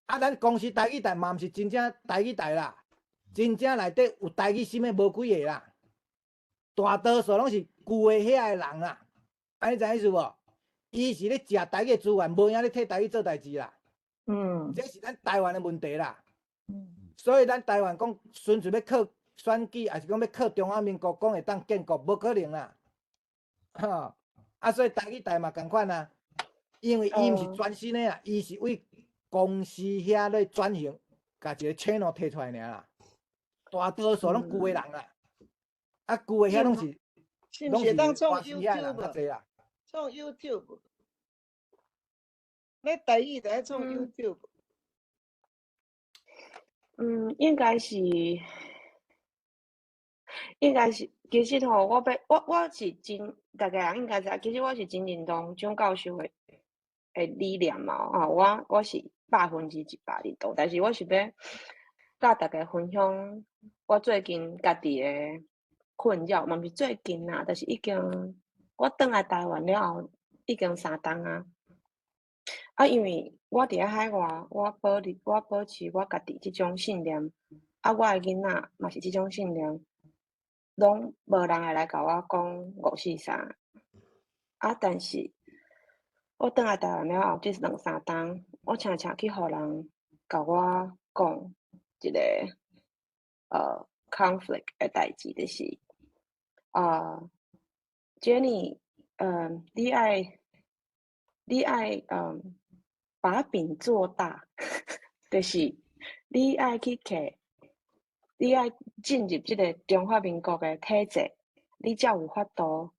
啊，咱公司台语台嘛毋是真正台语台啦，真正内底有台语心的无几个啦，大多数拢是旧的遐的人啦。安尼知影意思无？伊是咧食台语资源，无影咧替台语做代志啦。这是咱台湾的问题啦。所以咱台湾讲纯粹要靠选举，还是讲要靠中华民国讲会当建国，无可能啦。所以台语台嘛共款啊，因为伊毋是专心的啊，伊是为公司遐咧转型，甲一个 channel 摕出来尔啦。大多数拢旧的人啦，啊旧的遐拢是华视遐人较济啦。创 YouTube， 咧台语台创 YouTube。应该是，其实吼，我是真，大家人应该知，其实我是真认同蒋教授的理念嘛，我是100%认同，但是我是要甲大家分享我最近家己的困扰，嘛毋是最近啦，但是已经我转来台湾了后，已经3冬啊。因为我伫咧海外，我保持我家己即种信念，我的囡仔嘛是即种信念，拢无人会来甲我讲543。但是我转来台湾了后，即2-3冬，我常常去互人甲我讲一个conflict 的代志，就是Jenny， 你爱把饼做大，就是你爱去摕，你爱进入即个中华民国的体制，你才有法度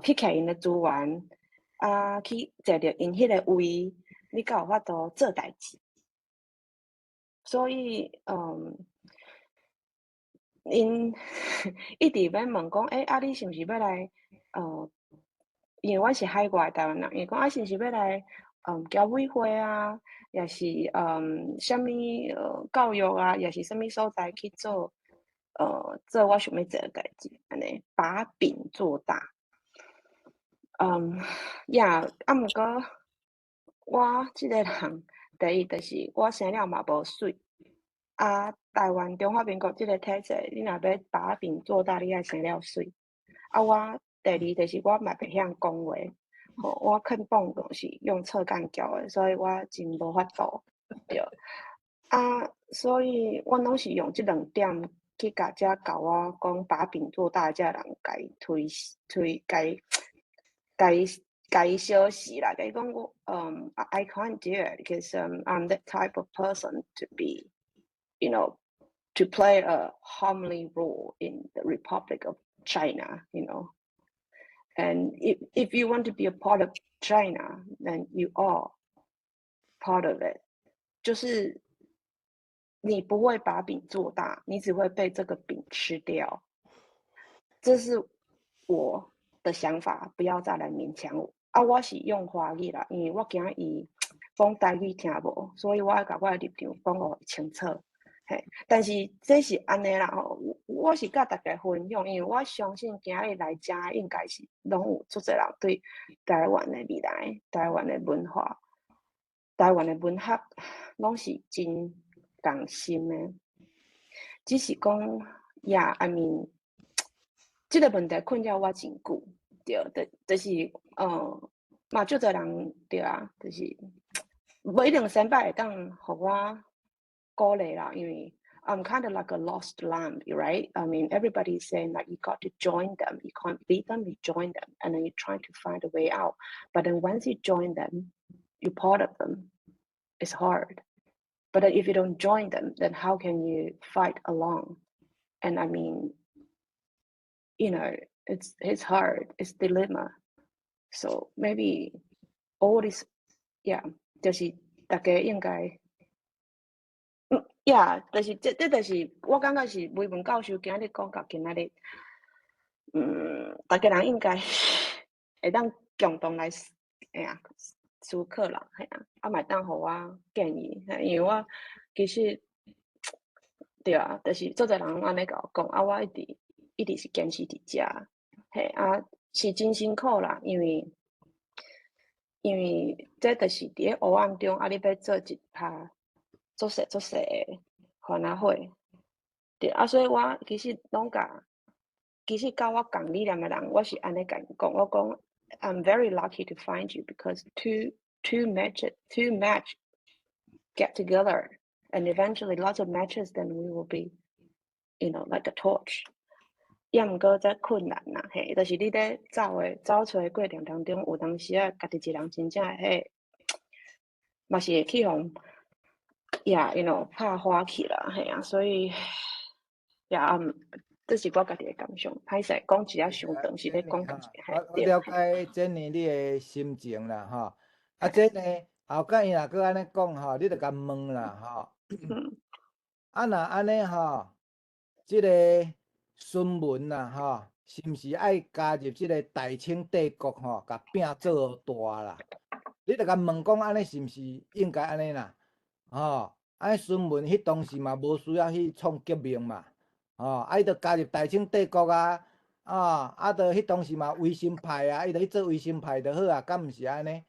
去摕因的资源，去坐着因迄个位，你才有法度做代志。所以因一直要问讲，你是毋是要来因为我是海外台湾人，伊讲是毋是要来侨委会啊，也是啥物教育啊，也是啥物所在去做做我想要做的代志，安尼把饼做大。毋过我即个人，第一就是我生了嘛无水，台湾中华民国即个体制，你若要把饼做大，你爱生了水。我第二就是我嘛袂晓讲话，我肯蹦就是用侧干教的，所以我真无法度。对，所以我拢是用即2点去甲我讲把饼做大，遮人甲伊甲伊消息啦，甲伊讲我I can't do it because I'm that type of person to be, you know, to play a harmony role in the Republic of China, you know. And if you want to be a part of China, then you are part of it. 就是你不会把饼做大，你只会被这个饼吃掉。这是我的想法，不要再来勉强我。啊，我是用华语啦，因为我惊伊讲台语听无，所以我要甲我的立场讲互清楚。嘿，但是这是安尼啦吼，我是甲大家分享，因为我相信今日来遮应该是拢有足侪人对台湾的未来、台湾的文化、台湾的文学，拢是真共心的。只是讲I mean， 这个问题困扰我真久，对，就是嘛，足侪人对啊，就是无一定先摆会当互我鼓励啦，因为 I'm kind of like a lost lamb, right? I mean, everybody's saying that you got to join them. You can't beat them, you join them. And then you're trying to find a way out. But then once you join them, you're part of them. It's hard. But then if you don't join them, then how can you fight along? And I mean, you know, it's hard. It's dilemma. So maybe all this, yeah, 就是大家应该。就是这就是我感觉是微文教授今日讲到今日，大家人应该会当共同来思考啦，系啊，嘛当互我建议，因为我其实对啊，就是做侪人安尼甲我讲，啊，我一直是坚持伫遮，嘿啊，是真辛苦啦，因为这就是伫咧黑暗中，啊，你要做一趴。做细的番仔火，对啊，所以我其实甲我共理念的人，我是安尼甲因讲，我讲 I'm very lucky to find you because two match get together and eventually lots of matches, then we will be, you know, like a torch. 也毋过则困难啦，嘿，就是你咧走出的过程当中，有当时啊，家己一人真正嘿，嘛是会去互。Yeah, you know， 拍花去啦，系啊，所以这是我家己的感想。歹势讲一下伤长，是咧讲家己。我了解珍妮你的心情啦，吼。啊，这呢后盖伊若搁安尼讲吼，你着甲问啦，吼。啊，若安尼吼，即个孙文啦，吼，是毋是爱加入即个大清帝国吼，甲拼做大啦？你着甲问讲安尼是毋是应该安尼啦？吼，啊，孙文迄当时嘛无需要去创革命嘛，吼，伊着加入大清帝国啊，着迄当时嘛维新派啊，伊着去做维新派就好啊，敢毋是安尼？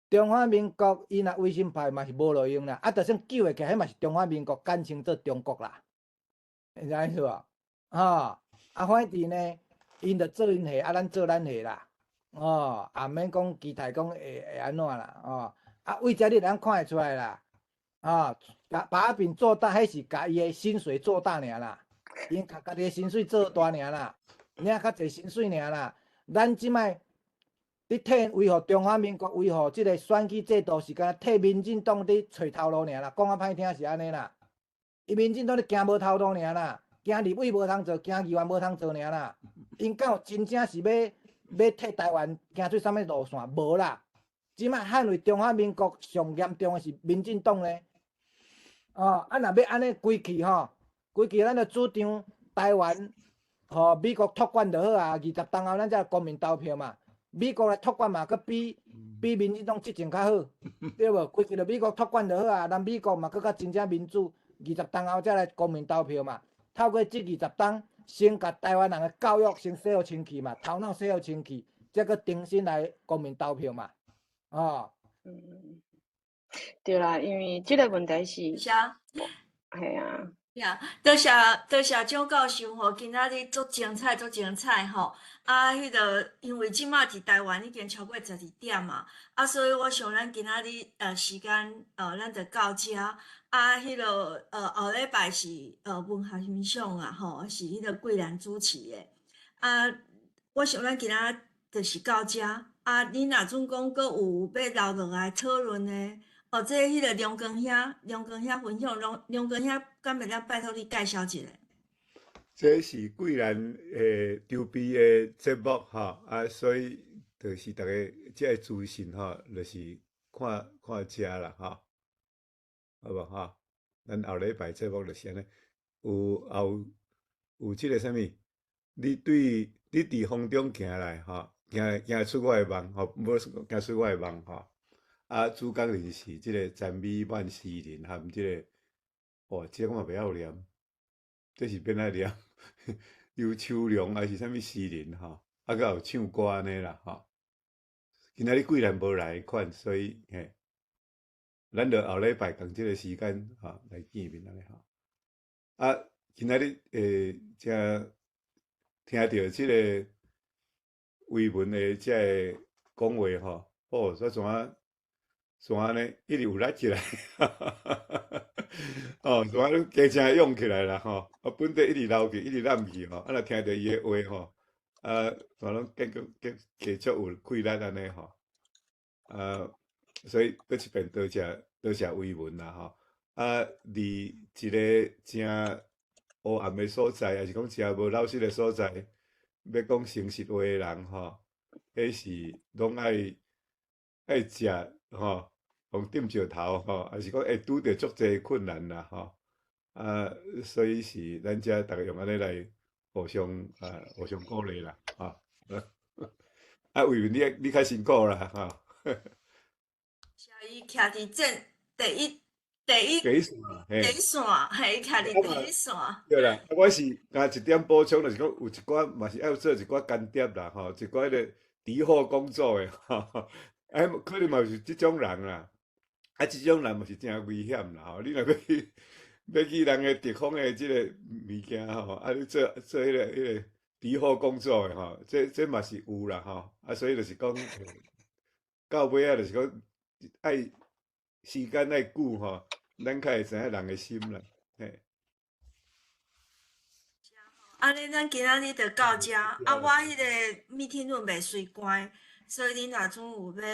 中华民国伊若维新派嘛是无路用啦，着算救会起，迄嘛是中华民国简称做中国啦，会知影是无？反正呢，因着做因下，咱做咱下啦，也免讲期待讲会安怎啦，为遮你咱看会出来啦，把饼做大，迄是甲伊的薪水做大尔啦，因甲家己的薪水做大尔啦，领较侪薪水尔啦。咱即摆你替维护中华民国，维护即个选举制度，是敢替民进党伫找头路尔啦。讲啊歹听是安尼啦，伊民进党咧行无头路尔啦，行立委无通做，行议员无通做尔啦。因敢有真正是要替台湾行出啥物路线？无啦。即摆捍卫中华民国上严重的是民进党咧，若要安尼规气吼，规气咱着主张台湾，互美国托管就好啊。20当后咱才公民投票嘛，美国来托管嘛，佮比民进党执政较好，对无？规气着美国托管就好啊，咱美国嘛佮较真正民主，20当后才来公民投票嘛。透过这20当，先甲台湾人的教育先洗互清气嘛，头脑洗互清气，才佮重新来公民投票嘛。对啦，因为这个问题是，是啊，系啊，多谢蒋教授吼，今仔日足精彩吼。迄个因为即马伫台湾已经超过12点嘛，所以我想咱今仔日时间咱就到遮。迄个后礼拜是文学欣赏啊吼，是迄个桂兰主持的。我想咱今仔就是到遮。啊，你若准讲阁有要留落来讨论的，哦，这迄个梁光兄分享，梁光兄敢会当拜托你介绍一下？这是贵兰筹备的节目吼，啊，所以就是大家这个资讯吼，就是看遮啦吼，好无吼？咱后礼拜节目就是安尼，有即个啥物？你伫风中行来吼，行出我的梦吼，无行出我的梦吼。啊，主讲就是即个赞美万诗人含即个，哦，即个我袂晓念，这是变来念，有秋凉还是啥物诗人吼，啊，佮有唱歌安尼啦吼。今仔日贵兰无来款，所以嘿，咱着后礼拜共即个时间吼来见面安尼吼。啊，今仔日正听到即个伟文的即个讲话吼，哦，煞怎呢？一直有力起来，哦，怎你加正勇起来啦吼，啊，本地一直流去，一直揽去吼，啊，若听到伊的话吼，啊，怎拢继续有气力安尼吼，所以搁一遍多谢伟文啦吼，啊，伫一个正黑暗的所在，还是讲正无老实的所在，要讲诚实话的人吼，迄是拢爱食吼，互点石头吼，还是讲会拄着足侪困难啦吼，啊，所以是咱遮逐个用安尼来互相鼓励啦，吼。啊，伟文你较辛苦啦吼。是伊徛伫正第一线，嘿，线，嘿，徛伫第一线。对啦，我是加一点补充，就是讲有一寡嘛是要做一寡干碟啦，吼，一寡迄个敌后工作诶，吼，哎，可能嘛是即种人啦，啊，即种人嘛是真危险啦，吼，你若要去人诶敌方诶即个物件吼，啊，你做迄个敌后工作诶吼，这嘛是有啦，吼，啊，所以就是讲到尾啊，就是讲爱时间爱久吼，咱较会知影人诶心啦，嘿。安尼，咱今仔日就到遮。啊，我迄个meeting room袂随关，所以恁若总有要